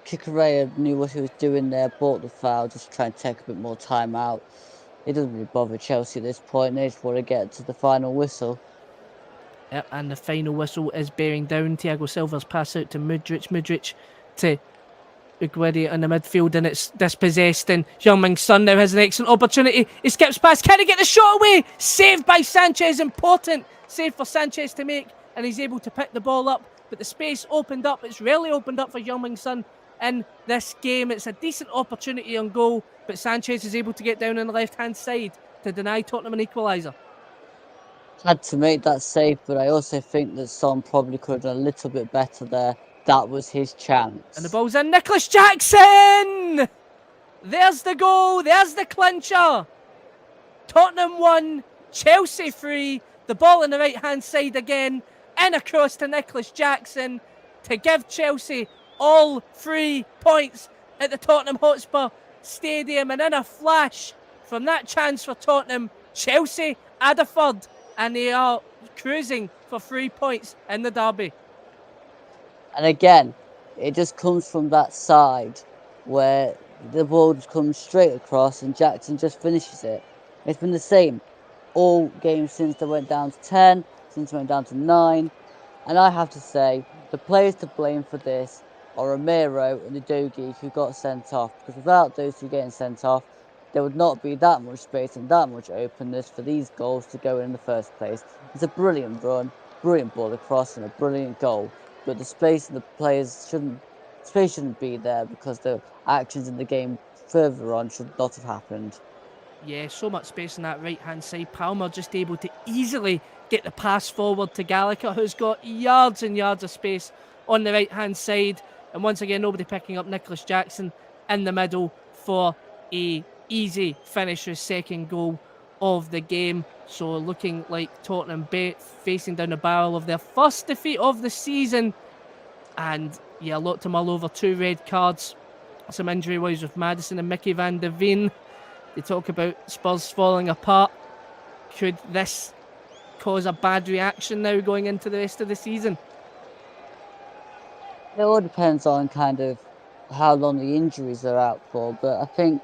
Cucurella knew what he was doing there, bought the foul, just trying to take a bit more time out. It doesn't really bother Chelsea at this point. They just want to get to the final whistle. Yep, and the final whistle is bearing down. Thiago Silva's pass out to Mudryk. Mudryk to Uguidi in the midfield, and it's dispossessed, and Youngming's son now has an excellent opportunity. He skips past. Can he get the shot away? Saved by Sanchez. Important save for Sanchez to make, and he's able to pick the ball up. But the space opened up. It's rarely opened up for Youngming's son in this game. It's a decent opportunity on goal, but Sanchez is able to get down on the left-hand side to deny Tottenham an equaliser. Had to make that save, but I also think that Son probably could have done a little bit better there. That was his chance. And the ball's in. Nicholas Jackson! There's the goal. There's the clincher. Tottenham 1, Chelsea 3. The ball on the right-hand side again. In across to Nicholas Jackson to give Chelsea all 3 points at the Tottenham Hotspur Stadium. And in a flash from that chance for Tottenham, Chelsea add a third, and they are cruising for 3 points in the derby. And again, it just comes from that side where the ball just comes straight across and Jackson just finishes it. It's been the same all games since they went down to 10, since they went down to 9. And I have to say, the players to blame for this are Romero and Udogie, who got sent off. Because without those two getting sent off, there would not be that much space and that much openness for these goals to go in the first place. It's a brilliant run, brilliant ball across, and a brilliant goal. But the space and the players shouldn't be there, because the actions in the game further on should not have happened. Yeah, so much space on that right-hand side. Palmer just able to easily get the pass forward to Gallagher, who's got yards and yards of space on the right-hand side. And once again, nobody picking up Nicholas Jackson in the middle for a easy finish, his second goal of the game. So looking like Tottenham facing down the barrel of their first defeat of the season. And yeah, a lot to mull over. 2 red cards, some injury-wise with Maddison and Mickey van de Ven. They talk about Spurs falling apart. Could this cause a bad reaction now going into the rest of the season? It all depends on kind of how long the injuries are out for, but I think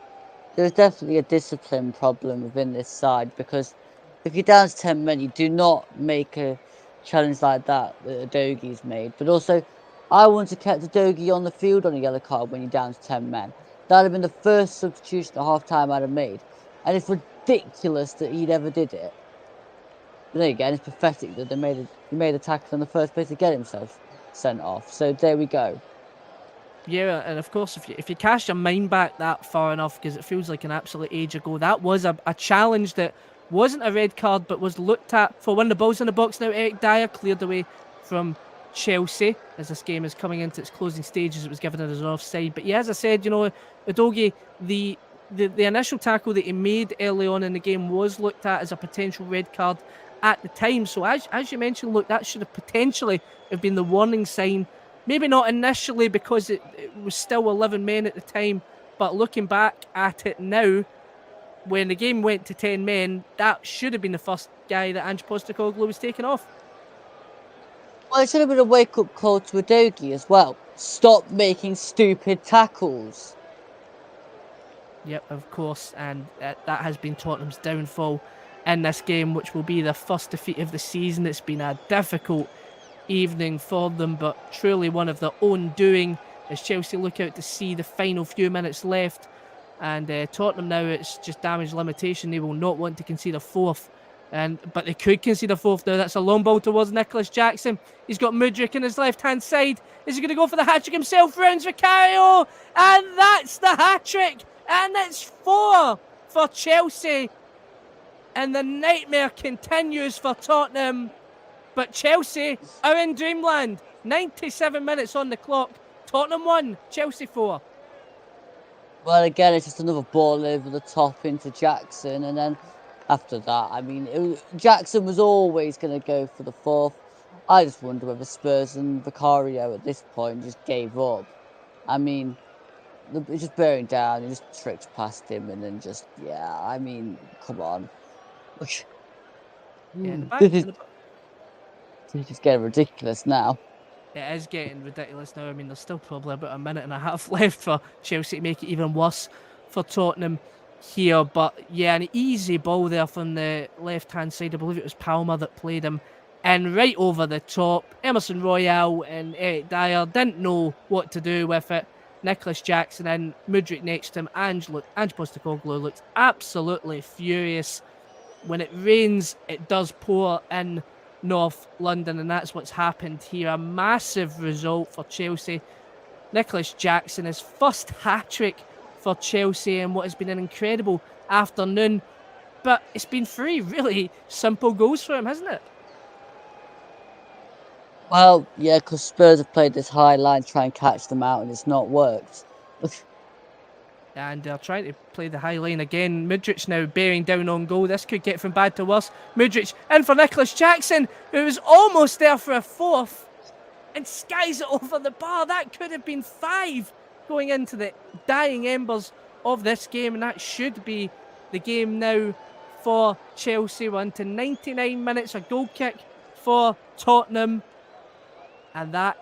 there's definitely a discipline problem within this side, because if you're down to 10 men, you do not make a challenge like that Udogie's made. But also, I wouldn't have kept Udogie on the field on a yellow card when you're down to 10 men. That would have been the first substitution at half time I'd have made. And it's ridiculous that he never did it. But then again, it's pathetic that he made a tackle in the first place to get himself sent off. So there we go. Yeah, and of course, if you cast your mind back that far enough, because it feels like an absolute age ago, that was a challenge that wasn't a red card, but was looked at for when the ball's in the box. Now Eric Dyer cleared away from Chelsea as this game is coming into its closing stages. It was given as an offside, but yeah, as I said, Udogie, the initial tackle that he made early on in the game was looked at as a potential red card at the time. So as you mentioned, look, that should have potentially have been the warning sign. Maybe not initially because it was still 11 men at the time, but looking back at it now, when the game went to 10 men, that should have been the first guy that Ange Postecoglou was taking off. Well, it should have been a wake-up call to Udogie as well. Stop making stupid tackles. Yep, of course, and that has been Tottenham's downfall in this game, which will be their first defeat of the season. It's been a difficult evening for them, but truly one of their own doing as Chelsea look out to see the final few minutes left. And Tottenham now, it's just damage limitation. They will not want to concede a fourth, but they could concede a fourth now. That's a long ball towards Nicholas Jackson. He's got Mudryk in his left-hand side. Is he going to go for the hat-trick himself? Rounds Vicario, and that's the hat-trick. And it's 4 for Chelsea. And the nightmare continues for Tottenham. But Chelsea are in dreamland. 97 minutes on the clock. Tottenham 1, Chelsea 4. Well, again, it's just another ball over the top into Jackson. And then after that, I mean, Jackson was always going to go for the fourth. I just wonder whether Spurs and Vicario at this point just gave up. I mean, it's just bearing down. He just tricked past him and then just, I mean, come on. This is getting ridiculous now. It is getting ridiculous now. I mean, there's still probably about a minute and a half left for Chelsea to make it even worse for Tottenham here. But yeah, an easy ball there from the left-hand side. I believe it was Palmer that played him. And right over the top, Emerson Royale and Eric Dyer didn't know what to do with it. Nicholas Jackson and Mudryk next to him. Ange Postecoglou looks absolutely furious. When it rains, it does pour in North London, and that's what's happened here. A massive result for Chelsea. Nicholas Jackson, his first hat-trick for Chelsea in what has been an incredible afternoon. But it's been 3 really simple goals for him, hasn't it? Well, yeah, because Spurs have played this high line to try and catch them out, and it's not worked. And they're trying to play the high line again. Mudryk now bearing down on goal. This could get from bad to worse. Mudryk in for Nicholas Jackson, who was almost there for a fourth, and skies it over the bar. That could have been 5 going into the dying embers of this game, and that should be the game now for Chelsea. We're into 99 minutes, a goal kick for Tottenham, and that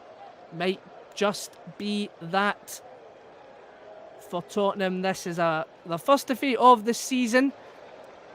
might just be that for Tottenham. This is the first defeat of the season.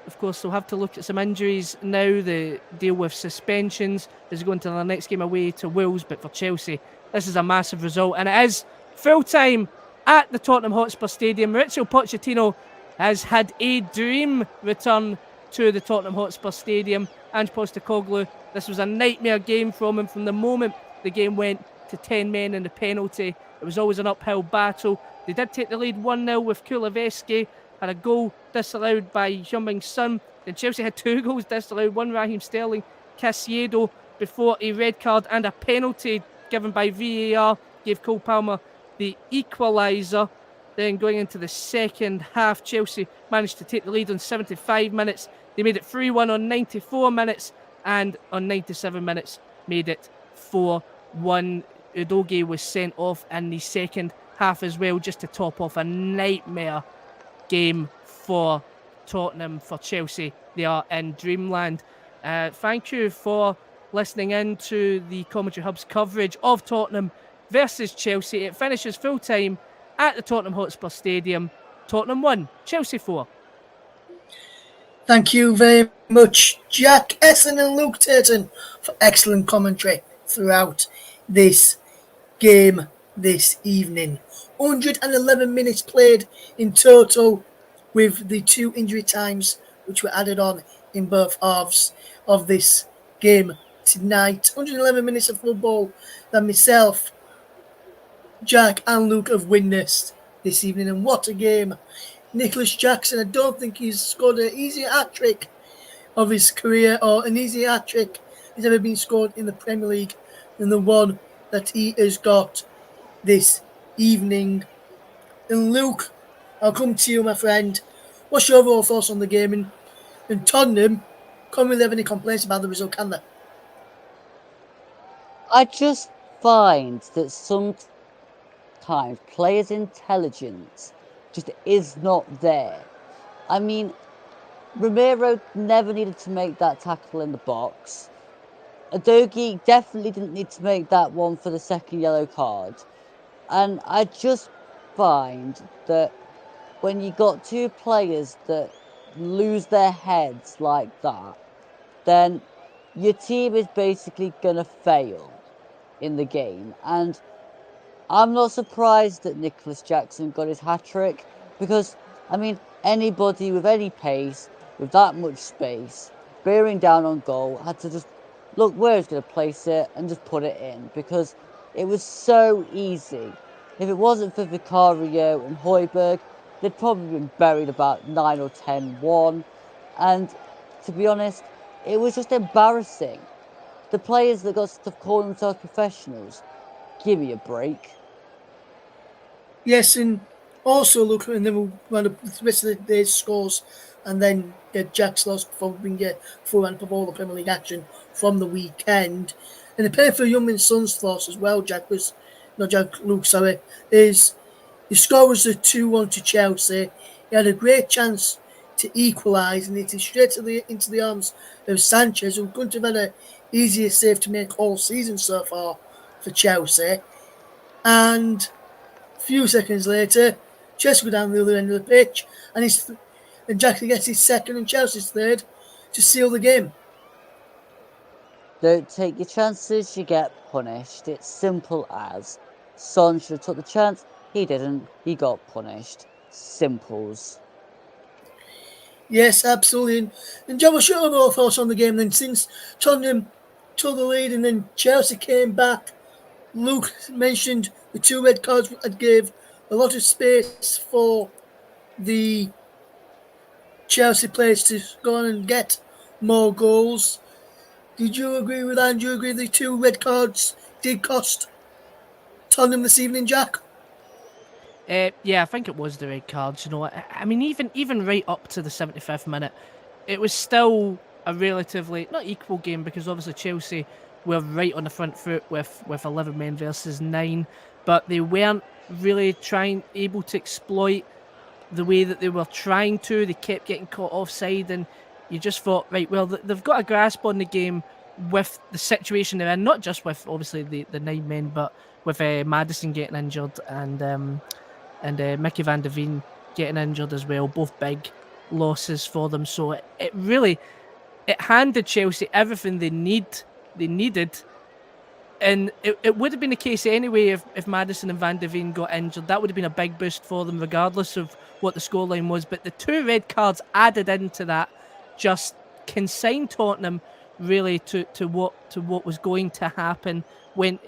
Of course, they'll have to look at some injuries now. They deal with suspensions. They're going to their next game away to Wolves, but for Chelsea, this is a massive result, and it is full-time at the Tottenham Hotspur Stadium. Mauricio Pochettino has had a dream return to the Tottenham Hotspur Stadium. Ange Postecoglou, this was a nightmare game from him from the moment the game went to 10 men in the penalty. It was always an uphill battle. They did take the lead 1-0 with Kuleveski, had a goal disallowed by Heung-min Son. Then Chelsea had 2 goals disallowed, one Raheem Sterling, Caicedo, before a red card and a penalty given by VAR gave Cole Palmer the equaliser. Then going into the second half, Chelsea managed to take the lead on 75 minutes. They made it 3-1 on 94 minutes, and on 97 minutes made it 4-1. Udogie was sent off in the second half as well, just to top off a nightmare game for Tottenham. For Chelsea, they are in dreamland. Thank you for listening in to the Commentary Hub's coverage of Tottenham versus Chelsea. It finishes full time at the Tottenham Hotspur Stadium. Tottenham 1, Chelsea 4. Thank you very much, Jack Essen and Luke Turton, for excellent commentary throughout this game this evening. 111 minutes played in total, with the 2 injury times which were added on in both halves of this game tonight. 111 minutes of football that myself, Jack, and Luke have witnessed this evening, and what a game! Nicholas Jackson, I don't think he's scored an easier hat trick of his career, or an easier hat trick has ever been scored in the Premier League than the one that he has got this evening. And Luke, I'll come to you, my friend. What's your overall thoughts on the game? And Tottenham, can't really have any complaints about the result, can they? I just find that sometimes players' intelligence just is not there. I mean, Ramiro never needed to make that tackle in the box. Adogi definitely didn't need to make that one for the second yellow card. And I just find that when you got two players that lose their heads like that, then your team is basically going to fail in the game. And I'm not surprised that Nicholas Jackson got his hat trick because, I mean, anybody with any pace, with that much space, bearing down on goal, had to just look where he's going to place it and just put it in because it was so easy. If it wasn't for Vicario and Højbjerg, they'd probably been buried about 9 or 10-1. And to be honest, it was just embarrassing. The players that got to call themselves professionals, give me a break. Yes, and also look, and then we'll run up the rest of the day's scores, and then get Jack's loss before we can get full round of all the Premier League action from the weekend. And the pair for Youngman Son's thoughts as well, Jack was, no, Jack, Luke, sorry, is the score was a 2-1 to Chelsea. He had a great chance to equalise, and it is straight into the arms of Sanchez, who couldn't have had an easier save to make all season so far for Chelsea. And a few seconds later, Chelsea go down the other end of the pitch, and Jackson gets his second and Chelsea's third to seal the game. Don't take your chances, you get punished. It's simple as. Son should have took the chance, he didn't, he got punished. Simples. Yes, absolutely. And John, what's your overall thoughts on the game then? Since Tottenham took the lead and then Chelsea came back, Luke mentioned the 2 red cards that gave a lot of space for the Chelsea players to go on and get more goals. Did you agree with that? Do you agree the 2 red cards did cost Tottenham this evening, Jack? Yeah, I think it was the red cards. You know, I mean, even right up to the 75th minute, it was still a relatively not equal game because obviously Chelsea were right on the front foot with 11 men versus 9, but they weren't really able to exploit the way that they were trying to. They kept getting caught offside, and you just thought, right, well, they've got a grasp on the game with the situation they're in, not just with obviously the 9 men, but with Maddison getting injured and Mickey van der Veen getting injured as well. Both big losses for them. So it really handed Chelsea everything they needed. And it would have been the case anyway if Maddison and Van der Veen got injured. That would have been a big boost for them, regardless of what the scoreline was. But the 2 red cards added into that just consigned Tottenham really to what was going to happen when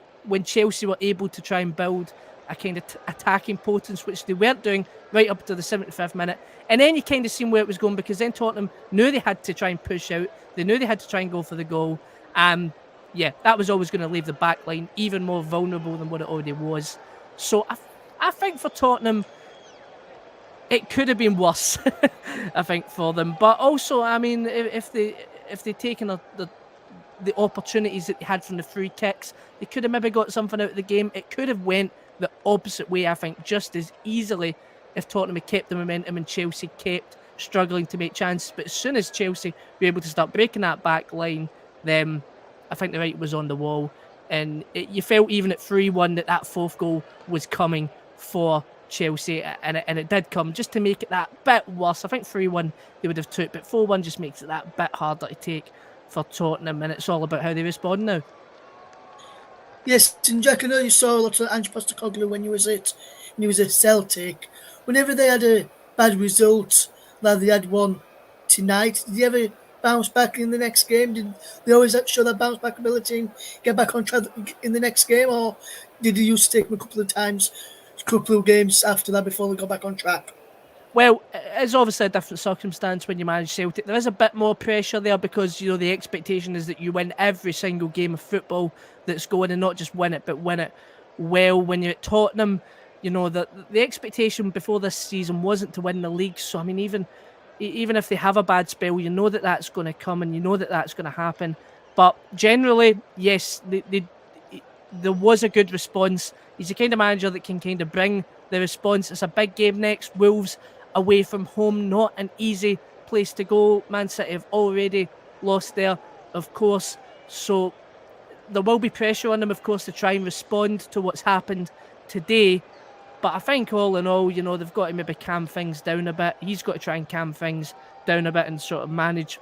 Chelsea were able to try and build a kind of attacking potence, which they weren't doing right up to the 75th minute. And then you kind of seen where it was going, because then Tottenham knew they had to try and push out. They knew they had to try and go for the goal. Yeah, that was always going to leave the back line even more vulnerable than what it already was. So I think for Tottenham, it could have been worse, I think, for them. But also, I mean, if they'd taken the opportunities that they had from the free kicks, they could have maybe got something out of the game. It could have went the opposite way, I think, just as easily if Tottenham had kept the momentum and Chelsea kept struggling to make chances. But as soon as Chelsea were able to start breaking that back line, then I think the writing was on the wall. And you felt even at 3-1 that 4th goal was coming for Chelsea, and it did come just to make it that bit worse. I think 3-1 they would have took, but 4-1 just makes it that bit harder to take for Tottenham, and it's all about how they respond now. Yes, and Jack, I know you saw a lot of Ange Postecoglou when he was at Celtic. Whenever they had a bad result, like they had one tonight, did he ever bounce back in the next game? Did they always show that bounce back ability and get back on track in the next game, or did he used to take them a couple of games after that before they got back on track? Well, it's obviously a different circumstance when you manage Celtic. There is a bit more pressure there because, you know, the expectation is that you win every single game of football that's going, and not just win it, but win it well. When you're at Tottenham, you know, the expectation before this season wasn't to win the league. So, I mean, even if they have a bad spell, you know that that's going to come, and you know that that's going to happen. But generally, yes, there was a good response. He's the kind of manager that can kind of bring the response. It's a big game next. Wolves away from home, not an easy place to go. Man City have already lost there, of course. So there will be pressure on them, of course, to try and respond to what's happened today. But I think all in all, you know, they've got to maybe calm things down a bit. He's got to try and calm things down a bit and sort of manage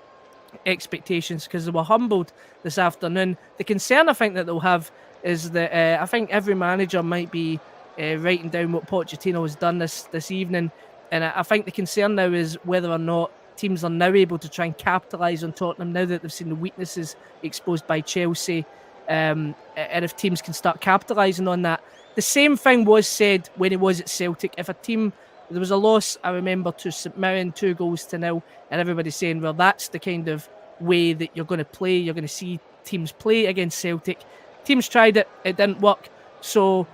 expectations, because they were humbled this afternoon. The concern I think that they'll have is that I think every manager might be writing down what Pochettino has done this evening, and I think the concern now is whether or not teams are now able to try and capitalise on Tottenham now that they've seen the weaknesses exposed by Chelsea, and if teams can start capitalising on that. The same thing was said when he was at Celtic. If a team, there was a loss, I remember, to St Mirren, 2-0, and everybody's saying, well, that's the kind of way that you're going to play. You're going to see teams play against Celtic. Teams tried it, it didn't work. So,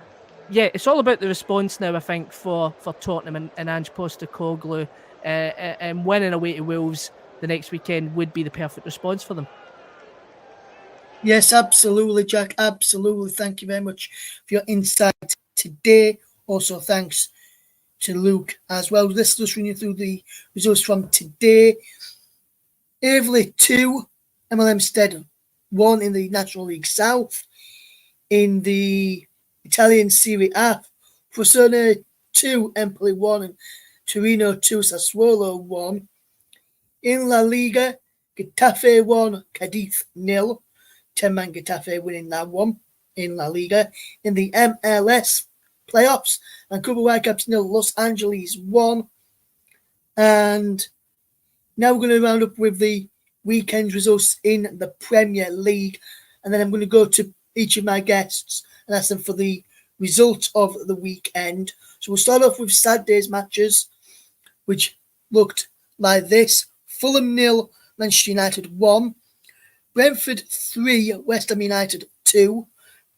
yeah, it's all about the response now, I think, for Tottenham and Ange Postecoglou. And winning away to Wolves the next weekend would be the perfect response for them. Yes, absolutely, Jack. Absolutely. Thank you very much for your insight today. Also, thanks to Luke as well. Let's just run you through the results from today. Averley 2, MLM Stead 1 in the National League South. In the Italian Serie A, Frosinone 2, Empoli 1, and Torino 2, Sassuolo 1. In La Liga, Getafe 1, Cadiz 0. 10-man Getafe winning that one in La Liga. In the MLS playoffs, Vancouver Whitecaps 0, Los Angeles 1. And now we're going to round up with the weekend results in the Premier League. And then I'm going to go to each of my guests and ask them for the results of the weekend. So we'll start off with Saturday's matches, which looked like this. Fulham 0, Manchester United 1. Brentford 3, West Ham United 2.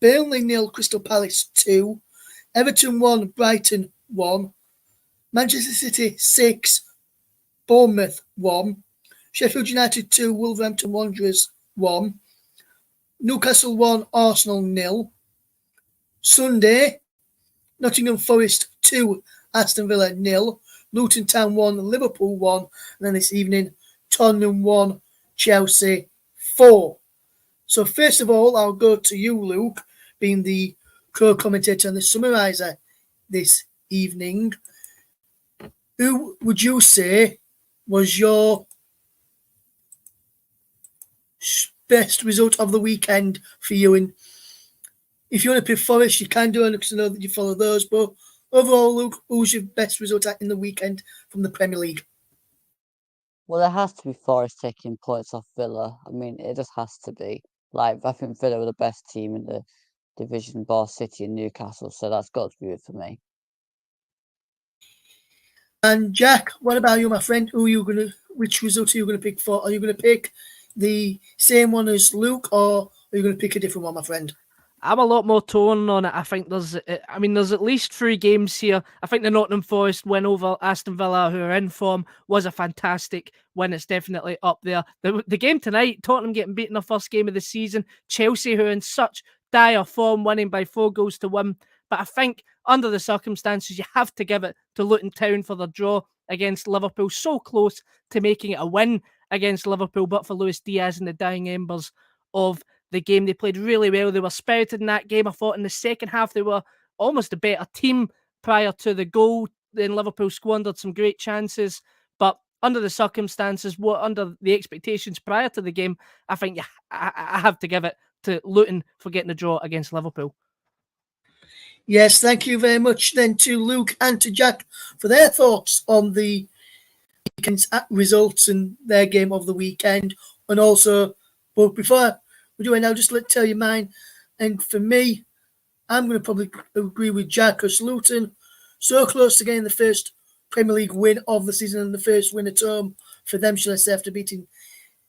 Burnley 0, Crystal Palace 2. Everton 1, Brighton 1. Manchester City 6, Bournemouth 1. Sheffield United 2, Wolverhampton Wanderers 1. Newcastle 1, Arsenal 0. Sunday, Nottingham Forest 2, Aston Villa 0. Luton Town 1, Liverpool 1. And then this evening, Tottenham 1, Chelsea 4. So first of all, I'll go to you, Luke, being the co-commentator and the summariser this evening. Who would you say was your best result of the weekend for you? And if you want to pick Forest, you can do it because I know that you follow those. But overall, Luke, who was your best result in the weekend from the Premier League? Well, there has to be Forest taking points off Villa. I mean, it just has to be. Like, I think Villa were the best team in the division, bar City and Newcastle, so that's got to be it for me. And Jack, what about you, my friend? Which result are you gonna pick for? Are you gonna pick the same one as Luke, or are you gonna pick a different one, my friend? I'm a lot more torn on it. I think there's at least 3 games here. I think the Nottingham Forest win over Aston Villa, who are in form, was a fantastic win. It's definitely up there. The game tonight, Tottenham getting beaten their first game of the season. Chelsea, who are in such dire form, winning by 4-1. But I think under the circumstances, you have to give it to Luton Town for the draw against Liverpool. So close to making it a win against Liverpool, but for Luis Diaz in the dying embers of the game. They played really well. They were spirited in that game. I thought in the second half they were almost a better team prior to the goal. Then Liverpool squandered some great chances, but under the circumstances, under the expectations prior to the game, I think I have to give it to Luton for getting the draw against Liverpool. Yes, thank you very much then to Luke and to Jack for their thoughts on the weekend's results and their game of the weekend. And also, but before we do it now, just let tell you mine. And for me, I'm going to probably agree with Jack, because Luton so close to getting the first Premier League win of the season and the first win at home for them, shall I say, after beating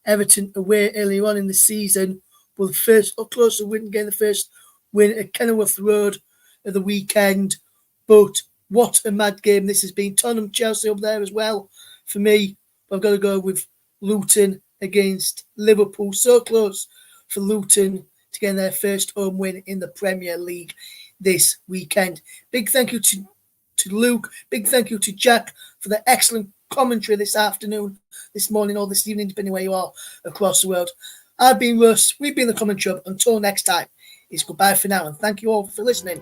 Everton away earlier on in the season. But the first up close to getting the first win at Kenilworth Road at the weekend. But what a mad game this has been. Tottenham, Chelsea up there as well. For me, I've got to go with Luton against Liverpool. So close for Luton to get their first home win in the Premier League this weekend. Big thank you to Luke. Big thank you to Jack for the excellent commentary this afternoon, this morning, or this evening, depending where you are across the world. I've been Russ. We've been the Commentary Club. Until next time, it's goodbye for now, and thank you all for listening.